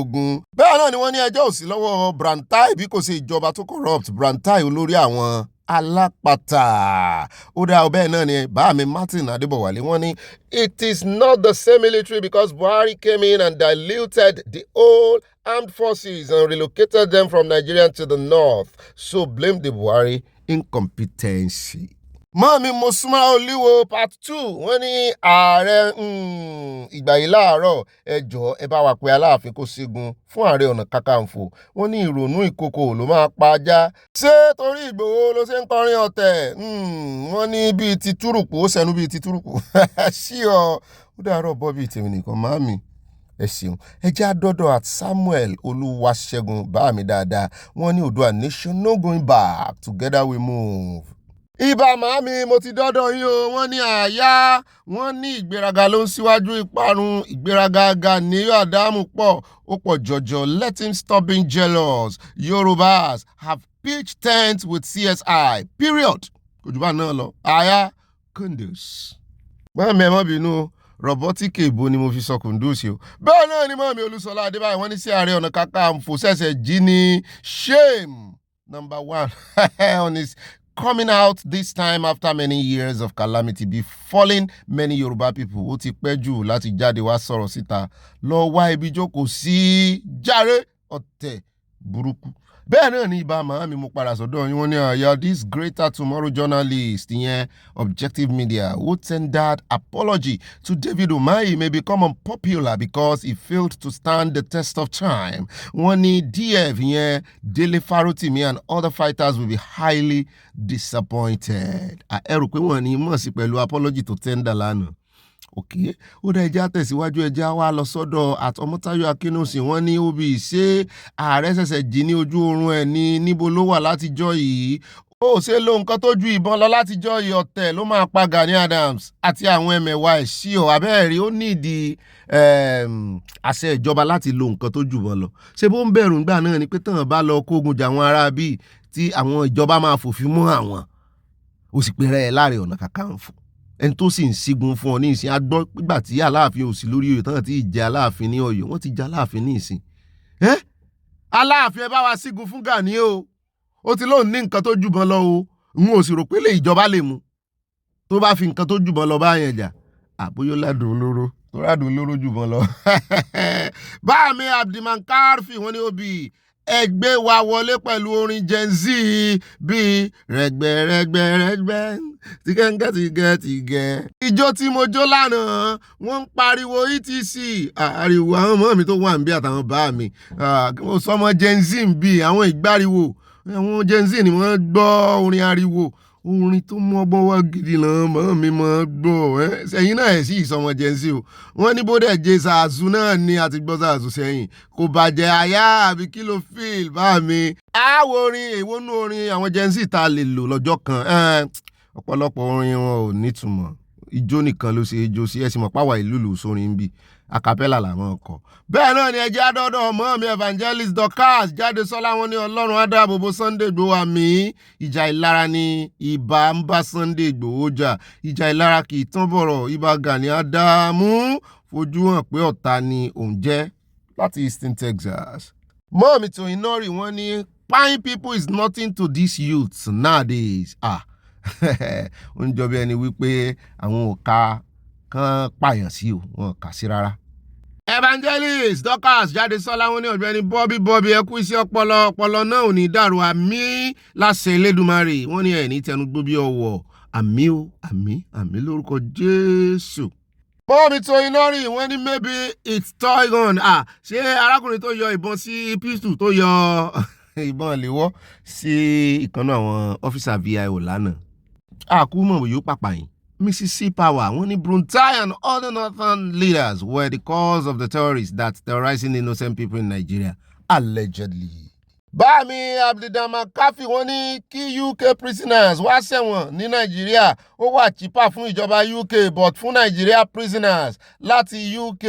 ogun bẹ́ẹ̀ náà ni wọ́n ní ẹjọ́ òsì lọ́wọ́ Brantai bí kò ṣe ìjọba tó corrupt Brantai olórí àwọn alápatà. Ó dá ọbẹ̀ náà ni bá mi Martin Adébọ̀wálé wọ́n ní it is not the same military because Buhari came in and diluted the whole armed forces and relocated them from Nigeria to the north. So blame the Buhari incompetency. Mọ́mí Mosúnmọ́ Olúwo part 2 wọ́n ní ààrẹ ìgbà yìí láàárọ̀ ẹ jọ̀ọ́ ẹ bá wa pe Aláàfin kó sígun fún Ààrẹ Ọ̀nà Kakanfò wọ́n ní ìrònú ìkòkò ló máa pa ajá ṣé torí Ìgbòho ló ṣe ń kọrin ọ̀tẹ̀ wọ́n ní bíi ti túrùpù ó sẹnu bíi ti túrùpù sí ọ ó dàárọ̀ bọ́ bíi tèmi nìkan màámi ẹ ṣeun ẹ jẹ́ àdọ́dọ̀ at Samuel Olúwaṣẹ́gun bá mi dáadáa wọ́n ní Oòduà nation no going back together we move. Ibà màámi mo ti dọ́dọ̀ yín o wọ́n ní àyà wọ́n ní ìgbéraga ló ń síwájú ìparun ìgbéraga Gàníyù Àdámù pọ̀ ó pọ̀ jọjọ let him stop being jealous Yorùbás have pitched tent with CSI period kò jù bá náà lọ àyà Kundus. Màámi ẹ má bínú robotic èbó ni mo fi sọ Kundus o bẹ́ẹ̀ náà ni màámi Olúṣọlá Adébáyọ̀ wọ́n ní sí Ààrẹ Ọ̀nà Kakanfò ṣẹ̀ṣẹ̀ jí ní shame number 1 on his coming out this time after many years of calamity befalling many Yoruba people. Ó ti pẹ́ jù láti jáde wá sọ̀rọ̀ síta lọ wá ibi jókòó sí jàre ọ̀tẹ̀ burúkú. Bẹ́ẹ̀ náà ni ibà màámi mo padà sọ́dọ̀ yín wọ́n ní àyà this greater tomorrow journalist ìyẹn Objective Media who tendered apology to David Umahi may become unpopular because he failed to stand the test of time. Wọ́n ní DF ìyẹn Dele Farotimi and other fighters will be highly disappointed. Ẹ rò pé wọ́n ní mọ̀ sí pẹ̀lú apology tó tender lánàá. Okay, ó dá ẹja tẹ̀síwájú ẹja wá lọ sọ́dọ̀ àtọmọ́táyọ̀ Akínúsì wọ́n ní òbí ṣé ààrẹ ṣẹ̀ṣẹ̀ jí ní ojú oorun ẹ̀ ní níbo ló wà látijọ́ yìí ó ṣe lo nǹkan tó ju ìbọn lọ látijọ́ yìí ọ̀tẹ̀ ló máa pa Gani Adams àti àwọn ẹ̀mẹ̀wà ẹ̀ sí ọ abẹ́ẹ̀rí ó nídìí àṣẹ ìjọba láti lo nǹkan tó jù bọ́n lọ ṣé bó ń bẹ̀rù ńgbà náà ni pé tàn bá lọ kógun jà àwọn ará bíi tí àwọn ìjọba máa fòfin mú àwọn ó sì pé rẹ̀ láàrẹ Ọ̀nà Kakanfò ẹni tó sì ń sígun fún ọ ní ìsìn agbọ́ nígbà tí Aláàfin ò sí lórí oyè tán tí ìjẹ Aláàfin ní Ọ̀yọ́ wọ́n ti jẹ Aláàfin ní ìsìn Aláàfin ẹ bá wa sígun fún Gani o ó ti lóun ní nǹkan tó jùbọn lọ o n ò sì rò pé lè ìjọba lè mú tó bá fi nǹkan tó jùbọn lọ bá yẹn jà àbóyó ládùn olóró tó rádùn olóró jùbọn lọ. Báàmí Abdulmankarfi wọ́n ní òbí ẹgbẹ́ wa wọlé pẹ̀lú orin Gen Z bíi rẹ̀gbẹ̀rẹ̀gbẹ̀rẹ̀gbẹ̀ tìgẹ́ngẹ́tìgẹ́tìgẹ́. Ijó tí mo jó lánàá wọ́n ń pariwo etc ariwo àwọn ọmọ mi tó wà ń bí àtàwọn bá mi mo sọmọ Gen Z ń bí àwọn ìgbáriwo àwọn Gen Z ni wọ́n gbọ́ orin ariwo orin tó mú ọgbọ́n wá gidi náà mọ́ mi mọ́ gbọ́ ẹ̀yin náà ẹ̀ sí ìsọmọ Gen Z o wọ́n ní bóde jẹ́ Zazu náà ni àti gbọ́ Zazu sẹ́yìn kò bàjẹ́ àyà àbí kí ló fíìl bá mi. Àwo orin èwo nú orin àwọn Gen Z ta lè lò lọ́jọ́ kan ọ̀pọ̀lọpọ̀ orin wọn ò nítumọ̀ ijó nìkan ló ṣe ijó sí ẹ̀sìn mọ̀ páwà ìlú lù sórin ń bì acapella làwọn kọ. Bẹ́ẹ̀ náà ni ẹjẹ́ àdọ́dọ̀ ọmọ mi evangelist Dorcas jáde sọ́lá wọn ní Ọlọ́run á dáàbò bo Sunday Igboho àmì ìjà ìlara ni ibà ń bá Sunday Igboho jà ìjà ìlara kì í tán bọ̀rọ̀ ibà Gani Adams fojú hàn pé ọ̀tá ni òun jẹ́ láti Houston, Texas. Mọ́ọ̀mí tó iná rí wọ́n ní pine people is nothing to these youths nowadays. Ó ń jọ bí ẹni wípé àwọn òka kan pààyàn sí o wọn kà sí rárá. Evangelist Dorcas jáde sọ́lá wọn ní Ọ̀gbẹ́ni Bobby ẹ kú iṣẹ́ ọpọlọ náà ò ní dàrú àmì láṣẹ Elédùmarè wọ́n ní ẹ̀ ní tẹnugbó bí ọwọ́ àmì o àmì lórúkọ Jésù. Mọ́ọ̀mí tó iná rí wọ́n ní maybe it's toy gun ṣé arákùnrin tó yọ ìbọn sí pistol tó yọ ìbọn léwọ́ sí ìkànnà àwọn ọ́fíìsà VIO lánàá àkúmọ̀ yóò pàpàyìn. Mississippi Power, Wani Bruntai and other northern leaders were the cause of the terrorists that terrorizing innocent people in Nigeria, allegedly. Báàmí Abdulmankarfi wọ́n ní kí UK prisoners wá ṣẹ̀wọ̀n ní Nigeria ó wà cheaper fún ìjọba UK but fún Nigeria prisoners láti UK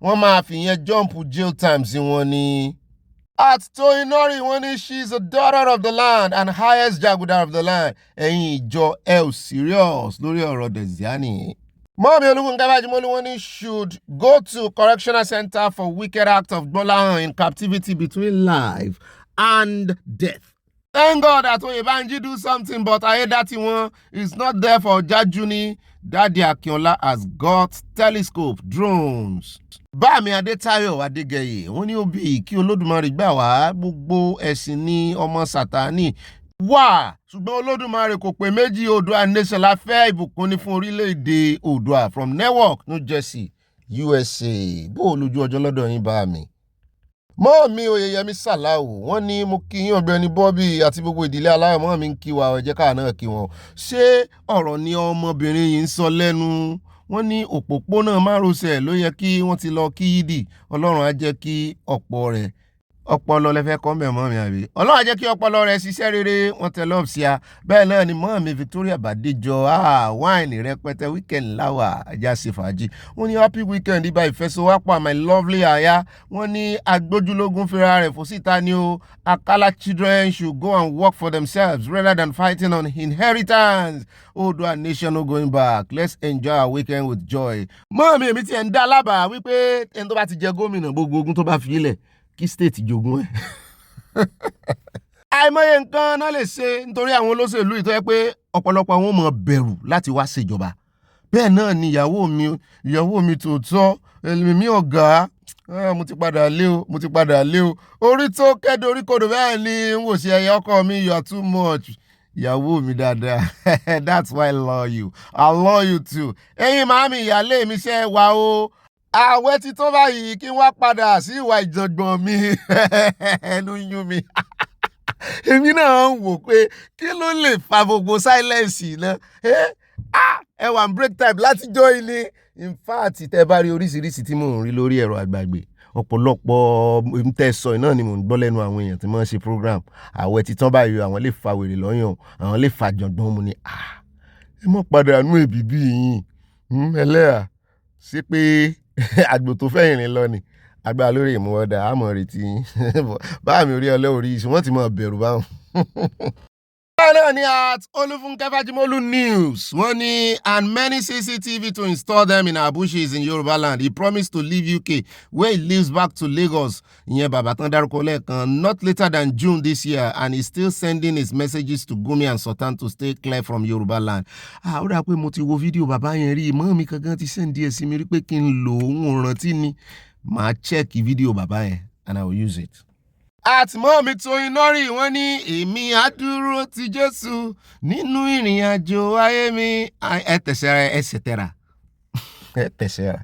wọ́n máa fìyẹn jump jail times wọn ni. At Toinori wọ́n ní she is a daughter of the land and highest jaguda of the land. Ẹ̀yin ìjọ serious lórí ọ̀rọ̀ Desiani. Mọ́mí Olúfúnkẹ́ Bájímọ́lú wọ́n ní should go to correctional center for wicked act of Gbọ́láhàn in captivity between life and death. Thank God that Oyebanji do something, but I heard that one is not there for Jajuni. Daddy Akinola has got telescope drones. Báàmì Adétáyọ̀ Adégẹyè wọ́n ní ó bí kí Olódùmarè gbà wá gbogbo ẹ̀sìn ní ọmọ Sátánì wà ṣùgbọ́n Olódùmarè kò pé méjì. Oòduà nation la fẹ́, ìbùkún ní fún orílẹ̀-èdè Oòduà. From Newark, New Jersey, USA. Bó o lójú ọjọ́ lọ́dọ̀ yín Báàmì. Mọ́ọ̀mí Oyèyẹmí Sàláù wọ́n ní mo kí yín Ọ̀gbẹ́ni Bobby àti gbogbo ìdílé aláyọ̀. Mọ́ọ̀mí ń kí wa, ẹ jẹ́ ká náà kí wọn. Ṣé ọ̀rọ̀ ni ọmọbìnrin yìí ń sọ lẹ́nu? Wọ́n ní òpópónà márosẹ̀ ló yẹ kí wọ́n ti lọ kí yídì. Ọlọ́run á jẹ́ kí ọpọlọ lẹ́fẹ́ kọ́ mẹ́ mọ́ọ̀mí àbí. Ọlọ́run á jẹ́ kí ọpọlọ rẹ̀ ṣiṣẹ́ rere. Wọ́n tẹ lọ́ọ̀bù sí a. Bẹ́ẹ̀ náà ni mọ́ọ̀mí Victoria Bàdéjọ wáìnì rẹpẹtẹ weekend láwà ajá ṣe fàájì. Wọ́n ní happy weekend ibà ìfẹsowápọ̀ my lovely aya. Wọ́n ní agbójúlógún fira rẹ̀ fò síta ni o. Akala children should go and work for themselves rather than fighting on inheritance. Oòduà nation no going back. Let's enjoy our weekend with joy. Mọ́ọ̀mí èmi ti ẹ̀ ń dá lábàá wípé ẹni tó bá ti jẹ gómìnà gbogbo ogun tó bá fi ilẹ̀ kí state jogún ẹ̀. Àìmọye nǹkan náà lè ṣe nítorí àwọn olóṣèlú yìí tó yẹ pé ọ̀pọ̀lọpọ̀ àwọn mọ̀ bẹ̀rù láti wá ṣèjọba. Bẹ́ẹ̀ náà ni ìyàwó mi tòótọ́ èmi ọ̀gá mo ti padà lé o. Orí tó kẹ́dọ̀ orí kodò bẹ́ẹ̀ ni n wò ṣe ẹyẹ ọkọ mi, you are too much. Ìyàwó mi dáadáa. That's why I love you. I love you too. Ẹ̀yin màámi ìyálé mi ṣe wà o. Àwẹ̀ ti tó báyìí kí n wá padà sí ìwà ìjọ̀gbọ̀n mi. Ẹnu yún mi. Èmi náà ń wò pé kí ló lè fa gbogbo silence náà. Ẹ wà break time láti join ni. In fact, tẹ́ bá rí oríṣiríṣi tí mò ń rí lórí ẹ̀rọ àgbàgbé. Ọ̀pọ̀lọpọ̀ tẹ̀sọ̀ náà ni mò ń gbọ́ lẹ́nu àwọn èèyàn tí wọ́n ṣe program. Àwẹ̀ ti tán báyìí àwọn lè fa wèrè lọ́yàn, àwọn lè fa jọ̀gbọ́n mu ni. Ẹ mọ̀ padà nú èbìbí yín. Ẹlẹ́à ṣé pé àgbò tó fẹ́ ìrìn lọ ni. Agbára lórí ìmúwọ́dà àmọ́ retí yín. Báàmì orí ọlọ́orí ìṣù wọ́n ti mọ̀ bẹ̀rù báwọn. Báyọ̀ ni at Olúfúnkẹ́ Fájímọ́lú News wọ́n ní and many CCTV to install them in our bushes in Yoruba land. He promised to leave UK where he lives back to Lagos. Ìyẹn bàbá tán dárúkọ lẹ́ẹ̀kan not later than June this year and he's still sending his messages to Gumi and Sultan to stay clear from Yoruba land. Ó dà pé mo ti wo fídíò bàbá yẹn rí mọ́ mi kankan ti sẹ́ndí ẹ̀ sí mi rí pé kí n lò ó rántí ni. Màá check fídíò bàbá yẹn and I will use it. Àtìmọ́ mi tó iná rí wọ́n ní èmi àdúró ti Jésù nínú ìrìn àjò ayé mi. Ẹ tẹ̀sẹ̀ ẹsẹ̀ tẹ̀ra. Ẹ tẹ̀sẹ̀.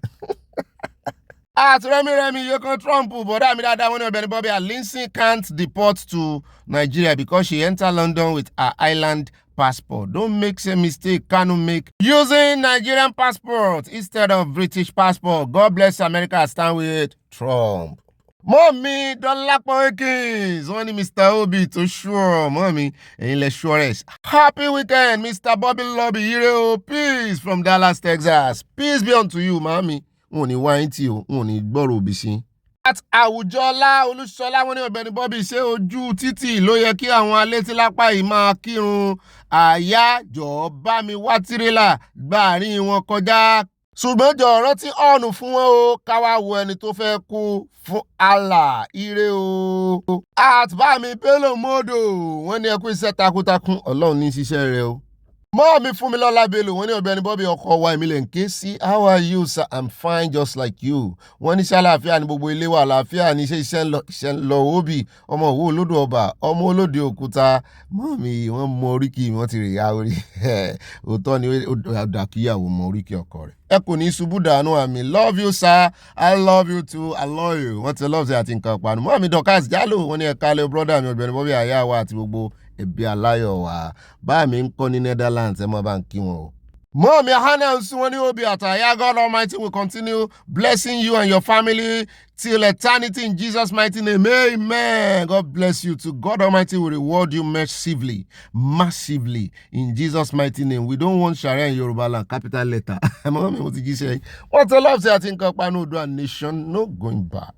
Rẹ́mi Yókàn Trump bọ̀dá mi dáadáa wọ́n ní Ọ̀gbẹ́ni Bobby Lindsay can't deport to Nigeria because she entered London with her island passport. Don't make same mistake Kanu make using Nigerian passport instead of British passport. God bless America, stand with Trump. Mọ́mí Dọ́lápọ̀ Akins wọ́n ní Mr. Obi tó ṣúọ̀ mọ́mí ẹ̀yin lẹ ṣúọ̀rẹ́s. Happy weekend Mr. Bobby Lobby ire o peace from Dallas, Texas. Peace be unto you mọ́mí. N ò ní wá yín tí o, n ò ní gbọ́rọ̀ òbí sí. At Àwùjọlá Olúṣọlá wọ́n ní Ọ̀gbẹ́ni Bobby ṣé ojú títì ló yẹ kí àwọn alétílápá yìí máa kírun àyájọ́ bá mi wá tirẹ́là gbàárín wọn kọjá. Ṣùgbọ́n jọ rántí ọ̀nù fún wọn o káwá wo ẹni tó fẹ́ kú fún Allah ire o. Àtbámi Bello Modo wọ́n ní ẹ kú iṣẹ́ takuntakun Ọlọ́run ní ṣiṣẹ́ rẹ o. Mọ́ọ̀mí Fúnmilọ́lá Bello wọ́n ní Ọ̀gbẹ́ni Bobby ọkọ wa Emile Nkesi how are you sir? I'm fine just like you. Wọ́n ní ṣé àlàáfíà ní gbogbo ilé wa àlàáfíà ní ṣe iṣẹ́ ń lọ òbí ọmọ òwú olódò ọba ọmọ olóde òkúta. Mọ́ọ̀mí wọ́n mọ oríkì wọ́n ti rè ya orí. Òótọ́ ni àdàkíyàwó mọ oríkì ọkọ rẹ̀. Ẹ kò ní ṣubú dànù àmì love you sir I love you too I love you. Wọ́n ti love ṣe àti nǹkan panu. Mọ́ọ̀mí Dorcas Jalo wọ́n ní ẹ̀ka lẹ́ brọ́dà mi Ọ̀gbẹ́ni Bobby àyà wa àti gbogbo ẹbí aláyọ̀ wa bá mi ń kọ́ ní Netherlands ẹ mọ́ bá ń kí wọn o. Mọ́ọ̀mí Hannah wọ́n ní Obi àtàyà God Almighty will continue blessing you and your family till eternity in Jesus' mighty name. Amen. God bless you too. God Almighty will reward you massively in Jesus' mighty name. We don't want Sharia in Yoruba land, capital letter. Mọ́ọ̀mí mo ti jí sẹ́yìn. Wọ́n ti love ṣe àti nǹkan panu Oòduà nation no going back.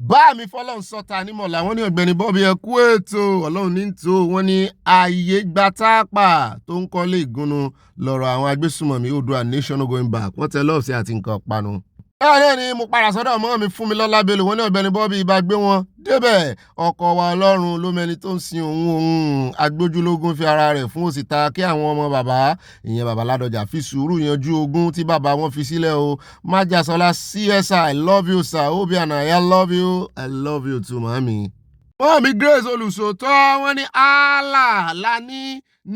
Bá mi fọlọ́run sọ́ta nímọ̀lá wọ́n ní Ọ̀gbẹ́ni Bobby ẹ kú ètò Ọlọ́run ní tó wọ́n ní ààyè gbatápà tó ń kọ́lé ìgúnnu lọ́rọ̀ àwọn agbésùmọ̀mí Oòduà nation no going back wọ́n tẹ lọ́ọ̀sì àti nǹkan panu. náà ni mo padà sọ́dọ̀ ọmọ mi fún mi lọ́lá belò wọn ní Ọ̀gbẹ́ni Bobby ibà gbé wọn débẹ̀ ọkọ wa Ọlọ́run ló mẹni tó ń sin òun agbójúlógún fi ara rẹ̀ fún òsìta kí àwọn ọmọ bàbá ìyẹn bàbá Ládọjà fi sùúrù yanjú ogún tí bàbá wọn fi sílẹ̀ o Májàsọ́lá CSI I love you sir Obiana I love you too mami. Mọ́mí Grace olùsòótọ́ wọ́n ní Allah lání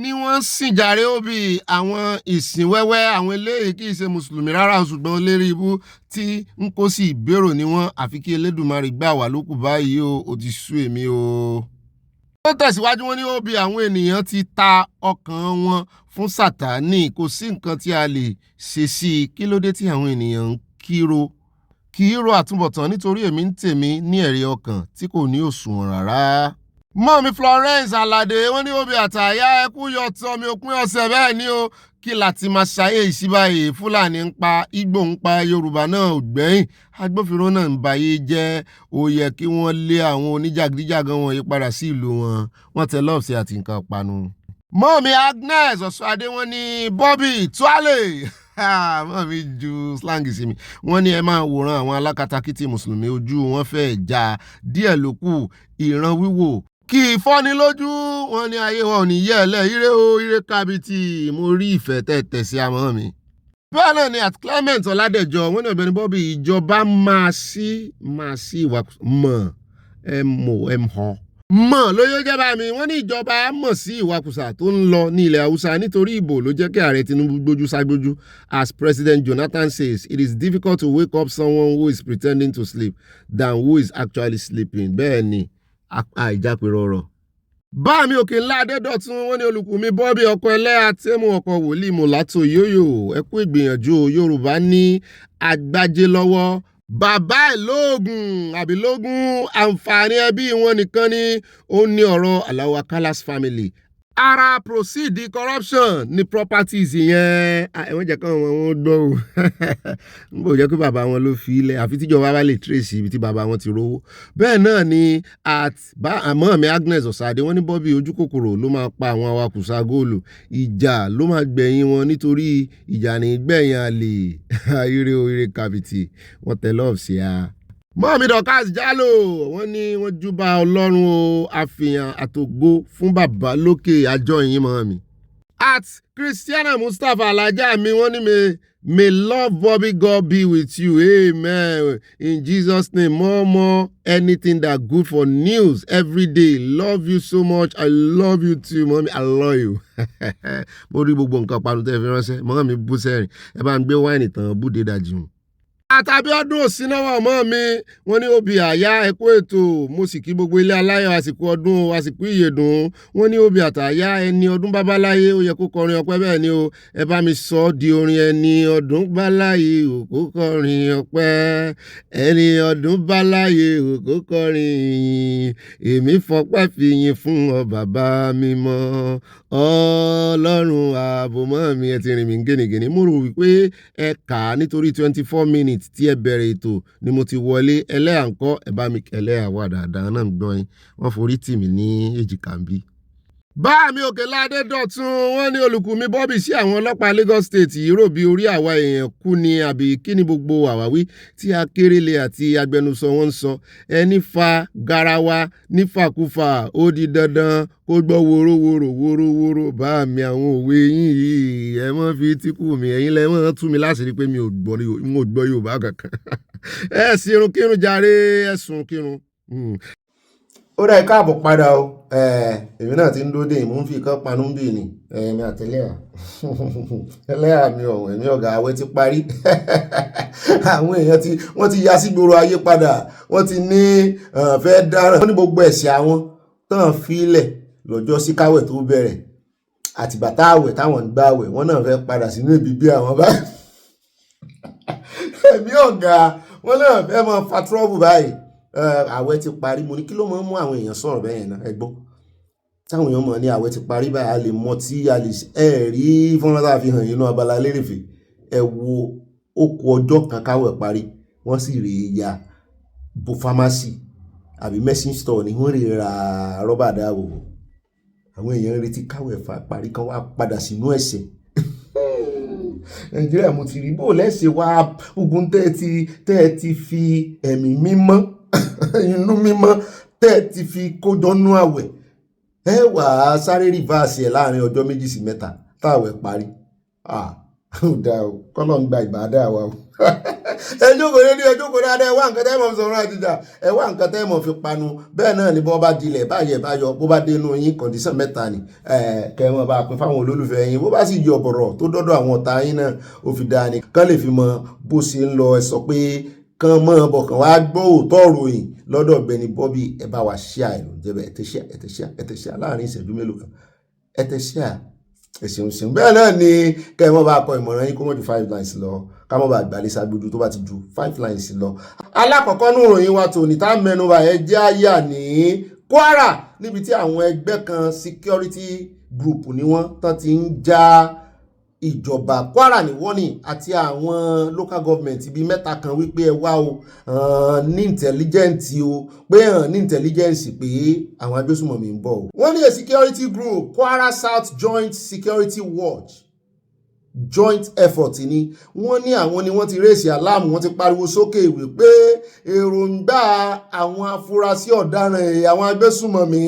ní wọ́n sìn jàre òbí àwọn ìsìn wẹ́wẹ́ àwọn eléyìí kì í ṣe mùsùlùmí rárá ṣùgbọ́n lérí ibú tí ń kó sí ìbérò ni wọ́n àfi kí Elédùmarè gbà wá lókù báyìí ó ti sú èmi o. ó tẹ̀síwájú wọn ní òbí àwọn ènìyàn ti ta ọkàn wọn fún Sátánì kò sí nǹkan tí a lè ṣe sí i kí ló dé tí àwọn ènìyàn ń kì í ro àtúbọ̀tán nítorí èmi ń tèmi ní ẹ̀rí ọkàn tí kò ní òṣùwọ̀n rárá. Mọ́mí Florence Alade wọ́n ní òbí àtàyà ẹkú yọ̀tọ̀ mi òpin ọ̀sẹ̀ bẹ́ẹ̀ ni o kí láti máa ṣayé ìṣíbáyé Fúlàní ń pa Ìgbò ń pa Yorùbá náà ò gbẹ́yìn agbófinró náà ń bayé jẹ́ ó yẹ kí wọ́n lé àwọn oníjàgídíjàgan wọ̀nyí padà sí ìlú wọn tẹ lọ́ọ̀sì àti nǹkan panu. Mọ́mí Agnes Ọ̀ṣọ́adé wọ́n ní Bobby tuale mọ́mí ju slang sí mi wọ́n ní ẹ máa wòran àwọn alákatakítí mùsùlùmí ojú wọn fẹ́ẹ́ já díẹ̀ ló kù ìran wíwò kì í fọ́ni lójú wọn ní ayé wọn ò ní yẹ̀ ẹ́lẹ̀ ire kábítì mo rí ìfẹ́ tẹ̀tẹ̀ sí àmọ́ mi. bẹ́ẹ̀ náà ni at Clement Ọládẹ̀jọ wọ́n ní Ọ̀gbẹ́ni Bobby ìjọba máa sí ìwà mọ̀ ló yóò jẹ́ bá mi wọ́n ní ìjọba mọ̀ sí ìwakùsà tó ń lọ ní ilẹ̀ Haúsá nítorí ìbò ló jẹ́ kí ààrẹ Tinubu gbójú ságbójú. As President Jonathan says, it is difficult to wake up someone who is pretending to sleep than who is actually sleeping. bẹ́ẹ̀ ni àìjápẹ̀rọ̀ ọ̀rọ̀. bá mi òkè ńlá Adédọ̀tun wọ́n ní Olùkùnmi Bobby ọkọ̀ ẹlẹ́yà tẹ́mú ọkọ̀ wòlíì Mọ̀látò yóyò ẹ kú ìgbìyànjú Yorùbá ní agbájé lọ́wọ́ bàbá ẹ̀ lóògùn àǹfààní ẹbí wọn nìkan ni ó ní ọ̀rọ̀ Alao Akala's family ara proceed corruption ní properties yẹn ẹ̀wọ̀n jẹ́ kán wọn gbọ́ o n kò jẹ́ pé bàbá wọn ló fi ilẹ̀ àfi tíjọba bá lè trace ibi tí bàbá wọn ti rówó bẹ́ẹ̀ náà ni àmọ́ mi Agnes Ọ̀sàdé wọ́n ní Bobby ojú kòkòrò ló máa pa àwọn awakùsà góòlù ìjà ló máa gbẹ̀yìn wọn nítorí ìjà ní gbẹ̀yìn àlè ire kàbìtì wọ́n tẹ lọ́ọ̀fù sí a. Mọ́mí Dorcas Jalo wọ́n ní wọ́n júbà Ọlọ́run o àfihàn àtògbó fún bàbá lókè àjọ yìí mọ́mí. At Christiana Mustapha alájà mi wọ́n ní may love Bobby God be with you amen in Jesus name more anything that good for news every day love you so much I love you too mọ́mí I love you. mo rí gbogbo nǹkan panu tẹ́ fi ránṣẹ́ mọ́mí bú sẹ́rìn ẹ bá ń gbé wáìnì tán búdé dájú. àtàbí ọdún òsínàwó ọmọ mi wọ́n ní òbí àyà ẹ̀kọ́ ètò mo sì kí gbogbo ilé aláyọ̀ àsìkò ọdún àsìkò ìyèdùn wọ́n ní òbí àtàyà ẹni ọdún bábáláyé ó yẹ kó kọrin ọpẹ́ bẹ́ẹ̀ ni o ẹ bá mi sọ ọ́ di orin ẹni ọdún báláyé ò kó kọrin ọpẹ́ ẹni ọdún báláyé ò kó kọrin ìyìn èmi fọpẹ́ fi yìn fún ọ bàbá mi mọ́ Ọlọ́run ààbò mọ́ mi ẹ ti rìn mí gẹ́nìgẹ́nì mo rò wípé ẹ kà á nítorí 24 minutes tí ẹ bẹ̀rẹ̀ ètò ni mo ti wọlé ẹlẹ́yà ńkọ́ ẹ bá mi ẹlẹ́yà wà dáadáa náà ń gbọ́n yín wọ́n forí tì mí ní èjìká ń bí. bá mi òkè ládé dọ̀tun wọ́n ní Olùkùnmi Bobby sí àwọn ọlọ́pàá Lagos State yìí rò bí orí àwa èèyàn kú ni àbí kí ni gbogbo àwáwí tí Akérèlé àti agbẹnusọ wọn ń sọ ẹni fa garawa nífàkúfà ó di dandan kó gbọ́ wóró bá mi àwọn òwe yín yìí ẹ mọ́ fi tíkù mi ẹ̀yin lẹ mọ́ tú mi láṣìírí pé mi ò gbọ́ Yorùbá kankan ẹ sírun kírun jàre ẹ sùn kírun. ó dá ika àbọ̀ padà o èmi náà ti ń dóde mò ń fi ikán panú bì ní ẹ̀mí àtẹlẹ́yà ẹlẹ́yà mi ọ̀hún ẹ̀mí ọ̀gá àwẹ̀ ti parí àwọn èèyàn wọ́n ti ya sígboro ayé padà wọ́n ti ní fẹ́ dáràn wọ́n ní gbogbo ẹ̀ṣẹ̀ àwọn tán fílẹ̀ lọ́jọ́ sí káwẹ̀ tó bẹ̀rẹ̀ àtìgbà táwẹ̀ táwọn ń gbàwẹ̀ wọ́n náà fẹ́ padà sínú ìbíbí àwọn báyìí ẹ̀mí ọ̀gá wọ́n náà fẹ́ mọ fa trọ́bù báyìí àwẹ̀ ti parí mo ní kí ló máa ń mú àwọn èèyàn sọ̀rọ̀ bẹ́ẹ̀ yẹn náà ẹ gbọ́ táwọn èèyàn mọ̀ ní àwẹ̀ ti parí báyìí a lè mọ tí a lè rí fọ́nrán tá a fi hàn yín náà Abala Lerefe ẹ wo okùn ọjọ́ kan káwẹ̀ parí wọ́n sì rè é ya bo pharmacy àbí medicine store ni wọ́n rè ra rọ́bà dáàbò àwọn èèyàn retí káwẹ̀ parí kan wá padà sínú ẹ̀ṣẹ̀ Nàìjíríà mo ti rí bó lẹ́sẹ̀ wá ogun tẹ́ ẹ ti fi ẹ̀mí mímọ́ inú mímọ́ tẹ́ ẹ ti fi kójọ́nú àwẹ̀ ẹ wà á sáré rìvásì ẹ̀ láàrin ọjọ́ 2 sí 3 táwẹ̀ parí. Ó dáa o kọ́lọ́ ń gba ìbádà wa o. Ẹ jókòó ní ẹ jókòó dáadáa ẹ wá nǹkan tẹ́ mọ̀ sọ̀rọ̀ àtijọ́ ẹ wá nǹkan tẹ́ mọ̀ fi panu bẹ́ẹ̀ náà ni bọ́ bá dilẹ̀ báyẹ̀ báyọ̀ bó bá dénú yín kọ̀ǹdíṣàn 3 ni kẹ́ mọ̀ bá pín fáwọn olólùfẹ́ yín bó bá sì yọ ọ̀bọ̀rọ̀ tó dọ́dọ̀ àwọn ọ̀tá yín náà ó fi dáa ni kán lè fi mọ bó ṣe ń lọ ẹ sọ pé kán mọ́ bọ̀ kán wá gbọ́ òótọ́ ròyìn lọ́dọ̀ Ọ̀gbẹ́ni Bobby ẹ bá wa share ẹ̀ jẹ́bẹ̀ ẹ tẹ̀ share láàrin ìṣẹ́jú mélòó kan ẹ tẹ̀ share ẹ̀sìn bẹ́ẹ̀ náà ni kẹ́ ẹ mọ́ bá kọ ìmọ̀ràn yín kó mọ́ ju 5 lines lọ ká mọ́ bá gbàlẹ́ ságbójú tó bá ti ju 5 lines lọ. Alákọ̀ọ́kọ́ nù ròyìn wa tòní tá mẹ́nuba ẹ jẹ́ àyà ní Kwara níbi tí àwọn ẹgbẹ́ kan security group ni wọ́n tán ti ń já ìjọba Kwara ní warning àti àwọn local government bíi 3 kan wípé ẹ wá o ní intelligence o pé ní intelligence pé àwọn agbésùmọ̀mí ń bọ̀ o. Wọ́n ní a security group Kwara South Joint Security Watch joint effort ni wọ́n ní àwọn ni wọ́n ti rèsì aláàmù wọ́n ti pariwo sókè wípé èròǹgbà àwọn afurasí ọ̀daràn àwọn agbésùmọ̀mí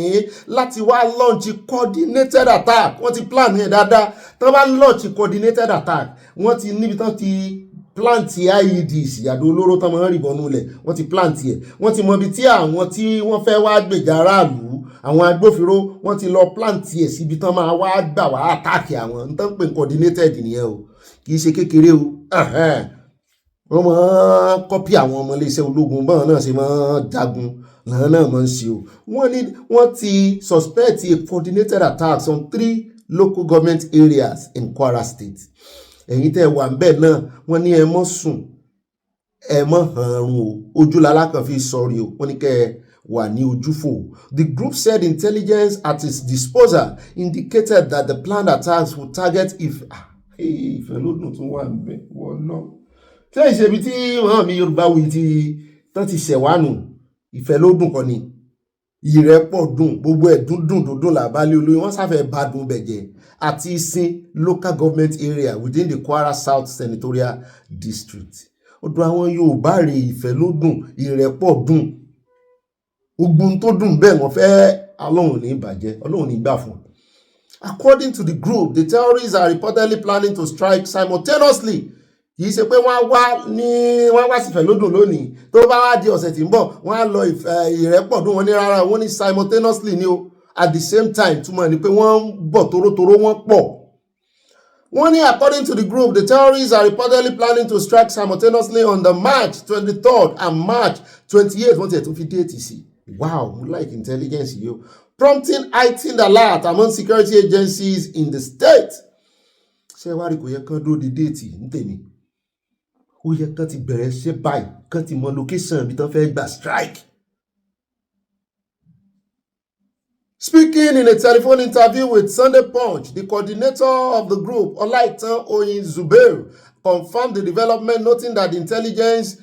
láti wá launch coordinated attack wọ́n ti plan ẹ̀ dáadáa tán bá launch coordinated attack wọ́n ti níbi tán ti plant IEDs ìyàdó olóró tán máa ń rìbọn nulẹ̀ wọ́n ti plant ẹ̀ wọ́n ti mọ ibi tí àwọn tí wọ́n fẹ́ wá gbèjà aráàlú àwọn agbófinró wọ́n ti lọ plant ẹ̀ síbi tán máa wá gbà wá attack àwọn ń tán pè coordinated nìyẹn o kì í ṣe kékeré o wọ́n máa kọ́pì àwọn ọmọ iléeṣẹ́ ológun báwọn náà ṣe máa jagun làwọn náà máa ń ṣe o wọ́n ti suspect a coordinated attacks on 3 local government areas in Kwara State. Ẹ̀yin tẹ́ wà ńbẹ̀ náà wọ́n ní ẹ mọ́ sùn ẹ mọ́ hàrùn o ojúlala kan fi sọ̀rí o wọ́n ní kẹ́ ẹ wà ní ojúfò. The group said intelligence at its disposal indicated that the planned attacks would target ìfẹ́ lódùn tún wà ńbẹ̀ wọ́n náà. Ṣé ìṣèbí tí wọ́n mi Yorùbá wí tí tán ti ṣẹ̀wánu ìfẹ́ lódùn kan ni ìrẹ́pọ̀ dùn gbogbo ẹ̀ dúndùn làbálẹ̀ olóyún wọ́n sáfẹ́ bá dùn bẹ̀jẹ̀ àti ìsìn local government area within the Kwara South Senatorial District. Ọ̀dọ̀ àwọn Yorùbá rè ìfẹ́ ló dùn ìrẹ́pọ̀ dùn ogun tó dùn bẹ́ẹ̀ wọ́n fẹ́ Ọlọ́run ní ìbàjẹ́ Ọlọ́run ní ìgbà fún. According to the group, the terrorists are reportedly planning to strike simultaneously. Kìí ṣe pé wọ́n wá sífẹ̀ lódùn lónìí tó bá wá di ọ̀sẹ̀ tí ń bọ̀ wọ́n á lọ ìrẹ́pọ̀ dùn wọn ní rárá wọ́n ní simultaneously ni o at the same time túmọ̀ ní pé wọ́n ń bọ̀ torótoró wọ́n pọ̀. Wọ́n ní according to the group the terrorists are reportedly planning to strike simultaneously on the March 23rd and March 28th wọ́n ti ẹ̀ tún fi déètì sí. Wow, mo like intelligence yìí o. Prompting heightened alert among security agencies in the state. Ṣé wàá rí kò yẹ kán dúró de déètì ní tèmi? Ó yẹ kán ti bẹ̀rẹ̀ ṣe báyìí kán ti mọ location ibi tán fẹ́ gbà strike. Speaking in a telephone interview with Sunday Punch, the coordinator of the group, Olaitan Oyin Zubair, confirmed the development, noting that the intelligence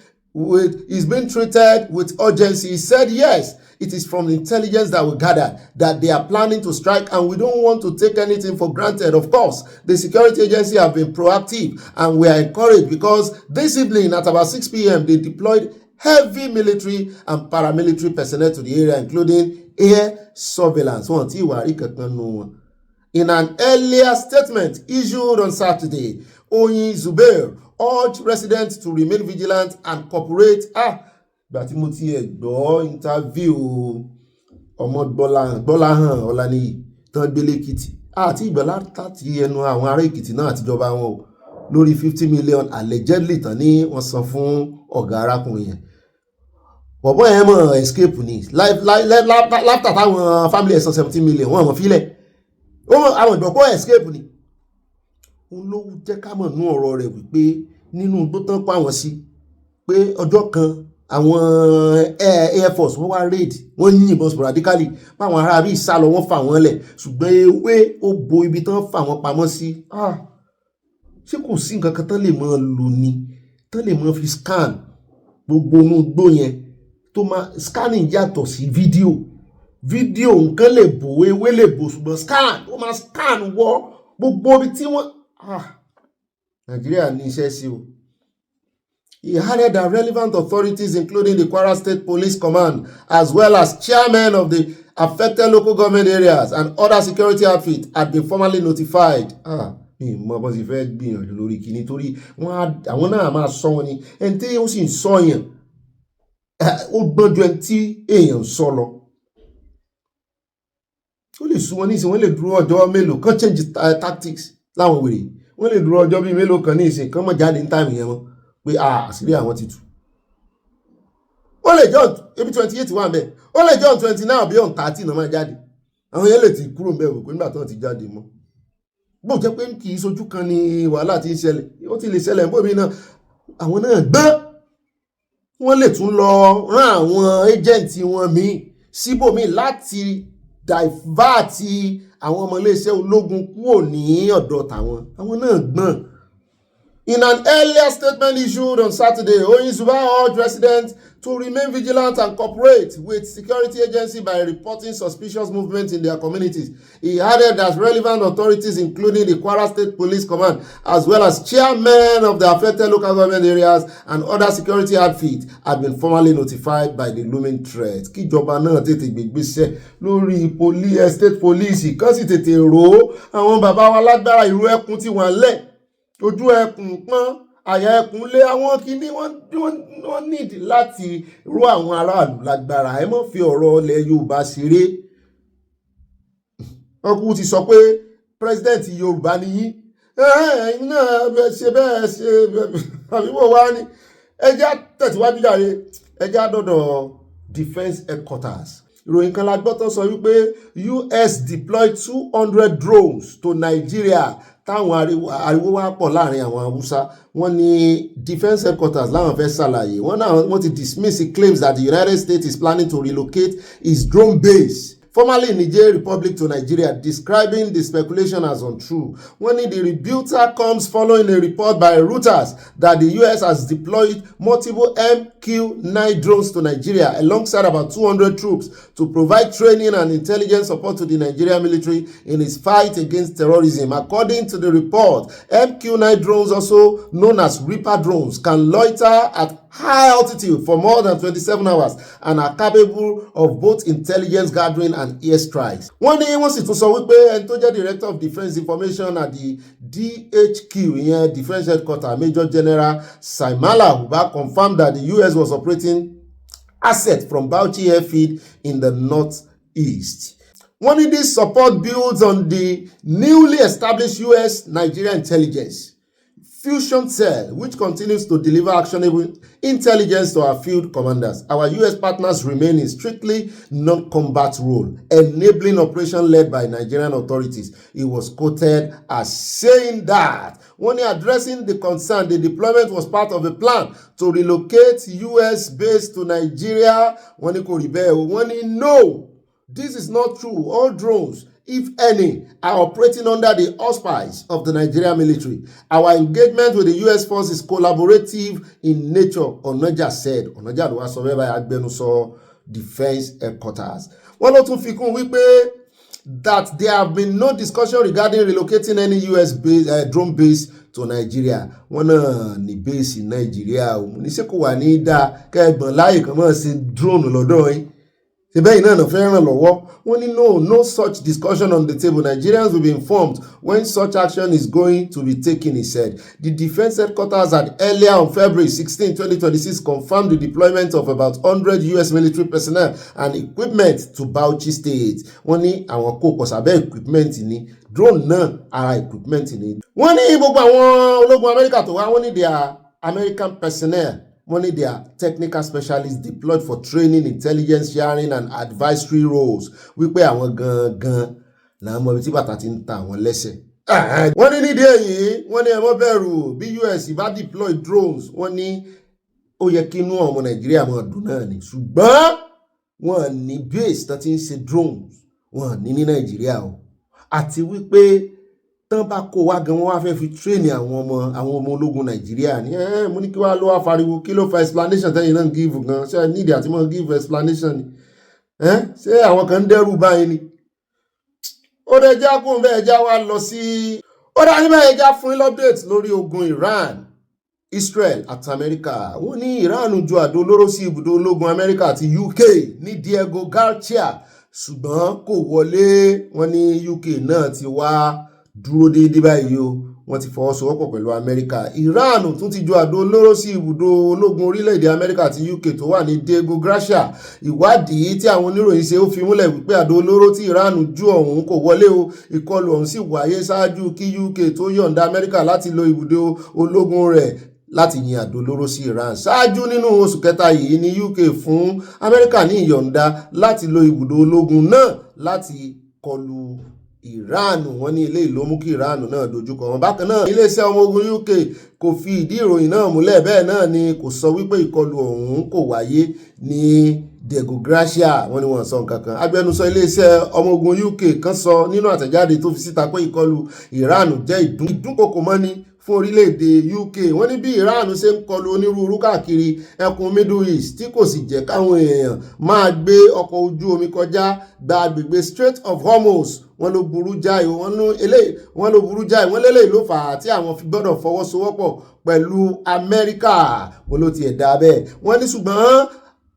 is being treated with urgency. He said, yes, it is from the intelligence that we gathered that they are planning to strike, and we don't want to take anything for granted. Of course, the security agency have been proactive, and we are encouraged because this evening at about 6 p.m., they deployed heavy military and paramilitary personnel to the area, including air surveillance. In an earlier statement issued on Saturday, Oyin Zubair urged residents to remain vigilant and cooperate. But mo ti gbọ́ interview ọmọ Gbọ́láhàn Ọláníyì tán gbélé Èkìtì àti ìgbọ́lá láti ẹnu àwọn ará Èkìtì náà àtijọba wọn o lórí 50 million allegedly tán ní wọ́n san fún ọ̀gá arákùnrin yẹn. Bọ̀bọ́ yẹn mọ̀ escape ni láfta táwọn family ẹ̀sán 17 million wọ́n mọ̀ fílẹ̀ àwọn ìgbọ̀pọ̀ escape ni. Òun ló jẹ́ ká mọ̀ nú ọ̀rọ̀ rẹ̀ wípé nínú igbó tán pa wọ́n sí pé ọjọ́ kan àwọn air force wọ́n wá raid wọ́n yìnbọn sporadically báwọn ará bí sálọ wọ́n fà wọ́n lẹ̀ ṣùgbọ́n ewé ó bo ibi tán fà wọ́n pamọ́ sí. Ṣé kò sí nǹkan kan tán lè mọ́ lò ní tán lè mọ́ fi scan gbogbo inú igbó yẹn tó máa scanning yàtọ̀ sí fídíò nǹkan lè bò ewé lè bò ṣùgbọ́n scan ó máa scan wọ gbogbo ibi tí wọ́n Nàìjíríà ní iṣẹ́ sí o. He added that relevant authorities, including the Kwara State Police Command, as well as chairmen of the affected local government areas and other security outfits, had been formally notified. Mo bọ́ sí fẹ́ gbìyànjú lórí kìíní torí àwọn náà máa sọ wọn ni ẹni tí ó sì ń sọ yàn ó gbọ́n ju ẹni tí èèyàn ń sọ lọ. Ó lè sún wọn ní ìsìn, wọ́n lè dúró ọjọ́ mélòó kan change tactics láwọn wèrè. Wọ́n lè dúró ọjọ́ bíi mélòó kan ní ìsìn kan mọ̀ jáde ní táìmù yẹn mọ́ pé àṣírí àwọn ti tú. Ó lè jọ ebi 28 wà ńbẹ̀, ó lè jọ 29 bí on 30 náà máa jáde. Àwọn yẹn lè ti kúrò ńbẹ̀ wò pé nígbà tó ti jáde mọ́. Bó jẹ́ pé kì í sojú kan ni wàhálà ti ń ṣẹlẹ̀, ó ti lè ṣẹlẹ̀ bómi náà. Àwọn náà gbọ́n, wọ́n lè tún lọ rán àwọn ẹ́jẹ̀ǹtì wọn míì síbòmíì láti divert àwọn ọmọ iléeṣẹ́ ológun kúrò ní ọ̀dọ̀ tàwọn. Àwọn náà gbọ́n. In an earlier statement issued on Saturday, Oyinzuba urged residents to remain vigilant and cooperate with security agencies by reporting suspicious movements in their communities. He added that relevant authorities, including the Kwara State Police Command, as well as chairmen of the affected local government areas and other security outfits, had been formally notified by the looming threat. Kíjọba náà tètè gbégbésẹ̀ lórí state police kan sì tètè rò ó. Àwọn bàbá wa lágbára ìró ẹkùn tí wọ́n lẹ̀. Ojú ẹkùn pọ́n, àyà ẹkùn lé àwọn kìíní wọ́n nídìí láti ró àwọn aráàlú lágbára. Ẹ má fi ọ̀rọ̀ ilẹ̀ Yorùbá ṣeré. Ọkùnrin ti sọ pé president Yorùbá ni yín. Ẹ̀yin náà ṣe bẹ́ẹ̀ ṣe àbíwò wá ní. Ẹjá tẹ̀síwájú jàre, ẹjá dọ̀dọ̀ defense headquarters. Ìròyìn kan la gbọ́ tó sọ wípé US deployed 200 drones to Nigeria. Táwọn ariwo wá pọ̀ láàrin àwọn Haúsá. Wọ́n ní defense headquarters láwọn fẹ́ ṣàlàyé. Wọ́n ti dismiss the claims that the United States is planning to relocate its drone base formerly in Niger Republic to Nigeria, describing the speculation as untrue. Wọ́n ní the rebuttal comes following a report by Reuters that the US has deployed multiple MQ-9 drones to Nigeria alongside about 200 troops to provide training and intelligence support to the Nigerian military in its fight against terrorism. According to the report, MQ-9 drones, also known as Reaper drones, can loiter at high altitude for more than 27 hours and are capable of both intelligence gathering and airstrikes. Wọ́n sì tún sọ wípé ẹni tó jẹ́ Director of Defence Information at the DHQ, ìyẹn Defence Headquarters, Major General Saimala Uba, confirmed that the US was operating assets from Bauchi Airfield in the northeast. Wọ́n ní this support builds on the newly established US-Nigeria intelligence Fusion Cell, which continues to deliver actionable intelligence to our field commanders. Our US partners remain in strictly non-combat role, enabling operation led by Nigerian authorities. He was quoted as saying that when addressing the concern, the deployment was part of a plan to relocate US base to Nigeria. No, this is not true. All drones, if any, are operating under the auspices of the Nigerian military. Our engagement with the U.S. force is collaborative in nature, Onaja said. Onaja ló wá sọ bẹ́ẹ̀ báyìí agbẹnusọ Defence Headquarters. Wọ́n ló tún fi kún wípé that there have been no discussion regarding relocating any U.S. drone base to Nigeria. Wọ́n náà ní base in Nigeria. Níṣẹ́ kò wà ní dá kẹ́gbọ̀n láyè kan máa ṣe drone lọ́dọ̀ yín. No such discussion on the table. Nigerians will be informed when such action is going to be taken, he said. The Defense Headquarters had earlier on February 16, 2026 confirmed the deployment of about 100 US military personnel and equipment to Bauchi State. Wọ́n ní àwọn kò kọ̀ sábẹ́ equipment ní drone náà ara equipment ní. Wọ́n ní gbogbo àwọn ológun Amẹ́ríkà tó wá wọ́n ní their American personnel. Wọ́n ní their technical specialists deployed for training, intelligence sharing and advisory roles. Wípé àwọn gangan náà mọ̀ bí tí bàtà ti ń ta àwọn lẹ́sẹ̀. Wọ́n ní nídìí èyí, wọ́n ní ẹ má bẹ̀rù bí US bá deploy drones. Wọ́n ní ó yẹ kí inú ọmọ Nàìjíríà máa dùn náà ni. Ṣùgbọ́n wọ́n ní base tó ti ń ṣe drones. Wọ́n ní Nàìjíríà o. Àti wípé tán bá kó wá gan wọ́n wá fẹ́ fi train àwọn ọmọ ológun Nàìjíríà ní mo ní kí wá ló wá fariwo kí ló fa explanation tẹ́yìn náà give gan ṣé need àti mọ́ give explanation ni ṣé àwọn kan ń dẹ́rù báyìí ni. Ó dẹ̀ já kó bẹ́ẹ̀ já wá lọ sí ó dá níbẹ̀ ẹja fún ilé update lórí ogun Iran, Israel àti Amẹ́ríkà. Wọ́n ní Iran ju àdó olóró sí ibùdó ológun Amẹ́ríkà àti UK ní Diego Garcia ṣùgbọ́n kò wọlé. Wọ́n ní UK náà ti wá dúró déédéé báyìí o, wọ́n ti fọwọ́sowọ́pọ̀ pẹ̀lú Amẹ́ríkà. Iran tún ti ju àdó olóró sí ibùdó ológun orílẹ̀-èdè Amẹ́ríkà àti UK tó wà ní Diego Garcia. Ìwádìí tí àwọn oníròyìn ṣe ó fi múlẹ̀ wípé àdó olóró tí Iran ju ọ̀hún kò wọlé o. Ìkọlù ọ̀hún sì wáyé ṣáájú kí UK tó yọ̀ǹda Amẹ́ríkà láti lo ibùdó ológun rẹ̀ láti yin àdó olóró sí Iran. Ṣáájú nínú oṣù kẹta yìí ní UK fún Amẹ́ríkà ní ìyọ̀ǹda láti lo ibùdó ológun náà láti kọlù Iran. Wọ́n ní ilé ìlú mú kí Iran náà dojúkọ wọn. Bákan náà iléeṣẹ́ ọmọ ogun UK kò fi ìdí ìròyìn náà múlẹ̀, bẹ́ẹ̀ náà ni kò sọ wípé ìkọlù ọ̀hún kò wáyé ní Diego Garcia. Wọ́n ní wọ́n sọ nǹkan kan. Agbẹnusọ iléeṣẹ́ ọmọ ogun UK kan sọ nínú àtẹ̀jáde tó fi síta pé ìkọlù Iran jẹ́ ìdúnkokò mọ́ni fún orílẹ̀-èdè UK. Wọ́n ní bí Iran ṣe ń kọlù onírúurú káàkiri ẹkùn Middle East tí kò sì jẹ́ káwọn èèyàn máa gbé ọkọ̀ ojú omi kọjá gba agbègbè Strait of Hormuz. Wọ́n ló burú jáì, wọ́n ló burú jáì, wọ́n lélẹ̀ ló fà á tí àwọn fi gbọ́dọ̀ fọwọ́sowọ́pọ̀ pẹ̀lú Amẹ́ríkà. Wọ́n ló tiẹ̀ dá bẹ́ẹ̀. Wọ́n ní ṣùgbọ́n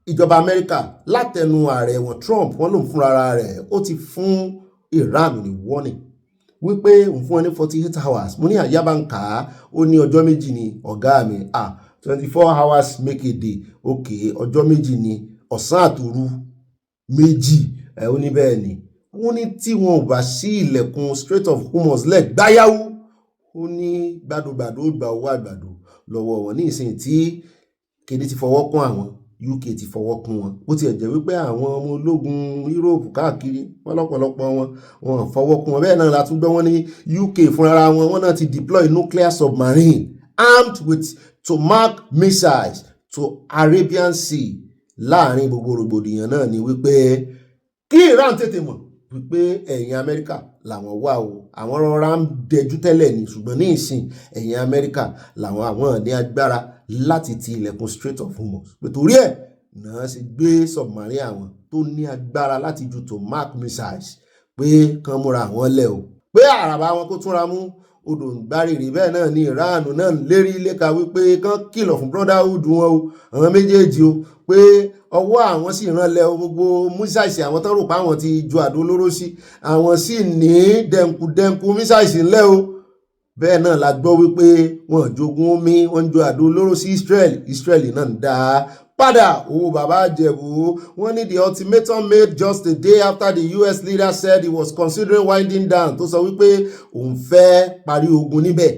ìjọba Amẹ́ríkà látẹnu ààrẹ wọn Trump, wọ́n lòun fúnra rẹ̀ ó ti fún Iran ní warning wípé òun fún ẹ ní 48 hours. Mo ní àyàbá ń kà á, ó ní ọjọ́ méjì ni ọ̀gá mi. 24 hours make a day. Okay, ọjọ́ méjì ni ọ̀sán àtòru méjì. Ó ní bẹ́ẹ̀ ni. Wọ́n ní tí wọn ò bá sí ilẹ̀kùn Strait of Hormuz gbáyàwó, ó ní gbàdúgbàdú ó gba owó àgbàdo lọ́wọ́ wọn. Ní ìsìn tí kéde ti fọwọ́ kún àwọn, UK ti fọwọ́ kún wọn. Bó tiẹ̀ jẹ́ wípé àwọn ọmọ ológun Europe káàkiri wọn lọ́pọ̀lọpọ̀ wọn fọwọ́ kún wọn. Bẹ́ẹ̀ náà la tún gbọ́ wọn ní UK fúnra wọn náà ti deploy nuclear submarine armed with Tomahawk missiles to Arabian Sea. Láàrin gbogbo rògbòdìyàn náà ni wípé kí Iran tètè mọ̀ wípé ẹ̀yìn Amẹ́ríkà làwọn wà o. Àwọn rọra ń dẹjú tẹ́lẹ̀ ni ṣùgbọ́n ní ìsìn ẹ̀yìn Amẹ́ríkà àwọn ní agbára láti ti ilẹ̀kùn Strait of Hormuz. Nítorí ẹ̀ náà ṣe gbé submarine àwọn tó ní agbára láti ju Tomahawk missiles pé kán múra àwọn lẹ̀ o. Pé àràbà wọn kó túnra mú odò ń gbárìrì. Bẹ́ẹ̀ náà ni Iran náà lérí léka wípé kán kìlọ̀ fún brotherhood wọn o, àwọn méjèèjì o, pé ọwọ́ àwọn sì ránlẹ̀ gbogbo missiles àwọn tán rò pé àwọn ti ju àdó olóró sí, àwọn sì ní dẹ̀nkù missiles ńlẹ̀ o. Bẹ́ẹ̀ náà la gbọ́ wípé wọ́n jogún omi, wọ́n ju àdó olóró sí Israel náà ń dá padà. Owó bàbá Ìjẹ̀bú. Wọ́n ní the ultimatum made just a day after the US leader said he was considering winding down, tó sọ wípé òun fẹ́ parí ogun níbẹ̀,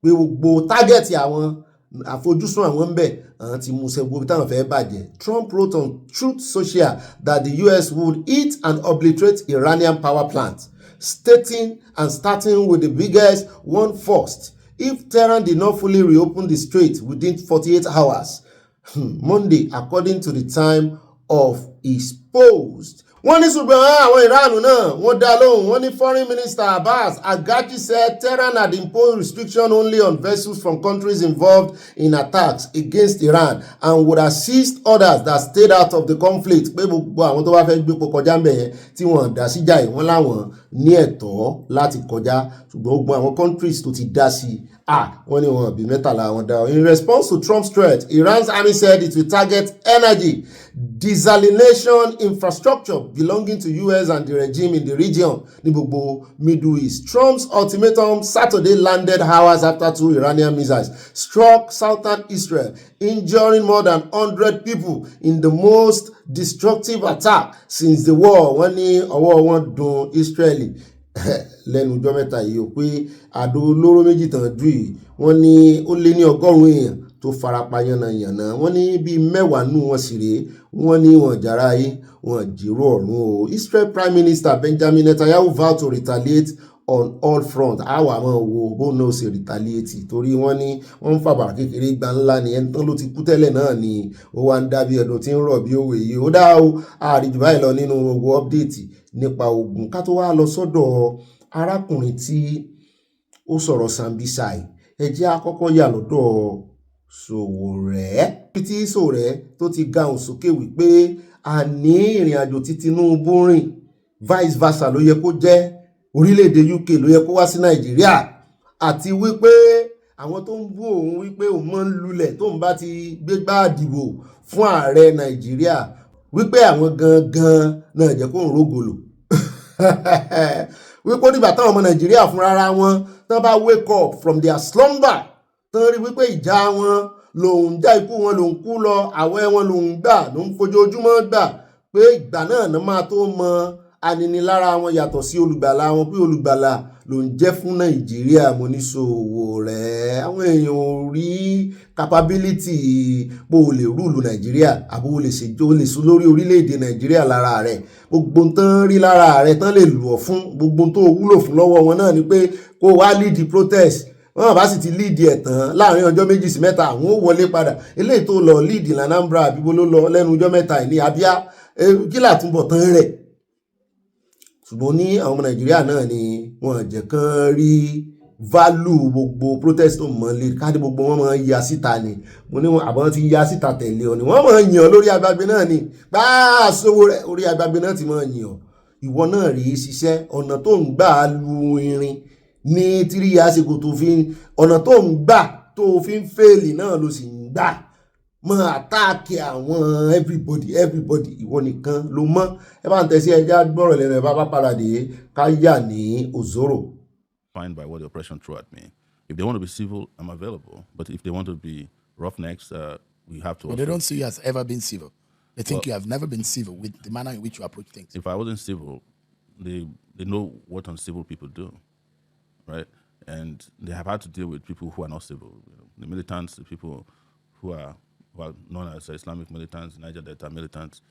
pé gbogbo tágẹ́ẹ̀tì àwọn àfojúsùn àwọn ń bẹ̀ àwọn ti mú sẹ́gbó táwọn fẹ́ bàjẹ́. Trump wrote on Truth Social that the US would hit and obliterate Iranian power plants, stating and starting with the biggest one first if Tehran did not fully reopen the strait within 48 hours. Monday, according to the time of his post. Wọ́n ní ṣùgbọ́n àwọn Iran náà wọ́n dá lóhùn. Wọ́n ní Foreign Minister Abbas Agachi said Tehran had imposed restriction only on vessels from countries involved in attacks against Iran and would assist others that stayed out of the conflict. Pé gbogbo àwọn tó bá fẹ́ gbé kọjá ń bẹ̀ yẹn tí wọ́n dá síjà yìí, wọ́n láwọn ní ẹ̀tọ́ láti kọjá, ṣùgbọ́n gbogbo àwọn countries tó ti dá sí wọ́n ní wọn bí mẹ́tàlá wọn dá. In response to Trump's threat, Iran's army said it will target energy, desalination infrastructure belonging to US and the regime in the region ní gbogbo Middle East. Trump's ultimatum Saturday landed hours after 2 Iranian missiles struck southern Israel, injuring more than 100 people in the most destructive attack since the war. Wọ́n ní ọwọ́ wọn dùn Israeli lẹ́nu ọjọ́ mẹ́ta yìí pé àdó olóró méjì tàn jù yìí. Wọ́n ní ó lé ní 100 èèyàn tó farapa yànnàyànnà. Wọ́n ní bíi 10 nù wọn sì rèé. Wọ́n ní wọn jàrá ayé wọn jìrò ọ̀run o. Israel Prime Minister Benjamin Netanyahu vowed to retaliate on all fronts. Àwa máa wo bóun náà ṣe retaliate torí wọ́n ní wọ́n ń fàbàrà kékeré gba ńlá ni ẹni tán ló ti kú tẹ́lẹ̀ náà ni ó wá ń dábí ẹ̀dùn tí ń rọ̀ bí òwe yìí. Ó dá o àríjù báyìí lọ nínú gbogbo update nípa ogun. Ká tó wá lọ sọ́dọ̀ arákùnrin tí ó sọ̀rọ̀ Sambisa, ẹ jẹ́ àkọ́kọ́ yà lọ́dọ̀ Sowore. Tí Sowore tó ti gahùn sókè wípé àní ìrìn àjò tí Tinubu rìn vice versa ló yẹ kó jẹ́, orílẹ̀-èdè UK ló yẹ kó wá sí Nàìjíríà. àti wípé àwọn tó ń bú òun wípé òun máa ń lulẹ̀ tóun bá ti gbégbá àdìbò fún ààrẹ Nàìjíríà wípé àwọn gangan náà jẹ́ kóun rógòlò wípé ó dìgbà táwọn ọmọ Nàìjíríà fúnra wọn tán bá wake up from their slumber tán rí wípé ìjà wọn lòun já ikú wọn lòun kú lọ àwẹ̀ wọn lòun gbà lòun fojoojúmọ́ gbà pé ìgbà náà máa tó mọ aninilára wọn yàtọ̀ sí olùgbàlà wọn pé olùgbàlà ló ń jẹ́ fún Nàìjíríà. Mo ní Sowore àwọn èèyàn ò rí capability bó o lè rúùlù Nàìjíríà àbó o lè ṣèjọ́ o lè sùn lórí orílẹ̀-èdè Nàìjíríà lára rẹ̀ gbogbo tán rí lára rẹ̀ tán lè lù ọ́ fún gbogbo tó wúlò fún lọ́wọ́ wọn náà ni pé kó wá lead protest wọ́n bá sì ti lead ẹ̀ tán láàrin ọjọ́ 2 sí 3 àwọn ò wọlé padà eléyìí tó lọ lead l'Anambra àbíbo ló lọ lẹ́nu ọjọ́ 7 ní Abia kí làtúbọ̀ tán rẹ̀ ṣùgbọ́n ní àwọn ọmọ Nàìjíríà náà ni wọ́n jẹ́ kán rí value gbogbo protest tó mọ̀ lé káàdì gbogbo wọn máa ń ya síta ni mo ní wọn àbọ̀ ti ya síta tẹ̀lé ọ ni wọ́n máa ń yàn lórí agbágbé náà ni gbáà Sowore orí agbágbé náà ti máa ń yàn ìwọ náà rí ṣiṣẹ́ ọ̀nà tó ń gbà lu irin ní 3 years ago tó fi ọ̀nà tó ń gbà tó fi ń fèèlì náà ló sì ń gbà mọ́ àtáàkì àwọn everybody ìwọ nìkan ló mọ́ ẹ bá ń tẹ̀sí ẹja gbọ́rọ̀ lẹ́nu ẹ bá padà dé káyà ní Òzòrò. Fine by what the oppression threw at me. If they want to be civil, I'm available. But if they want to be roughnecks, we have to. But they don't see you as ever been civil. They think you have never been civil with the manner in which you approach things. If I wasn't civil, they know what uncivil people do, right? And they have had to deal with people who are not civil. You know, the militants, the people who are known as Islamic militants, Niger Delta militants,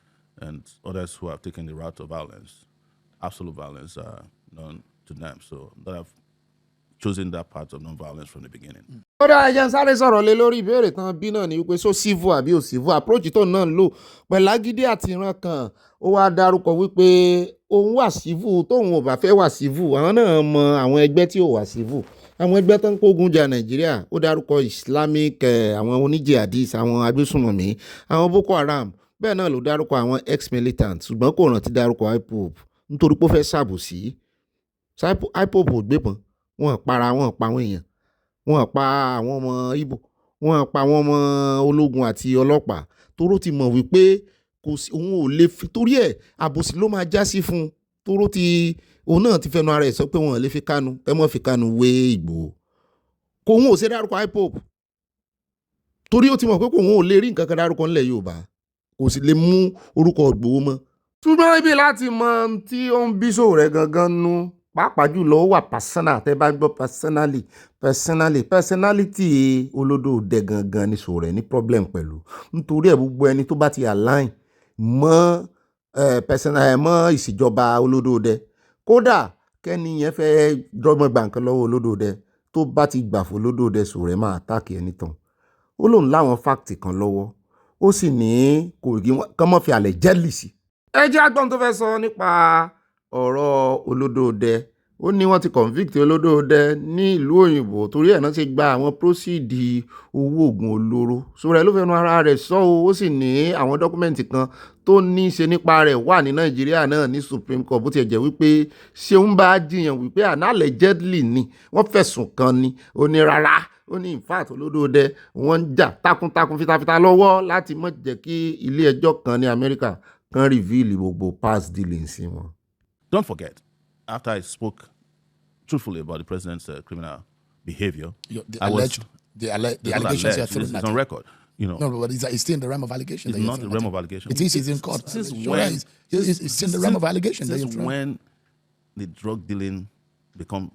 and others who have taken the route of violence, absolute violence, known to them. So that have chosen that path of non-violence from the beginning. ó dá ẹjẹ sáré sọ̀rọ̀ lé lórí ìbéèrè kan bí náà ni wípé so civil àbí ò civil approach tó náà ń lò pẹ̀lú agídí àti ìran kan ó wá dárúkọ wípé òun wà civil tóun ò bá fẹ́ wà civil àwọn náà mọ àwọn ẹgbẹ́ tí ò wà civil àwọn ẹgbẹ́ tó ń kógun jà Nàìjíríà ó dárúkọ Islamic àwọn oníjihadis àwọn agbésùnmọ̀mí àwọn Boko Haram bẹ́ẹ̀ náà ló dárúkọ àwọn ex-militant ṣùgbọ́n kò rántí dárúkọ IPOB nítorí pé ó fẹ́ ṣàbòsí IPOB ò gbébọn wọn para wọn pa àwọn èèyàn wọn pa àwọn ọmọ Ìgbò wọn pa àwọn ọmọ ológun àti ọlọ́pàá tóró ti mọ̀ wípé kò sí òun ò lè fi torí ẹ̀ àbòsí ló máa já sí fún un tóró ti òun náà ti fẹnu ara ẹ̀ sọ pé wọn ò lè fi Kánú tẹ́mọ́ fi Kánú wé Ìgbòho kò òun ò ṣe dárúkọ IPOB torí ó ti mọ̀ pé kò òun ò lè rí nǹkan kan dárúkọ ńlẹ̀ Yorùbá kò sì lè mú orúkọ Ìgbòho mọ́. ṣùgbọ́n ibi láti mọ tí ó ń bí Sowore gangan nú pàápàá jùlọ ó wà personal tẹ́ bá gbọ́ personality olódò dẹ gangan ní Sowore ní problem pẹ̀lú nítorí ẹ̀ gbogbo ẹni tó bá ti align mọ́ mọ́ ìṣèjọba olódò dẹ kódà kẹ́ni yẹn fẹ́ dọ́gbọ́n gbà nǹkan lọ́wọ́ olódò dẹ tó bá ti gbà fún olódò dẹ Sowore máa attack ẹni tán ó lóun láwọn fact kan lọ́wọ́ ó sì ní kò rí kán mọ́ fi àlẹ́ jẹ́lì sí. ẹ jẹ́ àgbọ̀n tó fẹ́ sọ nípa ọ̀rọ̀ olódòdẹ ó ní wọ́n ti convict olódòdẹ ní ìlú òyìnbó torí ẹ̀ náà ṣe gba àwọn proceed owó oògùn olóró Sowore ló fẹnu ara rẹ̀ sọ ó sì ní àwọn dọ́kúmẹ́ǹtì kan tó ní í ṣe nípa rẹ̀ wà ní Nàìjíríà náà ní Supreme Court bó ti jẹ́ wípé ṣéun bá jiyàn wípé allegedly ni wọ́n fẹ̀sùn kan ni ó ní rárá ó ní in fact olódòdẹ wọ́n ń jà takuntakun fitafita lọ́wọ́ láti má jẹ́ kí ilé ẹjọ́ kan ní Amẹ́ríkà kan reveal gbogbo past dealings wọn. Don't forget, after I spoke truthfully about the president's criminal behavior, the allegations you are throwing it's on record. You know, no, but it's still in the realm of allegation. It's not the realm of allegation. It is. It's in court. Since when? It's in the realm of allegation. Since when the drug dealing become,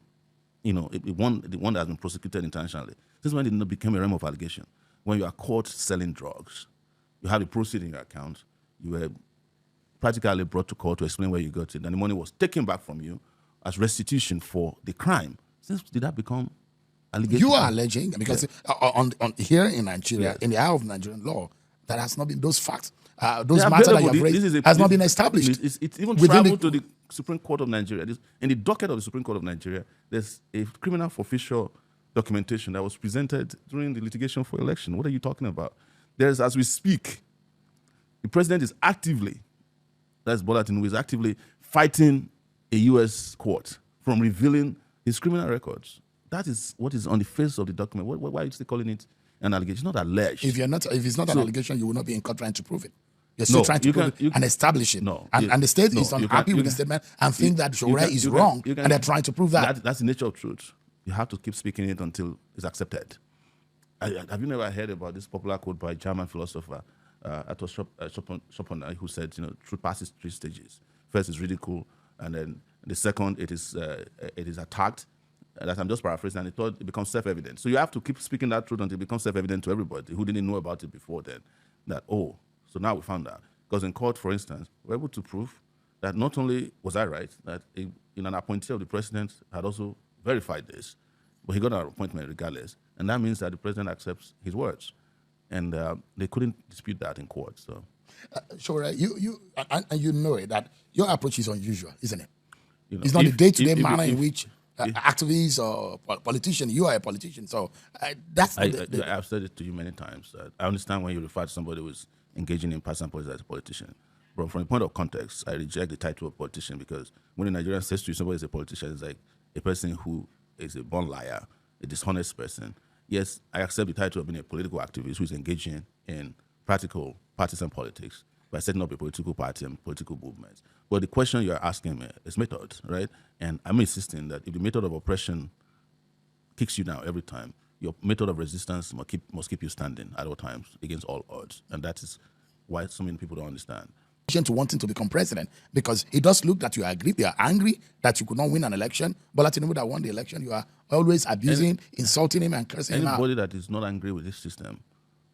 you know, the one that has been prosecuted internationally. Since when it became a realm of allegation? When you are caught selling drugs, you have the proceeds in your account. You were practically brought to court to explain where you got it, and the money was taken back from you as restitution for the crime. Since did that become allegation? You are alleging because on here in Nigeria, in the eye of Nigerian law, that has not been those facts. Those matters that you have raised has not been established. It's even traveled to the Supreme Court of Nigeria. In the docket of the Supreme Court of Nigeria, there's a criminal forfeiture documentation that was presented during the litigation for election. What are you talking about? There's, as we speak, the president is actively, that's Bola Tinubu, is actively fighting a U.S. court from revealing his criminal records. that is what is on the face of the document. Why are you still calling it an allegation? It's not alleged. If it's not an allegation, you will not be in court trying to prove it. You're still trying to prove it and establish it. And the state is unhappy with the statement and think that Sowore is wrong, and they're trying to prove that. That's the nature of truth. You have to keep speaking it until it's accepted. Have you never heard about this popular quote by German philosopher Schopenhauer, who said, truth passes 3 stages. First is ridicule, and then the second it is attacked. That I'm just paraphrasing, and the third it becomes self-evident. So you have to keep speaking that truth until it becomes self-evident to everybody who didn't know about it before then. So now we found out. Because in court, for instance, we're able to prove that not only was I right, that an appointee of the president had also verified this, but he got an appointment regardless. And that means that the president accepts his words. And they couldn't dispute that in court. So, Sowore, you know it, that your approach is unusual, isn't it? It's not the day-to-day manner in which activists or politicians, you are a politician. So that's... I've said it to you many times. I understand when you refer to somebody who's engaging in personal politics as a politician. But from the point of context, I reject the title of politician, because when a Nigerian says to you somebody is a politician, it's like a person who is a born liar, a dishonest person. Yes, I accept the title of being a political activist who is engaging in practical partisan politics by setting up a political party and political movements. But the question you're asking me is method, right? And I'm insisting that if the method of oppression kicks you down every time, your method of resistance must keep you standing at all times against all odds. And that is why so many people don't understand. To wanting to become president, because it does look that you are angry that you could not win an election. But Tinubu that won the election, you are always abusing, insulting him, and cursing him out. Anybody that is not angry with this system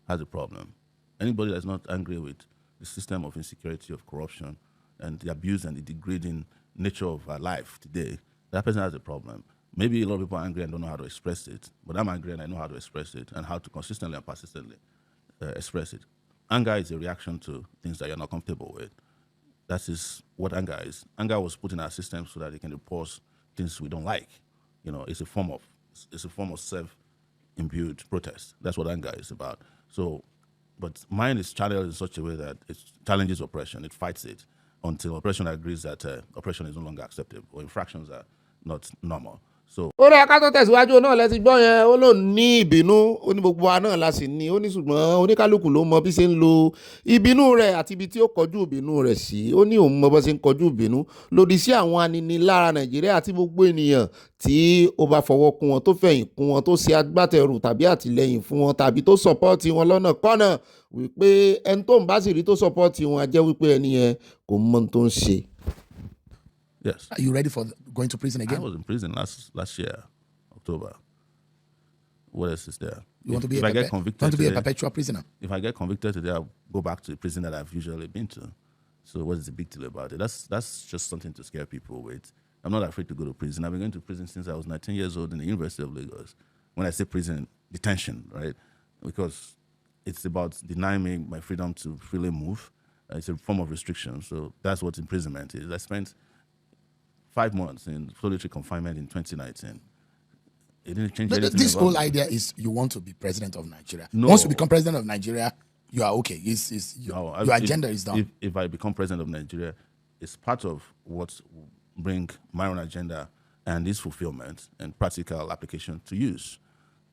has a problem. Anybody that's not angry with the system of insecurity, of corruption, and the abuse and the degrading nature of our life today, that person has a problem. Maybe a lot of people are angry and don't know how to express it, but I'm angry and I know how to express it and how to consistently and persistently express it. Anger is a reaction to things that you're not comfortable with. That is what anger is. Anger was put in our system so that it can repulse things we don't like. It's a form of self-imbued protest. That's what anger is about. So, but mine is channeled in such a way that it challenges oppression. It fights it until oppression agrees that oppression is no longer acceptable or infractions are not normal. So, ó rẹ ká tó tẹ̀síwájú náà lẹ́ti gbọ́ yẹn, ó lò ní ìbínú, ó ní gbogbo wa náà la sì ní, ó ní ṣùgbọ́n oníkálukú ló mọ bí ṣe ń lo ìbínú rẹ̀ àti ibi tí ó kọjú ìbínú rẹ̀ sí. Ó ní òun mọ bó ṣe ń kọjú ìbínú lòdì sí àwọn aninilára Nàìjíríà àti gbogbo ènìyàn tí ó bá fọwọ́ kún wọn, tó fẹ̀yìn kún wọn, tó ṣe agbátẹrù tàbí àtìlẹ́yìn fún wọn, tàbí tó sọpọ́ọ̀tì wọn lọ́nà kọ́nà, wípé ẹni tó ń bá sì rí tó sọpọ́ọ̀tì wọn á jẹ́ wípé ẹni yẹn kò mọ ohun tó ń ṣe. Yes. Are you ready for going to prison again? I was in prison last year, October. What else is there? You want to be a perpetual prisoner? If I get convicted today, I'll go back to the prison that I've usually been to. So what is the big deal about it? That's just something to scare people with. I'm not afraid to go to prison. I've been going to prison since I was 19 years old in the University of Lagos. When I say prison, detention, right? Because it's about denying me my freedom to freely move. It's a form of restriction. So that's what imprisonment is. I spent 5 months in solitary confinement in 2019. It didn't change anything. This whole idea is you want to be president of Nigeria. No. Once you become president of Nigeria, you are okay. Your agenda is done. If I become president of Nigeria, it's part of what will bring my own agenda and its fulfillment and practical application to use.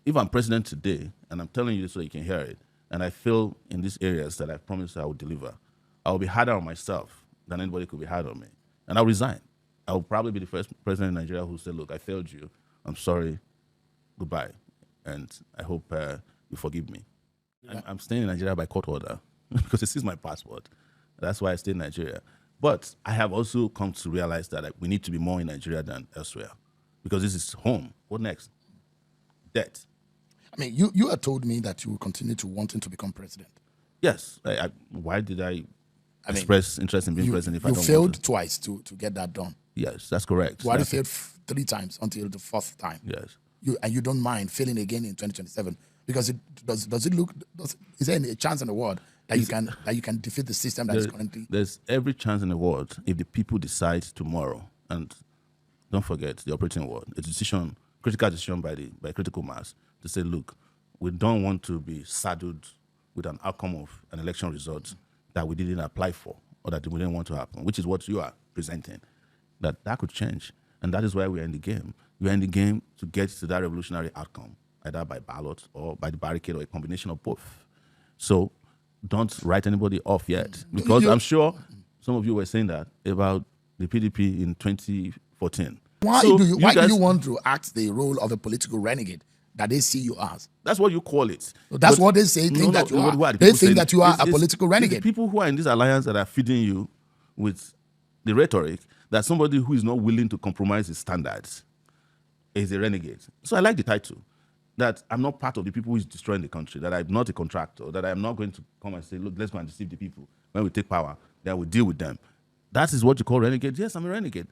If I'm president today, and I'm telling you this so you can hear it, and I feel in these areas that I promised I would deliver, I will be harder on myself than anybody could be hard on me. And I'll resign. I will probably be the first president in Nigeria who said, look, I failed you. I'm sorry. Goodbye. And I hope you forgive me. Yeah. I'm staying in Nigeria by court order because this is my passport. That's why I stay in Nigeria. But I have also come to realize that we need to be more in Nigeria than elsewhere because this is home. What next? Debt. I mean, you had told me that you will continue to wanting to become president. Yes. Why did I express interest in being president if I don't want to? You failed twice to get that done. Yes, that's correct. Why you failed 3 times until the 4th time? Yes. You don't mind failing again in 2027 because is there any chance in the world that you can defeat the system that is currently? There's every chance in the world if the people decide tomorrow, and don't forget the operating world, a critical decision by critical mass to say, look, we don't want to be saddled with an outcome of an election result that we didn't apply for or that we didn't want to happen, which is what you are presenting. That could change. And that is why we're in the game. We're in the game to get to that revolutionary outcome, either by ballot or by the barricade or a combination of both. So don't write anybody off yet. Because I'm sure some of you were saying that about the PDP in 2014. Why do you want to act the role of a political renegade that they see you as? That's what you call it. That's what they say. They think that you are a political renegade. It's the people who are in this alliance that are feeding you with the rhetoric that somebody who is not willing to compromise his standards is a renegade. So I like the title. That I'm not part of the people who is destroying the country, that I'm not a contractor, that I'm not going to come and say, look, let's go and deceive the people. When we take power, then we'll deal with them. That is what you call renegade. Yes, I'm a renegade.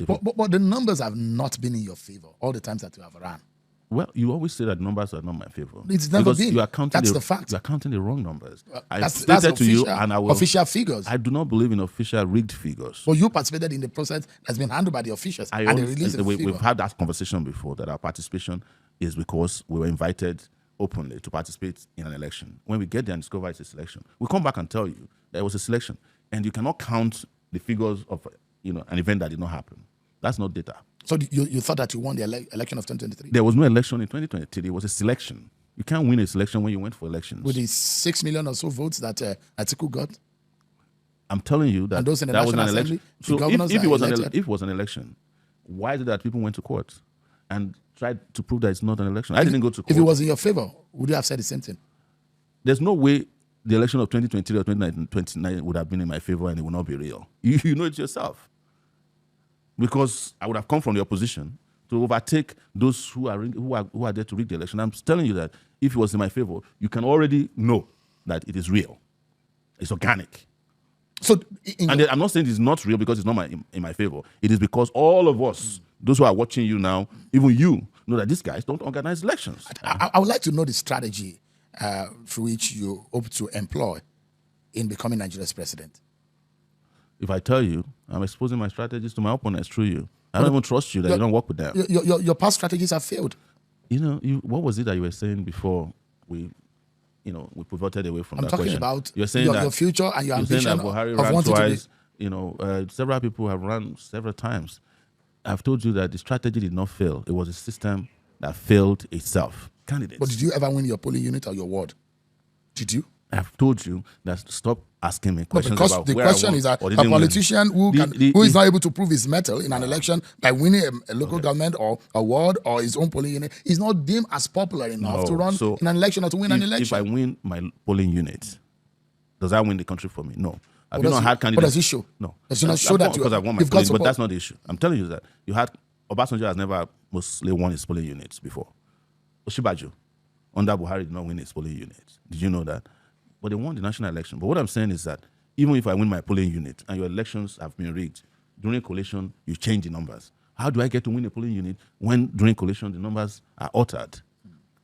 But the numbers have not been in your favor all the times that you have run. Well, you always say that numbers are not my favor. It's never been. That's the fact. You are counting the wrong numbers. That's stated to you, and I will official figures. I do not believe in official rigged figures. Well, you participated in the process that's been handled by the officials, and they released the figure. We've had that conversation before, that our participation is because we were invited openly to participate in an election. When we get there and discover it's a selection, we come back and tell you there was a selection, and you cannot count the figures of an event that did not happen. That's not data. So you thought that you won the election of 2023? There was no election in 2023. It was a selection. You can't win a selection when you went for elections. With the 6 million or so votes that Atiku got? I'm telling you that, and those in the that was an Assembly, election. So if it was an election, why is it that people went to court and tried to prove that it's not an election? I didn't go to court. If it was in your favor, would you have said the same thing? There's no way the election of 2023 or 2029 would have been in my favor and it would not be real. You know it yourself. Because I would have come from the opposition to overtake those who are there to rig the election. I'm telling you that if it was in my favor, you can already know that it is real. It's organic. So, I'm not saying it's not real because it's not in my favor. It is because all of us, those who are watching you now, even you, know that these guys don't organize elections. I would like to know the strategy through which you hope to employ in becoming Nigeria's president. If I tell you, I'm exposing my strategies to my opponents through you. I don't even trust you that you don't work with them. Your past strategies have failed. What was it that you were saying before we pivoted away from that question? I'm talking about you're saying your future and your ambition saying that Buhari ran twice. Several people have run several times. I've told you that the strategy did not fail. It was a system that failed itself. Candidates. But did you ever win your polling unit or your ward? Did you? I've told you that stop asking me questions about the where question I won is that or a didn't politician win. who is not able to prove his mettle in an election by winning a local government or a ward or his own polling unit is not deemed as popular enough to run in an election or to win an election. If I win my polling unit, does that win the country for me? No. Have you not had candidates? What does it show? No. Does it not show that because I've won my polling, but that's not the issue. I'm telling you that Obasanjo has never mostly won his polling units before. Osinbajo, under Buhari, did not win his polling unit. Did you know that? But they won the national election. But what I'm saying is that even if I win my polling unit and your elections have been rigged, during collation, you change the numbers. How do I get to win a polling unit when during collation the numbers are altered?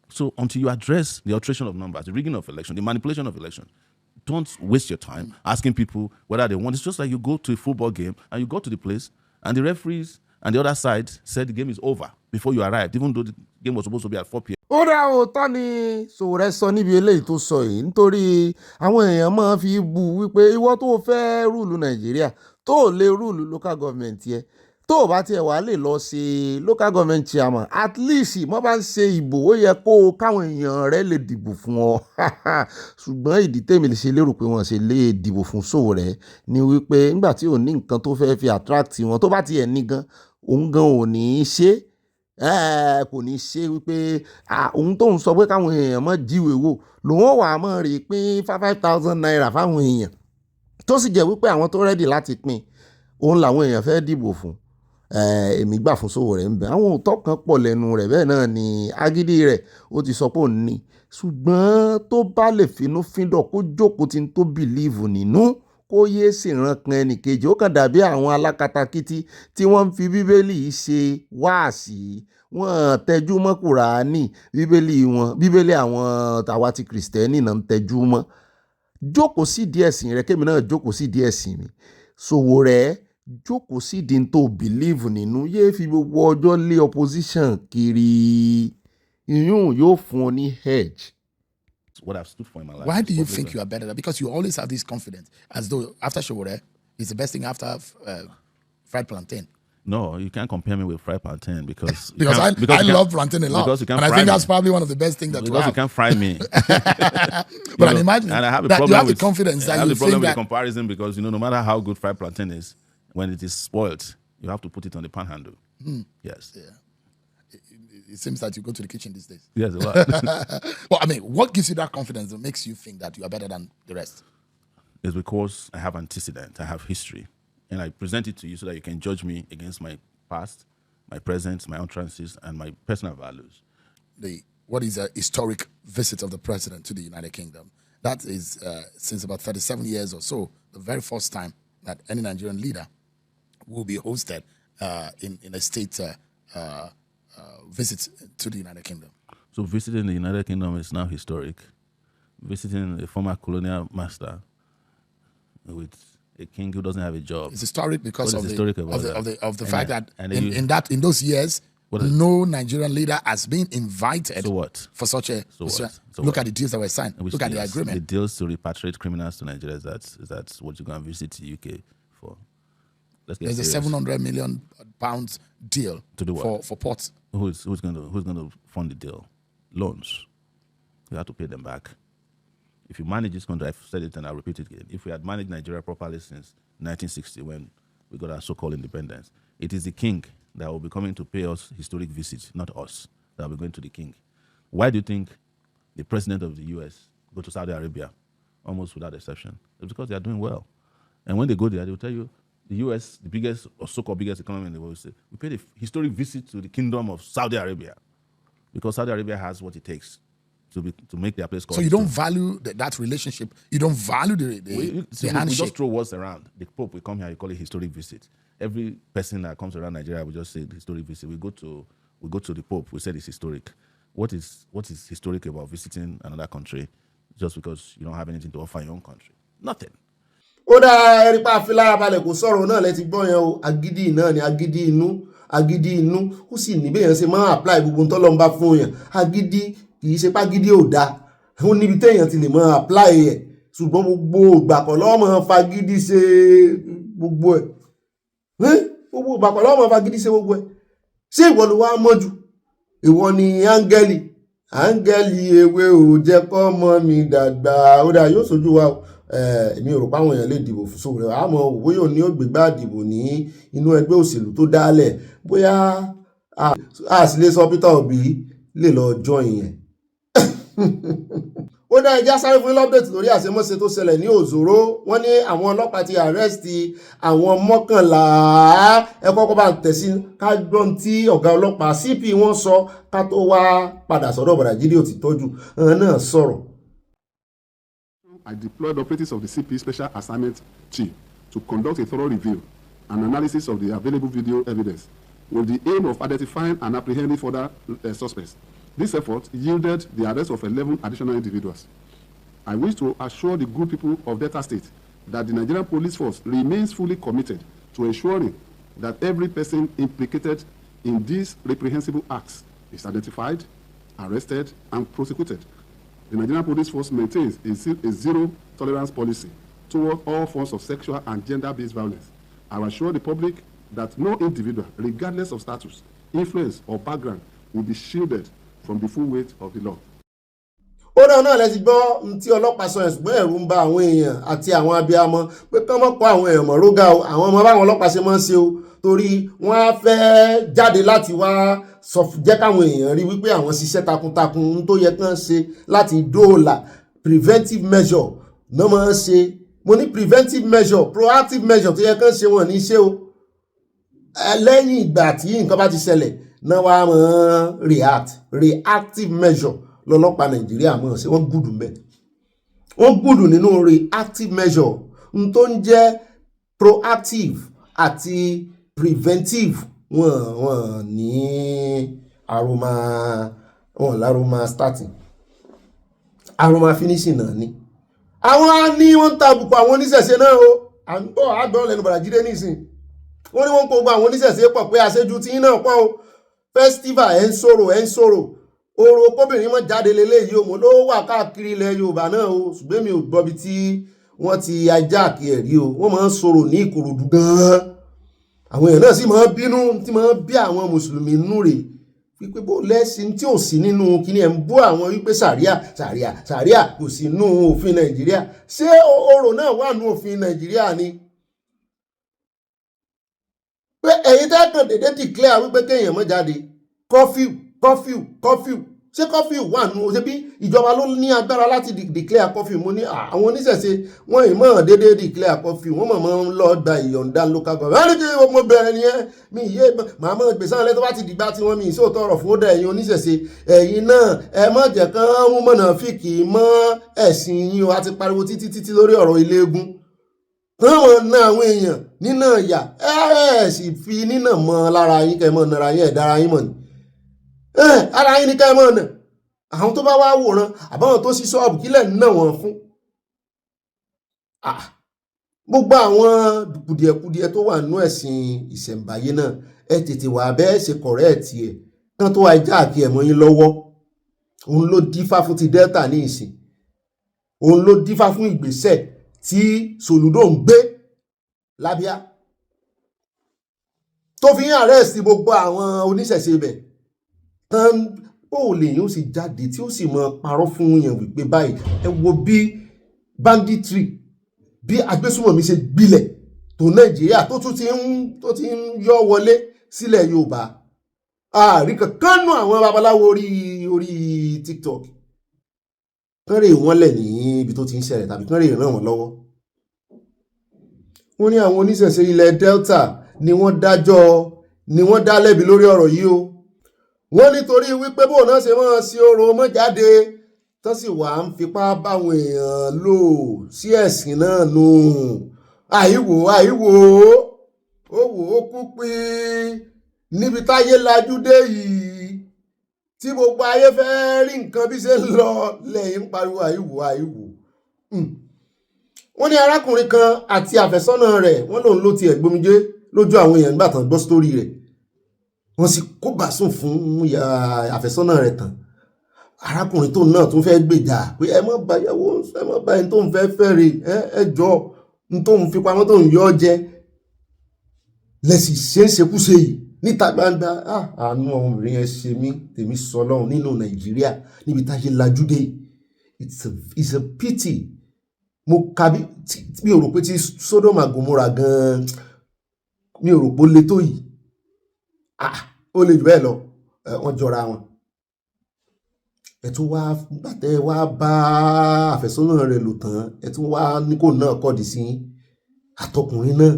So until you address the alteration of numbers, the rigging of election, the manipulation of election, don't waste your time asking people whether they want. It's just like you go to a football game and you go to the place and the referees and the other side said the game is over before you arrived, even though the game was supposed to be at 4 p.m. ó dá òótọ́ ni Sowore sọ níbi eléyìí tó sọ yìí nítorí àwọn èèyàn máa fi bú wípé ìwọ tó fẹ́ rúùlù Nàìjíríà tó lè rúùlù local government yẹ tó bá tiẹ̀ wá lè lọ ṣe local government chairman at least mo bá ń ṣe ìbò ó yẹ káwọn èèyàn rẹ lè dìbò fún ọ ṣùgbọ́n ìdí tèmi lè ṣe lérò pé wọ́n ṣe lè dìbò fún Sowore ni wípé nígbà tí ò ní nǹkan tó fẹ́ fi attract wọn tó bá tiẹ̀ ní gan òun gan ò ní í ṣe kò ní ṣe wípé òun tóun sọ pé káwọn èèyàn mọ́ jíwèé wò lòun wà á mọ̀ rí pín 5,000 naira fáwọn èèyàn tó sì jẹ́ wípé àwọn tó rẹ́dì láti pín òun làwọn èèyàn fẹ́ dìbò fún èmi gbà fún Sowore ń bẹ àwọn òótọ́ kan pọ̀ lẹ́nu rẹ̀ bẹ́ẹ̀ náà ni agídí rẹ̀ ó ti sọ pé òun ní ṣùgbọ́n tó bá lè finúfíndọ̀ kó jókòó tí ń tó bìlíìfù nínú kó yéé ṣèránkàn ẹnìkejì ó kàn dàbí àwọn alákatakítí tí wọ́n ń fi bíbélì ṣe wáàsí wọ́n tẹjú mọ́ Kùránì bíbélì àwọn tàwa ti kìrìsìtẹ́nì náà ń tẹjú mọ́ jókòó sí díẹ̀ sìn rẹ kémi náà jókòó sí díẹ̀ sìn mi Sowore jókòó sí di tó bìlíìfù nínú yéé fi gbogbo ọjọ́ lé opposition kiri ìyún yóò fún ọ ní hedge. What I've stood for in my life. Why do you think you are better? Because you always have this confidence, as though after Sowore is the best thing after fried plantain. No, you can't compare me with fried plantain because I love plantain a lot, because you can't and I fry think me. that's probably one of the best things that because you can't fry me. But I'm imagining and I have a that problem you have with, the confidence that I have you the problem think with that the comparison because no matter how good fried plantain is, when it is spoiled, you have to put it on the panhandle. Yes. Yeah. It seems that you go to the kitchen these days. Yes, a lot. Well, I mean, what gives you that confidence that makes you think that you are better than the rest? It's because I have antecedent, I have history, and I present it to you so that you can judge me against my past, my present, my utterances, and my personal values. What is a historic visit of the president to the United Kingdom? That is since about 37 years or so, the very first time that any Nigerian leader will be hosted in a state visit to the United Kingdom. So visiting the United Kingdom is now historic. Visiting a former colonial master with a king who doesn't have a job. It's historic because of the fact that in those years, no Nigerian leader has been invited. So what? For such a look at the deals that were signed. Look at the agreement. The deals to repatriate criminals to Nigeria. Is that what you're going to visit the UK for? There's a £700 million deal to do what? For ports. Who's going to fund the deal? Loans. You have to pay them back. If you manage this country, I've said it and I'll repeat it again. If we had managed Nigeria properly since 1960, when we got our so-called independence, it is the king that will be coming to pay us historic visits, not us, that will be going to the king. Why do you think the president of the US go to Saudi Arabia, almost without exception? It's because they are doing well. And when they go there, they will tell you, the US, the biggest or so-called biggest economy in the world, will say, we paid a historic visit to the kingdom of Saudi Arabia because Saudi Arabia has what it takes to make their place called. So you don't value that relationship. You don't value the handshake. We just throw words around. The Pope will come here, you call it historic visit. Every person that comes around Nigeria will just say historic visit. We go to the Pope, we say it's historic. What is historic about visiting another country just because you don't have anything to offer your own country? Nothing. Ó dá ẹ̀rí pa àfilá balẹ̀ kò sọ̀rọ̀ náà lẹ́ti gbọ́ yẹn o, agídí náà ni agídí inú ó sì ní bẹ́yẹn ṣe máa apply gbogbo ń tọ́lọ́ ń bá fún yẹn agídí kì í ṣe pagídí ò dáa ó níbi téèyàn ti lè máa apply ẹ̀ ṣùgbọ́n gbogbo ìgbà kan lọ́mọ fagídí ṣe gbogbo ẹ̀ gbogbo ìgbà kan lọ́mọ fagídí ṣe gbogbo ẹ̀ ṣé ìwọ ló wá mọ́jú ìwọ ni áńgẹ́lì ewé ò jẹ́ kọ́ mọ́ mi dàgbà ó dà yóò sojú wa o. Èmi ò rò pé àwọn èèyàn lè dìbò fún Sowore àmọ́ òwò yóò ní ògbégbá dìbò ní inú ẹgbẹ́ òṣèlú tó dálẹ̀ bóyá a sì lè sọ Peter Obi lè lọ join yẹn. Ó dá ẹjá sáré fún update lórí àṣemọ́ṣe tó ṣẹlẹ̀ ní Òzòrò wọ́n ní àwọn ọlọ́pàá ti arrest àwọn 11 ẹ kọ́kọ́ bá tẹ̀sí ká gbọ́n tí ọ̀gá ọlọ́pàá CP wọ́n sọ ká tó wá padà sọ́dọ̀ Bàdájídé ó ti tọ́jú náà sọ̀rọ̀. I deployed operatives of the CP Special Assignment Chief to conduct a thorough review and analysis of the available video evidence with the aim of identifying and apprehending further suspects. This effort yielded the arrest of 11 additional individuals. I wish to assure the good people of Delta State that the Nigerian Police Force remains fully committed to ensuring that every person implicated in these reprehensible acts is identified, arrested, and prosecuted. The Nigerian Police Force maintains a zero-tolerance policy toward all forms of sexual and gender-based violence. I assure the public that no individual, regardless of status, influence, or background, will be shielded from the full weight of the law. Ó dáa náà lẹ́ti gbọ́ tí ọlọ́pàá sọ ẹ̀sùn ẹ̀rù ń ba àwọn èèyàn àti àwọn abiyamọ pé kán mọ́ pa àwọn èèyàn mọ́ rógá o àwọn ọmọ báwọn ọlọ́pàá ṣe máa ń ṣe o torí wọ́n á fẹ́ jáde láti wá sọ jẹ́ káwọn èèyàn rí wípé àwọn ṣiṣẹ́ takuntakun tó yẹ kán ṣe láti dóòlà preventive measure náà máa ń ṣe mo ní preventive measure proactive measure tó yẹ kán ṣe wọ́n ní ṣe o lẹ́yìn ìgbà tí nǹkan bá ti ṣẹlẹ̀ náà wá máa reactive measure lọ́lọ́pàá Nàìjíríà mọ̀ sí wọ́n gùdù mẹ́ wọ́n gùdù nínú reactive measure n tó ń jẹ́ proactive àti preventive wọ́n ní aroma starting aroma finishing náà ni àwọn á ní wọ́n ń ta àbùkù àwọn oníṣẹ̀ṣe náà o à ń bọ̀ àgbọ̀ lẹ́nu Bàdájídé nísìn wọ́n ní wọ́n kó gba àwọn oníṣẹ̀ṣe pọ̀ pé àṣejù tí náà pọ̀ o festival ẹ̀ ń sọ̀rọ̀ oro kóbìnrin mọ́ jáde lélẹ̀ yìí òun ló wà káàkiri ilẹ̀ Yorùbá náà o ṣùgbọ́n mi ò gbọ́ bí tí wọ́n ti ajá kí ẹ̀rí o wọ́n máa ń sọ̀rọ̀ ní Ìkòròdú gan-an àwọn èèyàn náà sì máa bínú tí máa bí àwọn mùsùlùmí nú rè wípé bó lẹ́sìn tí ò sí nínú kíní ẹ̀ ń bú àwọn wípé sàríà kò sí nínú òfin Nàìjíríà. Ṣé orò náà wà nínú òfin Nàìjíríà ni? Pé ẹ̀yin tẹ́kàn dédé declare wípé kéèyàn má jáde curfew ṣé curfew wà nù ṣe bí ìjọba ló ní agbára láti declare curfew. Mo ní àwọn oníṣẹ̀ṣe wọ́n ìmọ̀ dédé declare curfew, wọ́n mọ̀ ń lọ gba ìyọ̀ǹda local government. Wọ́n ní kí mo bẹ̀rẹ̀ nìyẹn mi yé màá mọ̀ gbèsè àwọn ẹlẹ́tọ́ bá ti dìgbà tí wọ́n mi ìṣòótọ́ ọ̀rọ̀ fún ọ̀dà ẹ̀yin oníṣẹ̀ṣe. Ẹ̀yin náà ẹ má jẹ́ kán mú mọ̀nàfíìkì mọ́ ẹ̀sìn yín o. A ti pariwo títí lórí ọ̀rọ̀ ilé eégún táwọn ná àwọn èèyàn nínà ìyà ẹ sì fi nínà mọ́ lára yín kẹ́ mọ́ nara yín ẹ̀dára yín mọ̀ ní ara yín ní kẹ́ mọ́ nà. Àwọn tó bá wá wòran àbáwọn tó sí ṣọ́ọ̀bù kílẹ̀ náà wọ́n fún. Gbogbo àwọn kùdìẹ̀kudiẹ tó wà nínú ẹ̀sìn ìṣẹ̀ǹbáyé náà ẹ tètè wà bẹ́ẹ̀ ṣe kọ̀rẹ́ẹ̀tì ẹ̀ kán tó wá jáàkì ẹ̀ mọ́ yín lọ́wọ́. Òun ló dífá fún ti Delta ní ìsìn, òun ló dífá fún ìgbésẹ̀ tí Soludo ń gbé lábíà tó fi ń àrẹ́sì gbogbo àwọn oníṣẹ̀ṣe ibẹ̀ tán. Ó lè yín ó sì jáde tí ó sì mọ parọ́ fún yẹn wípé báyìí ẹ wo bí banditry bí agbésùmọ̀mí ṣe gbilẹ̀ tó Nàìjíríà tó tún ti ń yọ wọlé sílẹ̀ Yorùbá. Àrí kankan nù àwọn babaláwo orí TikTok kán rè wọ́n lẹ̀ ní ibi tó ti ń ṣẹlẹ̀ tàbí kán rè ràn wọ́n lọ́wọ́. Wọ́n ní àwọn oníṣẹ̀ṣe ilẹ̀ Delta ni wọ́n dá lẹ́bi lórí ọ̀rọ̀ yìí o. Wọ́n nítorí wípé bó náà ṣe máa ṣe orò mọ́ jáde tán sì wà ń fipá báwọn èèyàn lò sí ẹ̀sìn náà nù. Àìwò ó wò ó kú pín níbi táyé lajú dé yìí tí gbogbo ayé fẹ́ rí nǹkan bí ṣe ń lọ lẹ́yìn ń pariwo àìwò. Wọ́n ní arákùnrin kan àti àfẹ́sọ́nà rẹ̀ wọ́n lòun ló ti ẹ̀gbomijé lójú àwọn èèyàn nígbà tán gbọ́ sítórì rẹ̀. Wọ́n sì kó gbàsùn fún àfẹ́sọ́nà rẹ̀ tán. Arákùnrin tó náà tún fẹ́ gbèjà pé ẹ má bá yàwó ẹ má bá ẹni tó ń fẹ́ rè ẹ jọ ní tó ń fi pamọ́ tó ń yọ ọ jẹ lẹ́sì ṣe ń ṣekúṣe yìí níta gbangba. Àánú ọmọbìnrin yẹn ṣe mí tèmi sọ lọ́hùn nínú Nàìjíríà níbi táyé lajú dé. It's a pity. Mo kàbí mi ò rò pé tí Sodom and Gomorrah gan mi ò rò pé ó le tó yìí. Ó le jù bẹ́ẹ̀ lọ. Wọ́n jọra wọn. Ẹ tún wá gbàtẹ́ wá bá àfẹ́sọ́nà rẹ̀ lò tán ẹ tún wá ní kò náà kọ́dì sí àtọkùnrin náà.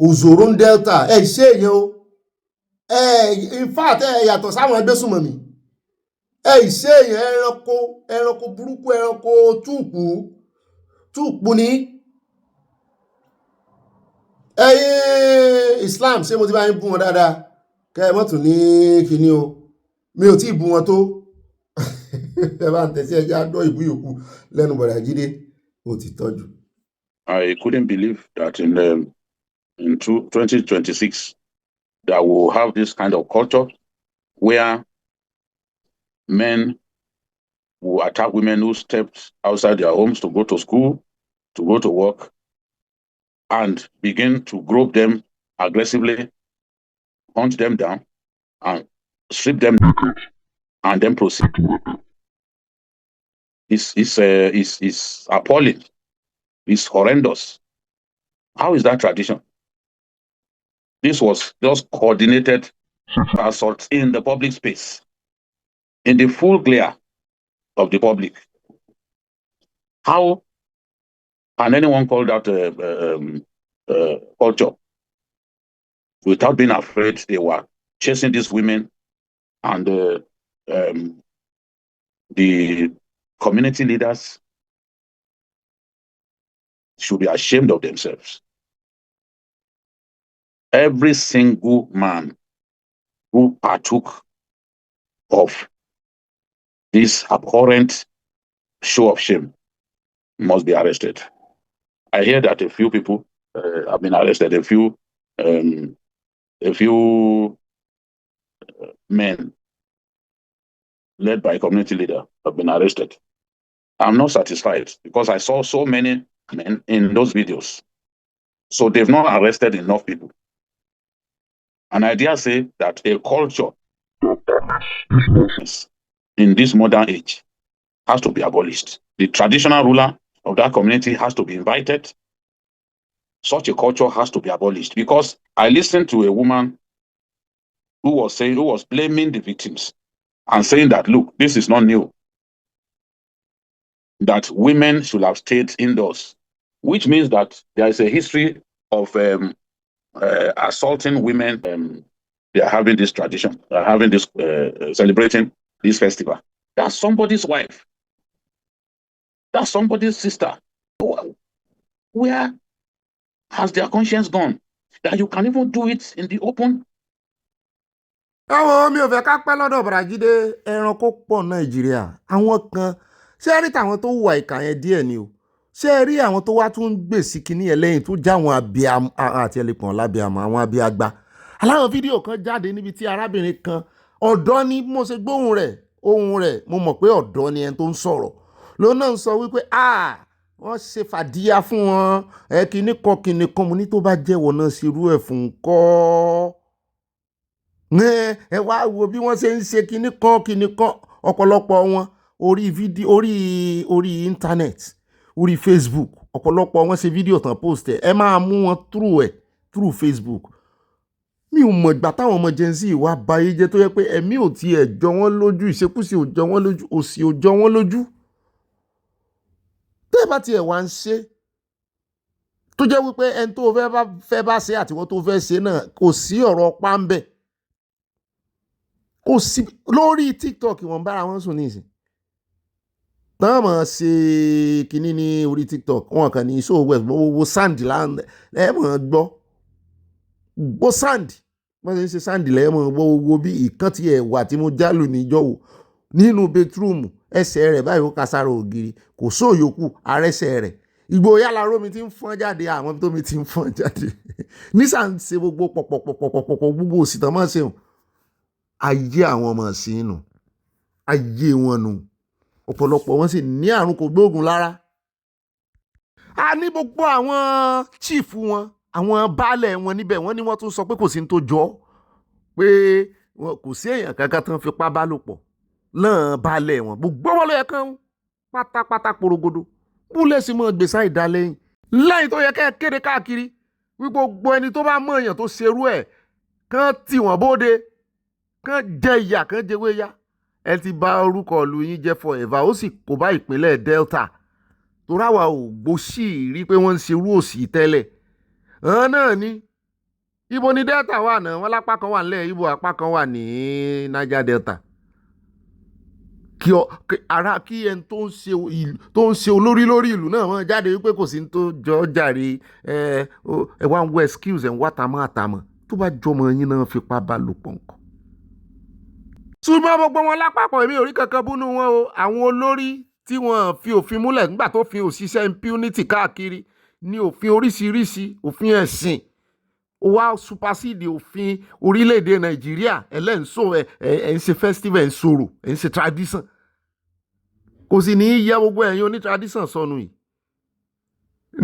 Òzòrò ń Delta ẹ ṣe èèyàn o. In fact ẹ yàtọ̀ sáwọn agbésùnmọ̀mí. Ẹ ṣe èèyàn ẹranko burúkú ẹranko túùpù ní. Islam ṣé mo ti bá yín bú wọn dáadáa kẹ́ ẹ mọ́tún ní kíní o mi ò tí ì bú wọn tó. Ẹ bá ń tẹ̀sí ẹja gbọ́ ìbú yòókù lẹ́nu bọ̀dà Jídé ó ti tọ́jú. I couldn't believe that in 2026 that we'll have this kind of culture where men will attack women who stepped outside their homes to go to school, to go to work, and begin to grope them aggressively, hunt them down, and strip them naked, and then proceed. It's appalling. It's horrendous. How is that tradition? This was just coordinated assault in the public space, in the full glare of the public. How can anyone call that culture without being afraid they were chasing these women, and the community leaders should be ashamed of themselves. Every single man who partook of this abhorrent show of shame must be arrested. I hear that a few people have been arrested, a few men led by a community leader have been arrested. I'm not satisfied because I saw so many men in those videos So they've not arrested enough people. And I dare say that a culture in this modern age has to be abolished. The traditional ruler of that community has to be invited. Such a culture has to be abolished, because I listened to a woman who was blaming the victims and saying that, look, this is not new, that women should have stayed indoors, which means that there is a history of assaulting women. They are having this tradition, they are having this, celebrating this festival. That's somebody's wife. That's somebody's sister. Where has their conscience gone? That you can even do it in the open? Àwọn mi ò fẹ́ ká pẹ́ lọ́dọ̀ Bàràjídé, ẹranko pọ̀ Nàìjíríà. Àwọn kan ṣé ẹ rí tàwọn tó hùwà ìkà yẹn díẹ̀ ni o. Ṣé ẹ rí àwọn tó wá tún ń gbèsè kínní ẹ̀ lẹ́yìn tó já àwọn abiyamọ àti ẹlẹ́pọ̀n lábiyamọ àwọn abiyagba. Aláwọ̀ fídíò kan jáde níbi tí arábìnrin kan ọ̀dọ́ ni mo ṣe gbóhùn rẹ̀, ohùn rẹ̀ mo mọ̀ pé ọ̀dọ́ ni ẹni tó ń sọ̀rọ̀. Lóun náà ń sọ wípé wọ́n ṣe fàdíyà fún wọn, kinní kan mo ní tó bá jẹ́wọ́ náà ṣerú ẹ̀ fún kọ́. Ẹ wá wo bí wọ́n ṣe ń ṣe kinní kan ọ̀pọ̀lọpọ̀ wọn orí fídíò orí íńtánẹ́ẹ̀tì, orí Facebook, ọ̀pọ̀lọpọ̀ wọn ṣe fídíò tán post ẹ máa mú wọn through Facebook. Mi ò mọ̀ ìgbà táwọn ọmọ Gen Z wá báyé jẹ́ tó yẹ pé ẹ̀mí ò tiẹ̀ jọ wọ́n lójú, ìṣekúṣe ò jọ wọ́n lójú, òṣì ò jọ wọ́n lójú. Tẹ́ bá tiẹ̀ wá ń ṣe tó jẹ́ wípé ẹni tó fẹ́ bá ṣe àtiwọ́n tó fẹ́ ṣe náà kò sí ọ̀rọ̀ páńbẹ̀, kò sí lórí TikTok wọ́n bára wọn sùn nísìn. Tán mọ̀ ṣe kínní ní orí TikTok wọn kàn ní Sowore wo sand láńdẹ̀ ẹ mọ̀ gbọ́ wo sand wọ́n ṣe ń ṣe sand lẹ́mọ̀ wo bí ìkan tí ẹ̀ wà tí mo jálù níjọ́ wò nínú bedroom ẹsẹ̀ rẹ̀ báyìí ó kására ògiri kò sóòyòkù arẹ́sẹ̀ rẹ̀ ìgbòyà láró mi ti ń fọ́n jáde àwọn tó mi ti ń fọ́n jáde nísà ń ṣe gbogbo pọ̀pọ̀pọ̀pọ̀pọ̀ gbogbo òsì tán mọ́ ṣe hàn. Ayé àwọn ọmọ sí nù, ayé wọn nù, ọ̀pọ̀lọpọ̀ wọn sì ní àrùn kò gbóògùn lára. A ní gbogbo àwọn chief wọn, àwọn baálẹ̀ wọn níbẹ̀ wọ́n ní wọ́n tún sọ pé kò sí ní tó jọ pé kò sí èèyàn kankan tó ń fipá bá lò pọ̀ lọ́n baálẹ̀ wọn gbogbo wọn ló yẹ kán pátápátá porogodo búlẹ̀ sí mọ́ gbèsè ìdálẹ́yìn lẹ́yìn tó yẹ kẹ́ ẹ kéde káàkiri wí gbogbo ẹni tó bá mọ èèyàn tó ṣerú ẹ̀ kán tì wọ́n bóde kán jẹ ìyà kán jẹwé yá. Ẹ ti bà orúkọ ìlú yín jẹ́ forever, ó sì kó bá ìpínlẹ̀ Delta torí àwa ò gbóṣì rí pé wọ́n ń ṣerú òsì tẹ́lẹ̀. Àwọn náà ní ibo ni Delta wà náà, wọ́n lápá kan wà nílẹ̀ Ìgbò, apá kan wà ní Niger Delta. Kí ẹni tó ń ṣe olórí lórí ìlú náà wọ́n jáde wípé kò sí ní tó jọ jàre ẹ wá ń wọ excuse ẹ̀ ń wá tamọ́ tó bá jọmọ yín náà fipá bá lò pọ̀ nǹkan. Ṣùgbọ́n gbogbo wọn lápapọ̀ èmi ò rí kankan búnú wọn o. Àwọn olórí tí wọ́n fi òfin múlẹ̀ nígbà tó fi òṣìṣẹ́ impunity káàkiri ní òfin oríṣiríṣi, òfin ẹ̀sìn wá supersede òfin orílẹ̀-èdè Nàìjíríà ẹlẹ́ǹso ẹ̀ ń ṣe festival ẹ̀ ń sọ̀rọ̀ ẹ̀ ń ṣe tradition. Kò sì ní í yẹ gbogbo ẹ̀yin oní tradition sọnù yìí.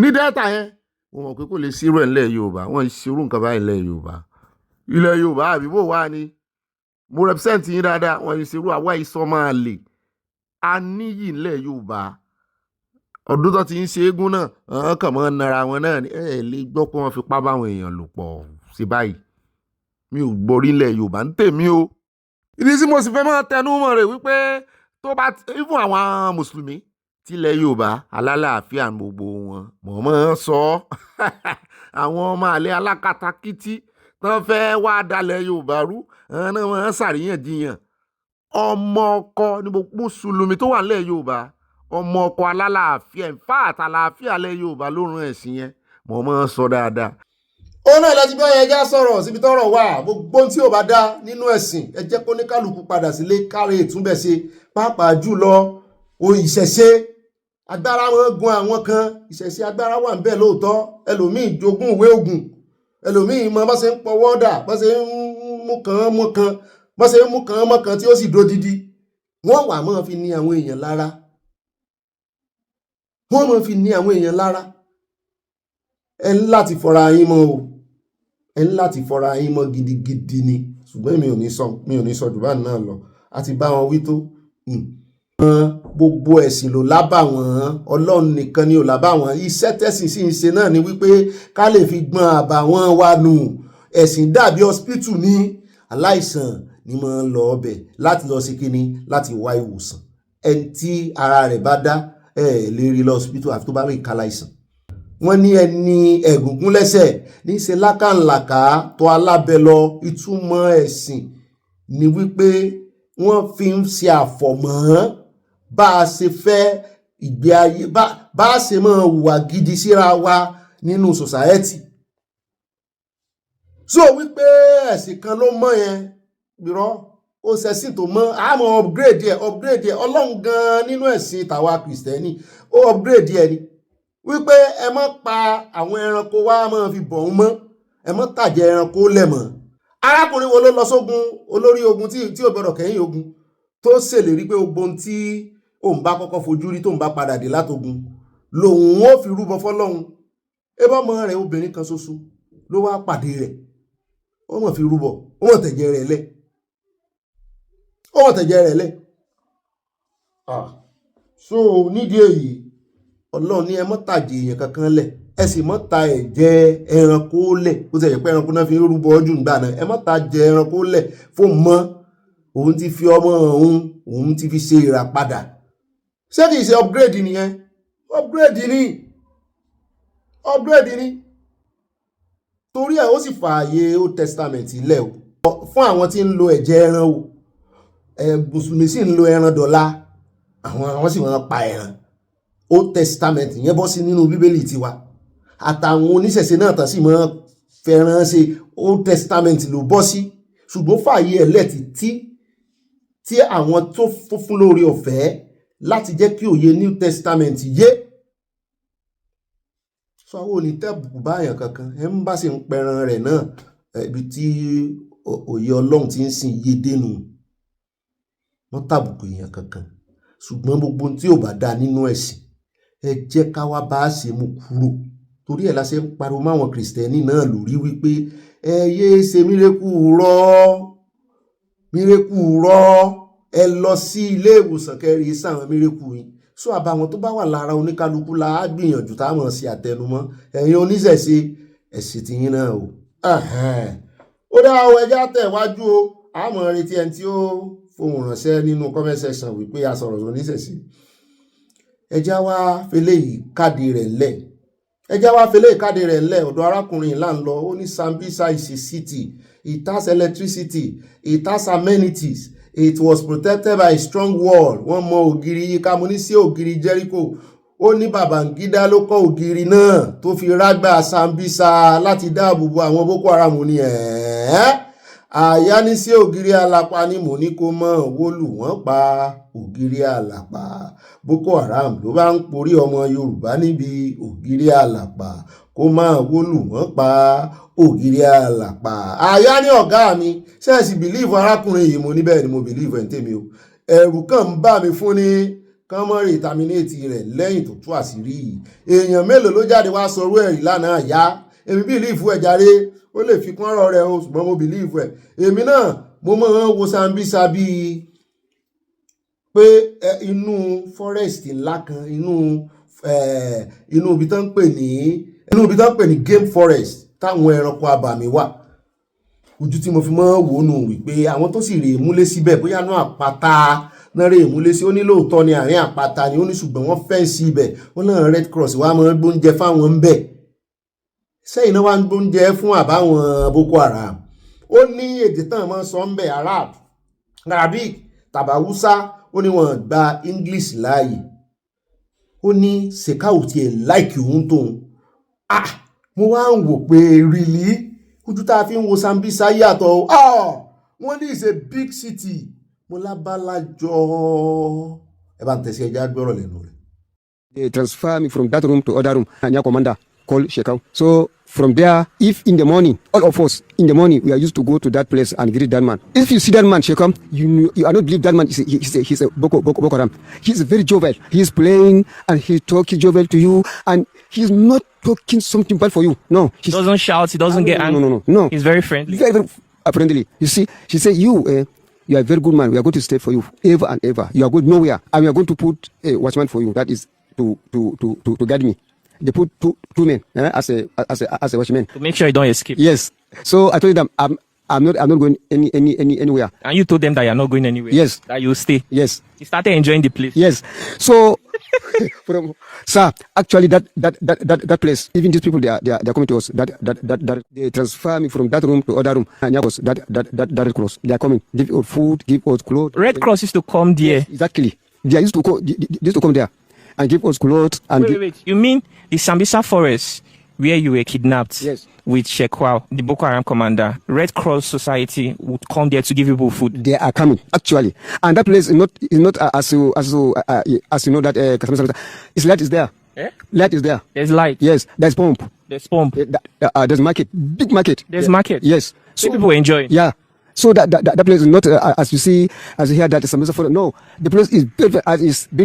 Ní Delta yẹn wọ́n mọ̀ pé kò lè ṣírò ẹ̀ ńlẹ̀ Yorùbá, wọ́n ń ṣerú nǹkan báyìí ńlẹ̀ Yorùbá. Ilẹ̀ Yorùbá àbí bò wá ni mo represent yín dáadáa, wọ́n ń ṣerú àwa ìsọ máa lè a níyì ńlẹ̀ Yorùbá. Ọdún tó ti ń ṣe eégún náà àwọn kàn mọ́ nara wọn náà ni ẹ lè gbọ́ pé wọ́n fipá báwọn èèyàn lò pọ̀ sí báyìí. Mi ò gbọ́rí ńlẹ̀ Yorùbá ń tèmi o. Ìdí tí mo sì fẹ́ máa tẹnu mọ́ rẹ̀ wípé tó bá even àwọn mùsùlùmí tilẹ̀ Yorùbá alálàáfíà gbogbo wọn mọ̀ sọ àwọn ọmọ àlẹ́ alákatakítí tán fẹ́ wá dalẹ̀ Yorùbá rú àwọn náà wọ́n ṣàríyànjiyàn. Ọmọ ọkọ ní gbogbo mùsùlùmí tó wà nílẹ̀ Yorùbá, ọmọ ọkọ alálàáfíà ìfáàtà àlàáfíà lẹ̀ Yorùbá lórun ẹ̀sìn yẹn mọ̀ sọ dáadáa. Ó náà láti bí ọ̀yẹ́ ẹja sọ̀rọ̀ síbi tọ́rọ̀ wà gbogbo tí ò bá dá nínú ẹ̀sìn ẹ jẹ́ kó ní kálukú padà sílé káre ìtúnbẹ̀ṣe pàápàá jùlọ ìṣẹ̀ṣe agbára wọn gun àwọn kan, ìṣẹ̀ṣe agbára wà ń bẹ lóòótọ́, ẹlòmíì jogún ìwé ògùn, ẹlòmíì mọ bá ṣe ń pọwọ́ dà bá ṣe ń mú kan bá ṣe ń mú kan mọ́kan tí ó sì dódidi. Wọ́n wà máa fi ní àwọn èèyàn lára, wọ́n máa fi ní àwọn èèyàn lára. ẹ ní láti fọra yín mọ́ o, ẹ ní láti fọra yín mọ́ gidigidi ni, ṣùgbọ́n mi ò ní sọ jù bá náà lọ, a ti bá wọn wí tó. Gbogbo ẹ̀sìn ló lábà wọ́n, Ọlọ́run nìkan ni ò lábà wọ́n. Iṣẹ́ tẹ́sìn sì ń ṣe náà ni wípé ká lè fi gbọ́n àbàwọ́n wa nù. Ẹ̀sìn dàbí hospital ní, aláìsàn ni mo ń lọ ọbẹ̀ láti lọ sí kíni, láti wá ìwòsàn. Ẹni tí ara rẹ̀ bá dá lè rí lọ hospital àfi tó bá rí ìkàláìsàn. Wọ́n ní ẹni ẹ̀gúngún lẹ́sẹ̀ ní ṣe lákàlàkà tó alábẹ́ lọ. Ìtumọ̀ ẹ̀sìn ni wípé wọ́n fi ń ṣe àfọ̀mọ́ bá a ṣe fẹ́ ìgbé ayé, bá a ṣe máa hùwà gidi síra wa nínú society. So wípé ẹ̀sìn kan ló mọ̀ yẹn irọ́, ó ṣẹ̀sìn tó mọ́, àmọ́ upgrade ẹ̀ Ọlọ́run gan nínú ẹ̀sìn tàwa Kìrìsìtẹ́nì ó upgrade ẹ̀ ni wípé ẹ má pa àwọn ẹranko wa máa fi bọ̀ ń mọ́, ẹ má tàjẹ̀ ẹranko lẹ̀ mọ́. Arákùnrin wo ló lọ sógun, olórí ogun tí ò gbọdọ̀ kẹ́yìn ogun, tó ṣèlérí pé ogun tí òun bá kọ́kọ́ fojú rí tóun bá padà dé látogun lòun ó fi rúbọ fọ́lọ́run. Ọmọ rẹ̀ obìnrin kan ṣoṣo ló wá pàdé rẹ̀, ó mọ̀ fi rúbọ, ó mọ̀ tẹ̀jẹ̀ rẹ̀ lẹ̀. So nídìí èyí Ọlọ́run ní ẹ má tàjẹ̀ èèyàn kankan lẹ̀, ẹ sì má ta ẹ̀jẹ̀ ẹranko lẹ̀, ó ti ẹ̀jẹ̀ pé ẹranko náà fi ń rúbọ ọdún nígbà náà, ẹ má tàjẹ̀ ẹranko lẹ̀ fún mọ́. Òun ti fi ọmọ òun ti fi ṣe ìràpadà. Ṣé kìí ṣe upgrade nìyẹn? Upgrade ni. Torí ẹ̀ ó sì fààyè Old Testament lẹ̀ o fún àwọn tí ń lo ẹ̀jẹ̀ ẹran o. Mùsùlùmí sì ń lo ẹran dọ̀la, àwọn sì wọ́n pa ẹran. Old Testament yẹn bọ́ sí nínú Bíbélì tiwa, àtàwọn oníṣẹ̀ṣe náà tán sì máa fẹ́ràn ṣe Old Testament ló bọ́ sí, ṣùgbọ́n fààyè ẹ̀ lẹ̀ tí àwọn tó fún lórí ọ̀fẹ́ láti jẹ́ kí òye New Testament yé. So àwọn onítẹ̀bùkù báyàn kankan, ẹ ń bá sì ń pẹran rẹ̀ náà ibi tí òye Ọlọ́run ti ń sìn yé dénú. Wọ́n tàbùkù èèyàn kankan, ṣùgbọ́n gbogbo tí ò bá dá nínú ẹ̀sìn ẹ jẹ́ ká wá bá a ṣe mú kúrò. Torí ẹ̀ la ṣe ń pariwo máwọn Kìrìsìtẹ́nì náà lórí wípé ẹ yéé ṣe mírèkù rọ́, ẹ lọ sí ilé ìwòsàn kẹrì sáwọn mírèkù yìí. So àbàwọn tó bá wà lára oníkálukú la á gbìyànjú táwọn ṣe àtẹnumọ́. Ẹ̀yin oníṣẹ̀ṣe ẹ̀sìn tiyín náà o. Ó dá o, ẹjẹ́ àtẹ̀wájú o, àmọ́ retí ẹni tí ó fohùn ránṣẹ́ nínú comment section wípé a sọ̀rọ̀ oníṣẹ̀ṣe. Ẹjá wá fẹlẹ́ yìí káàdì rẹ̀ ńlẹ̀ ọ̀dọ̀ arákùnrin là ń lọ. Ó ní Sambisa is a city, it has electricity, it has amenities, it was protected by a strong wall. Wọ́n mọ ògiri yíká, mo ní sí ògiri Jericho. Ó ní Babangida ló kọ́ ògiri náà tó fi rágbà Sambisa láti dáàbò bo àwọn Boko Haram. Ní àyà ní sí ògiri alapa ni mo ní kó mọ̀ wólù wọ́n pa ògiri alapa. Boko Haram ló bá ń porí ọmọ Yorùbá níbi ògiri alapa, kó máa wólù wọ́n pa ògiri alapa. Àyà ní ọ̀gá mi, ṣẹ́ẹ̀sì bìlíìfù arákùnrin yìí, mo ní bẹ́ẹ̀ ni mo bìlíìfù ẹ̀ ń tèmi o. Ẹ̀rù kàn ń bà mí fún ní kán mọ́ rí terminate rẹ̀ lẹ́yìn tó tú àṣírí yìí. Èèyàn mélòó ló jáde wá sọrú ẹ̀rí lánàá yá? Èmi bìlíìfù ẹ̀ jàre, ó lè fi kún ọ̀rọ̀ rẹ̀ o, ṣùgbọ́n mo bìlíìfù ẹ̀. Èmi náà mo máa ń wo Sambisa bíi pé inú forest ńlá kan, inú ibi tán ń pè ní game forest táwọn ẹranko abàmì wà. Ojú tí mo fi máa ń wò nù wípé àwọn tó sì rè múlé síbẹ̀ bóyá náà àpáta náà rè múlé sí, ó ní lóòótọ́ ni àárín àpáta ni, ó ní ṣùgbọ́n wọ́n fẹ́ǹsì ibẹ̀, wọ́n náà Red Cross wá máa ń gbóúnjẹ fáwọn ń bẹ̀. Sẹ́yìn náà wá ń gbóúnjẹ fún àbáwọn Boko Haram. Ó ní èdè tán máa ń sọ ń bẹ̀, Arabic tàbí Hausa, ó ní wọ́n gba English láàyè. Ó ní ṣèkáwò tí ẹ̀ láìkì òun tóun. Mo wá ń wò pé really ojú tá a fi ń wo Sambisa yàtọ̀. Wọ́n ní it's a big city. Mo lábàlájọ. Ẹ bá ń tẹ̀sí ẹja gbọ́rọ̀ lẹ́nu rẹ̀. They transfer me from that room to other room. Anya commander, called Shekau. So from there, if in the morning, all of us in the morning, we are used to go to that place and greet that man. If you see that man, Shekau, you are not believe that man he's a Bokoharam. He's very jovial. He's playing and he's talking jovial to you, and he's not talking something bad for you. No, he doesn't shout. He doesn't get angry. No. He's very friendly. Very friendly. You see, she said, you are a very good man. We are going to stay for you ever and ever. You are good nowhere, and we are going to put a watchman for you. That is to guide me. They put two men as a watchman to make sure you don't escape. Yes. So I told them I'm not going anywhere. And you told them that you're not going anywhere. Yes. That you stay. Yes. You started enjoying the place. Yes. So sir, actually that place, even these people they are coming to us. That they transfer me from that room to other room. And that Red Cross. They are coming. Give us food, give us clothes. Red Cross used to come there. Yes, exactly. They used to come there and give us clothes. And wait. You mean the Sambisa forest where you were kidnapped? Yes. With Shekwao, the Boko Haram commander, Red Cross Society would come there to give people food. They are coming actually, and that place is not as you know that it's light is there. Eh? Light is there. There's light. Yes, there's pump. There's pump. There's market, big market. There's market. Yes, so people enjoy it. Yeah. So that place is not as you see, as you hear that some for no. The place is built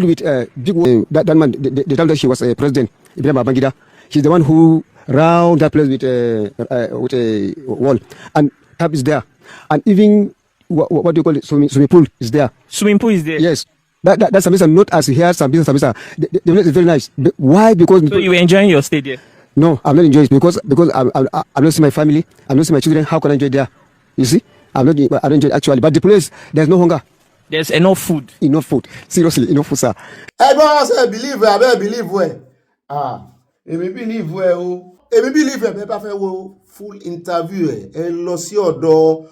with big. That man, the time that she was a president, Ibrahim Babangida, she's the one who round that place with a wall, and tap is there, and even what do you call it? Swimming pool is there. Swimming pool is there. Yes. That's Sambisa, not as here. Sambisa. The place is very nice. Why? Because so you were enjoying your stay there? No, I'm not enjoying it because I'm not seeing my family. I'm not seeing my children. How can I enjoy there? You see, I don't enjoy it actually. But the place, there's no hunger. There's enough food. Enough food. Seriously, enough food, sir. Everyone say believe where. Èmi believe where èmi believe ẹ bá fẹ́ wo full interview ẹ lọ sí ọ̀dọ̀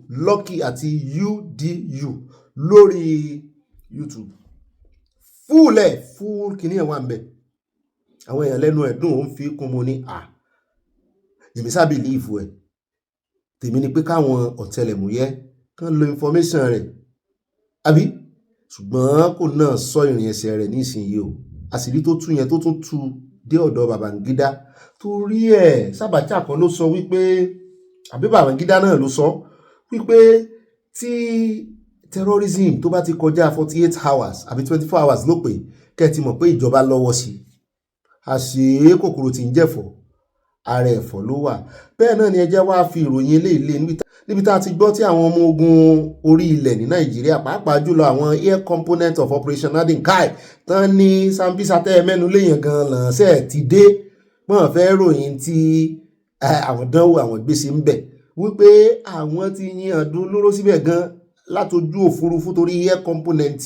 Lucky àti UDU lórí YouTube. Full kìíní ẹ̀ wà ń bẹ̀. Àwọn èèyàn lẹ́nu ẹ̀dùn ó ń fi kún mo ní èmi sá believe ẹ. Tèmi ni pé káwọn ọ̀tẹlẹ̀múyẹ́ kán lo information rẹ̀. Àbí ṣùgbọ́n kò náà sọ ìrìn ẹsẹ̀ rẹ̀ nísìnyí o. Àṣírí tó tú yẹn tó tún tú dé ọ̀dọ̀ Babangida torí ẹ̀ Sábàtà kan ló sọ wípé àbí Babangida náà ló sọ wípé tí terrorism tó bá ti kọjá 48 hours àbí 24 hours ló pé kẹ́ ti mọ̀ pé ìjọba lọ́wọ́ sí àṣé kòkòrò tí ń jẹ̀fọ́ ara ẹ̀fọ́ ló wà. Bẹ́ẹ̀ náà ni ẹ jẹ́ wá fi ìròyìn eléyìí níbi tá a ti gbọ́ tí àwọn ọmọ ogun orí ilẹ̀ ní Nàìjíríà pàápàá jùlọ àwọn air component of Operation Nadinkai tán ní Sambisa tẹ́ mẹ́nu léyìn gan lànṣẹ́ ti dé wọ́n fẹ́ ròyìn tí àwọn dánwò àwọn gbèsè ń bẹ̀ wípé àwọn ti yin àdún lóró síbẹ̀ gan látojú òfurufú torí air component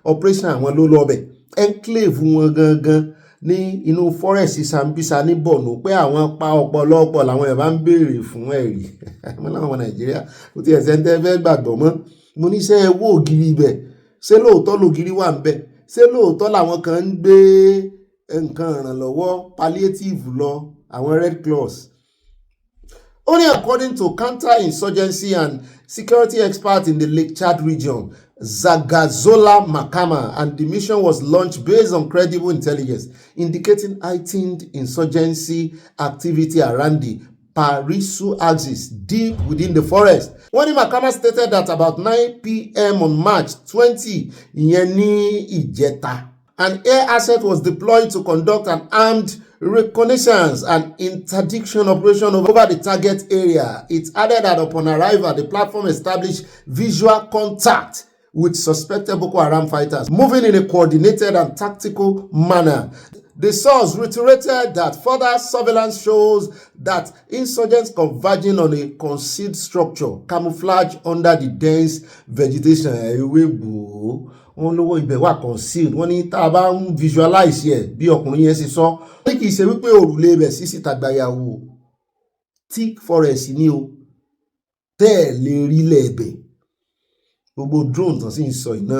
operation àwọn ló lọ bẹ̀ enclave wọn gangan ní inú forest Sambisa ní Borno pé àwọn pa ọ̀pọ̀lọpọ̀ làwọn ẹ̀ bá ń béèrè fún ẹ̀rí mo láwọn ọmọ Nàìjíríà kò tí ẹ̀sẹ̀ ń tẹ́ fẹ́ gbàgbọ́ mọ́ mo ní ṣé ẹ wó ògiri ibẹ̀ ṣé lóòótọ́ lògiri wà ń bẹ̀ ṣé lóòótọ́ làwọn kan ń gbé nǹkan ìrànlọ́wọ́ palliative lọ àwọn Red Cross. Only according to counter-insurgency and security expert in the Lake Chad region, Zagazola Makama, and the mission was launched based on credible intelligence, indicating heightened insurgency activity around the Parisu axis deep within the forest. When Makama stated that about 9 p.m. on March 20, Yeni Ijeta, an air asset was deployed to conduct an armed reconnaissance and interdiction operation over the target area. It added that upon arrival, the platform established visual contact with suspected Boko Haram fighters, moving in a coordinated and tactical manner. The source reiterated that further surveillance shows that insurgents converging on a concealed structure, camouflaged under the dense vegetation. Wọ́n lówó ibẹ̀ wà concealed. Wọ́n ní tá a bá ń visualize ẹ̀ bí ọkùnrin yẹn ṣe sọ. Wọ́n ní kì í ṣe wípé òrùlé ibẹ̀ sí tàgbàyàwó thick forest ni o tẹ́ ẹ̀ lè rí lẹ́ẹ̀bẹ̀. Gbogbo drone tán sì ń sọ iná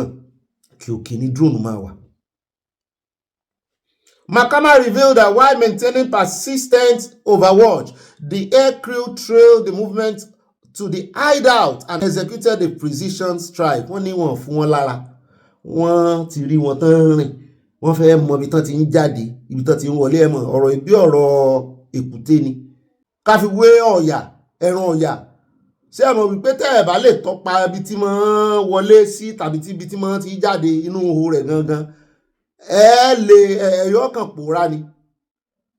kí òkè ní drone máa wà. Makama revealed that while maintaining persistent overwatch, the air crew trailed the movement to the hideout and executed a precision strike. Wọ́n ní wọ́n fún wọn lára. Wọ́n ti rí wọn tán rìn wọ́n fẹ́ mọ ibi tán ti ń jáde ibi tán ti ń wọlé ẹ̀mọ̀ ọ̀rọ̀ ìbí ọ̀rọ̀ èkúté ni ká fi wé ọ̀yà ẹran ọ̀yà ṣé ẹ mọ̀ wípé tẹ́ ẹ̀ bá lè tọ́pa ibi tí máa wọlé sí tàbí ibi tí máa ti jáde inú ihò rẹ̀ gangan ẹ̀yọ́ kan pòórá ni.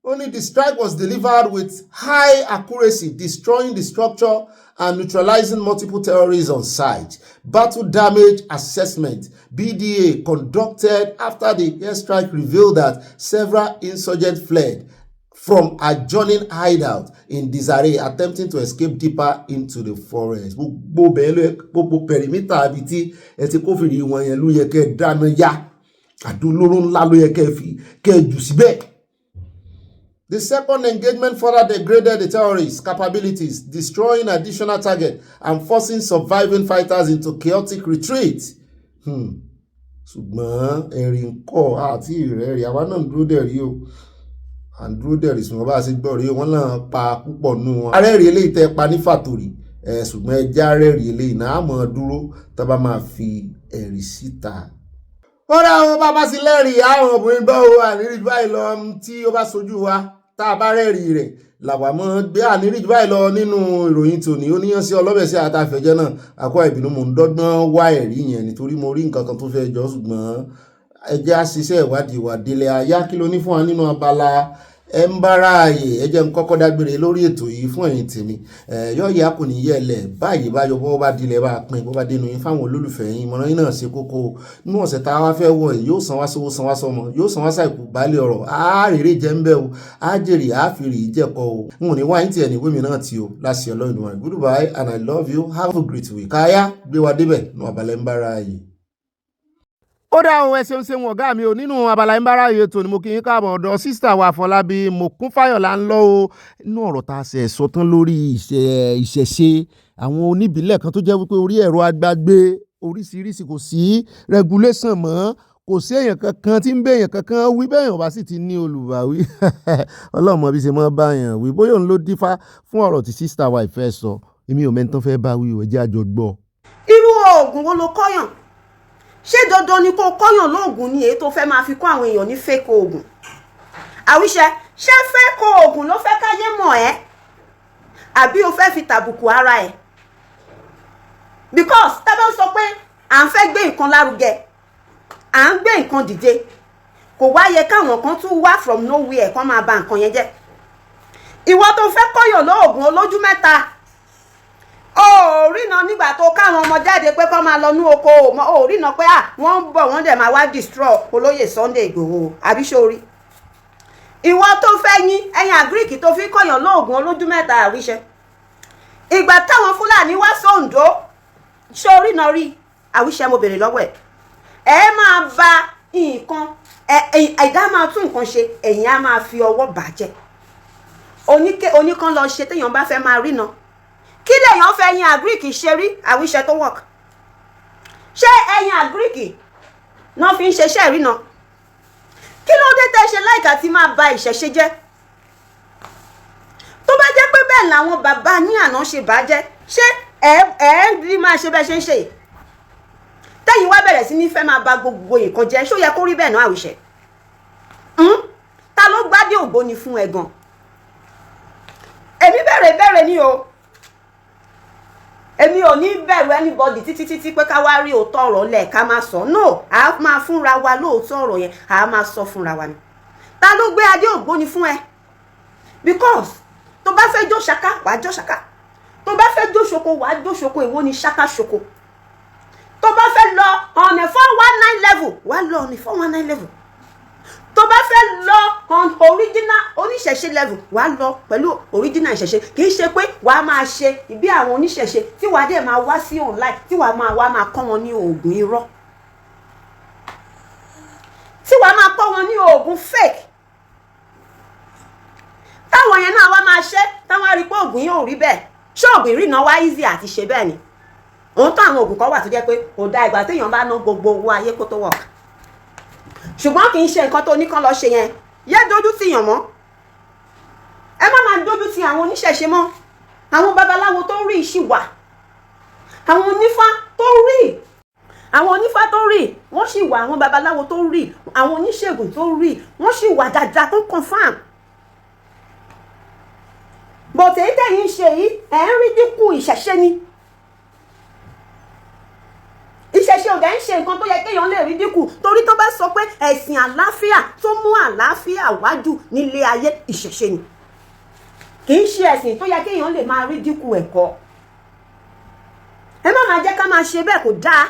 Only the strike was delivered with high accuracy, destroying the structure and neutralizing multiple terrorists on site. Battle damage assessment, BDA, conducted after the airstrike revealed that several insurgents fled from adjoining hideout in disarray, attempting to escape deeper into the forest. Gbogbo perimeter ibi tí ẹ ti kófìrí wọn yẹn ló yẹ kẹ́ dáná yá. Àdúlóró ńlá ló yẹ kẹ́ jù síbẹ̀. The second engagement further degraded the terrorists' capabilities, destroying additional targets and forcing surviving fighters into chaotic retreat. Ṣùgbọ́n ẹ̀rí ń kọ́ àti ìrẹ́rìí àwa náà ń dúró dẹ̀rí o. À ń dúró dẹ̀rí ṣùgbọ́n bá a ṣe gbọ́ rí wọ́n náà pa púpọ̀ nù wọn. Arẹ́rìí eléyìí tẹ́ pa ní fàtòrì ṣùgbọ́n ẹja arẹ́rìí eléyìí náà á mọ̀ dúró tá bá máa fi ẹ̀rí síta. Wọ́n dá àwọn bàbá sí lẹ́rìí àwọn obìnrin bá wo àníríjú báyìí lọ tí ó bá sojú wa. Tá a bá rẹ́rìí rẹ̀ làwa mọ́ gbé àníríjú báyìí lọ nínú ìròyìn tòní ó níyàn sí ọlọ́bẹ̀ sí àtàfẹ́jẹ́ náà àkọ́ ìbínú mò ń dọ́gbọ́n wá ẹ̀rí yẹn nítorí mo rí nǹkan kan tó fẹ́ jọ ṣùgbọ́n ẹjẹ́ á ṣiṣẹ́ ìwádìí wà délé ayá kí ló ní fún wa nínú abala ẹ ń bára ààyè ẹ jẹ́ ń kọ́kọ́ dágbére lórí ètò yìí fún ẹ̀yin tèmi yọ̀ọ̀yà kò ní yẹ̀lẹ̀ báyìí bá yọ bọ́ bá dilẹ̀ bá pín bọ́ bá dénú yín fáwọn olólùfẹ́ yín ìmọ̀ràn yín náà ṣe kókó nínú ọ̀sẹ̀ tá a wá fẹ́ wọ̀ yóò san wá sówó san wá sọmọ yóò san wá sàìkú baálé ọ̀rọ̀ àárèrè jẹ́ ń bẹ́ o àjèrè àáfìrì ìjẹ́kọ̀ o n ò ní wá yín tiẹ̀ ní wémi náà tí o láṣẹ Ọlọ́run wa goodbye and I love you have a great week káyá gbé wa débẹ̀ nù Abala ń bára ààyè. Ó dá ohun ẹsẹ̀ ń ṣe wọn ọ̀gá mi ò nínú Abala ń bára ààyè tó ni mo kí yín káàbọ̀ ọ̀dọ̀ sísítà wa Fọlábí Mòkúnfáyọ̀lá ń lọ o inú ọ̀rọ̀ tá a ṣe sọ tán lórí ìṣẹ̀ṣe àwọn oníbílẹ̀ kan tó jẹ́ wípé orí ẹ̀rọ agbágbé oríṣiríṣi kò sí regulation mọ́ kò sí èèyàn kankan tí ń bẹ èèyàn kankan wí bẹ́ẹ̀ bá sì ti ní olùbáwí ọlọ́mọ bí ṣe mọ́ báyàn wí bóyá òun ló dífá fún ọ̀rọ̀ tí sísítà wa ìfẹ́ sọ èmi ò mẹ́ntán fẹ́ bá wí ò jẹ́ àjọ gbọ́. irú oògùn wo ló kọ́yàn ṣé dandan ni kó kọ́yàn lóògùn ni èyí tó fẹ́ máa fi kọ́ àwọn èèyàn ní fake oògùn àwíṣẹ ṣé fake oògùn ló fẹ́ káyé mọ̀ ẹ́ àbí o fẹ́ fi tàbùkù ara ẹ̀ because tá bá ń sọ pé à ń fẹ́ gbé nǹkan lárugẹ à ń gbé nǹkan dìde kò wá yẹ káwọn kan tún wá from nowhere kán máa ba nǹkan yẹn jẹ́ ìwọ tó fẹ́ kọ́yàn lóògùn olójú mẹ́ta ó rína nígbà tó káwọn ọmọ jáde pé kán máa lọ ní oko ó rína pé wọ́n ń bọ̀ wọ́n dẹ̀ máa wá destroy olóyè Sunday Igboho àbí sórí ìwọ tó fẹ́ yín ẹ̀yìn àgíríkì tó fi kọ́yàn lóògùn olójú mẹ́ta àwíṣẹ ìgbà táwọn Fúlàní wá sóńdó sórí náà rí àwíṣẹ mo bèrè lọ́wọ́ ẹ máa ba nǹkan ẹ̀dá máa tún nǹkan ṣe ẹ̀yin á máa fi ọwọ́ bàjẹ́ oníkan lọ ṣe téèyàn bá fẹ́ máa rí náà kí lèèyàn fẹ́ ẹ̀yin àgíríkì ṣe rí àwíṣẹ tó work ṣé ẹ̀yin àgíríkì náà fi ń ṣeṣẹ́ ìrìnà kí ló dé tẹ́ ṣe láìka tí máa ba ìṣẹ̀ṣe jẹ́ tó bá jẹ́ pé bẹ́ẹ̀ làwọn bàbá ní àná ṣe bàjẹ́ ṣé ẹ rí máa ṣe bẹ́ẹ̀ ṣe ń ṣe tẹ́yìn wá bẹ̀rẹ̀ sí ní fẹ́ máa ba gbogbo nǹkan jẹ́ ṣó yẹ kó rí bẹ́ẹ̀ náà àwíṣẹ ta ló gbádé ògbóni fún ẹ gan èmi bẹ̀rẹ̀ ni o èmi ò ní bẹ̀rù anybody títí pé ká wá rí òótọ́ ọ̀rọ̀ lẹ̀ ká máa sọ no a máa fúnra wa lóòótọ́ ọ̀rọ̀ yẹn a máa sọ fúnra wa ni ta ló gbé adé ògbóni fún ẹ because tó bá fẹ́ jó ṣaka wàá jó ṣaka tó bá fẹ́ jó ṣoko wàá jó ṣoko èwo ni ṣaka ṣoko tó bá fẹ́ lọ on a 419 level wàá lọ on a 419 level tó bá fẹ́ lọ on original oníṣẹ̀ṣe level wàá lọ pẹ̀lú original ìṣẹ̀ṣe kì í ṣe pé wàá máa ṣe ìbí àwọn oníṣẹ̀ṣe tí wàá dẹ̀ máa wá sí online tí wàá máa kọ́ wọn ní oògùn irọ́ tí wàá máa kọ́ wọn ní oògùn fake táwọn yẹn náà wá máa ṣe táwọn á rí pé oògùn yóò rí bẹ́ẹ̀ ṣé oògùn ìrìnà wá easy àti ṣe bẹ́ẹ̀ ni òun tó àwọn oògùn kan wà tó jẹ́ pé kò da ìgbà téèyàn bá ná gbogbo owó ayé kó tó work ṣùgbọ́n kì í ṣe nǹkan tó ní kán lọ ṣe yẹn yé dójú tì yàn mọ́ ẹ má máa dójú tì àwọn oníṣẹ̀ṣe mọ́ àwọn babaláwo tó rí ìṣì wà àwọn onífá tó rí àwọn onífá tó rí wọ́n sì wà, àwọn babaláwo tó rí, àwọn oníṣègùn tó rí wọ́n sì wà dáadáa tó confam. But èyí tẹ̀yìn ṣe yìí ẹ̀ ń rí dínkù ìṣẹ̀ṣe ni. Ìṣẹ̀ṣe ò dẹ̀ ń ṣe nǹkan tó yẹ kéèyàn lè rí dínkù, torí tó bá sọ pé ẹ̀sìn àlàáfíà tó mú àlàáfíà wájú nílé ayé ìṣẹ̀ṣe ni. Kì í ṣe ẹ̀sìn tó yẹ kéèyàn lè máa rí dínkù ẹ̀kọ́. Ẹ má máa jẹ́ ká máa ṣe bẹ́ẹ̀, kò dáa.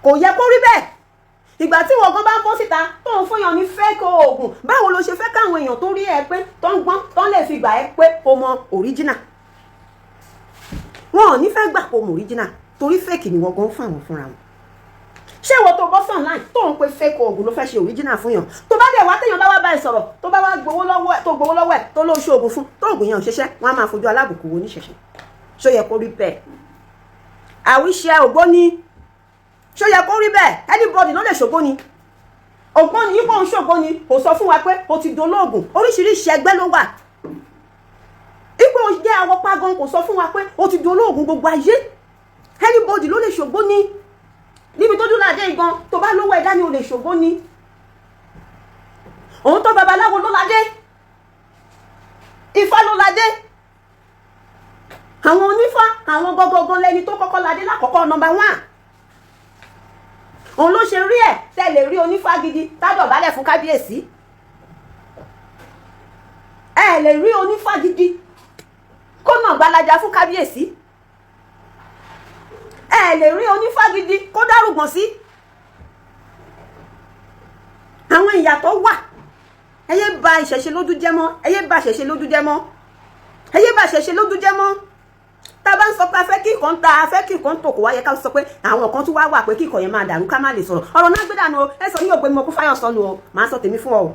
Kò yẹ kó rí bẹ́ẹ̀. Ìgbà tí wọ́n gan bá ń bọ́ síta tó ń fún yàn ní fake oògùn, báwo ló ṣe fẹ́ káwọn èèyàn tó rí ẹ pé tó ń gbọ́n tó ń lè fi gbà ẹ pé o mọ original? Wọn ò ní fẹ́ gbà pé o mọ original torí fake ni wọ́n gan fún àwọn fúnra wọn. Ṣé ìwọ tó bọ́ sí online tó ń pe fake oògùn ló fẹ́ ṣe original fún yàn? Tó bá dẹ̀ wá téèyàn bá wá bá ẹ sọ̀rọ̀ tó bá wá gbowó lọ́wọ́ ẹ̀ tó ló ṣe oògùn fún tó oògùn yẹn ò ṣiṣẹ́, wọ́n á máa fojú alábùkù wo níṣẹ̀ṣe. Ṣó yẹ kó rí bẹ́ẹ̀? Àwíṣẹ́ Ògbóni, ṣó yẹ kó rí bẹ́ẹ̀? Anybody ló lè ṣògbóni. Ògbóni yìí kò ń ṣògbóni, kò sọ fún wa pé o ti dolóògùn, oríṣiríṣi ẹgbẹ́ ló wà. Ipò jẹ́ àwọ̀ pagan kò sọ fún wa pé o ti dolóògùn gbogbo ayé. Anybody ló lè ṣògbóni. Níbi tó dúró adé igan tó bá lówó ẹ̀dá ni o lè ṣògbóni. Òun tó babaláwo ló ládé. Ifá ló ládé. Àwọn onífá, àwọn gọgọgọ lẹni tó kọ́kọ́ ládé lákọ̀ọ́kọ́ number 1. Òun ló ṣe rí ẹ̀ tẹ́lẹ̀ rí onífá gidi tádọ̀bálẹ̀ fún kábíyèsí. Ẹ lè rí onífá gidi kó nà gbalaja fún kábíyèsí. Ẹ lè rí onífá gidi kó dárúgbọ̀n sí. Àwọn ìyàtọ̀ wà. Ẹ yé bà ìṣẹ̀ṣe lójú jẹ́ mọ́, ẹ yé bà ìṣẹ̀ṣe lójú jẹ́ mọ́, ẹ yé bà ìṣẹ̀ṣe lójú jẹ́ mọ́. Tá bá ń sọ pé a fẹ́ kí nǹkan ta, a fẹ́ kí nǹkan tò, kò wáyé ká sọ pé àwọn kan tún wá wà pé kí nǹkan yẹn máa dàrú ká má lè sọ̀rọ̀. Ọ̀rọ̀ náà gbé dànù o, ẹ sọ ní Ògbéni mo kú fáyọ̀ sọnù o, màá sọ tèmi fún ọ o.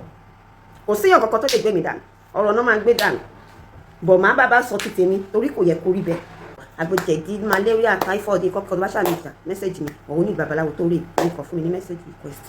Kò síyàn kankan tó lè gbé mi dànù, ọ̀rọ̀ náà máa gbé dànù. Bọ̀ máa bàbá sọ ti tèmi torí kò yẹ kó rí bẹ́ẹ̀. Àgbẹ̀jẹ̀dí, malaria, typhoid, kọ́kọ́ tó bá ṣàlùjà mẹ́sẹ̀jì mi, òun ní babaláwo tó rí nǹkan fún mi ní mẹ́sẹ̀jì request.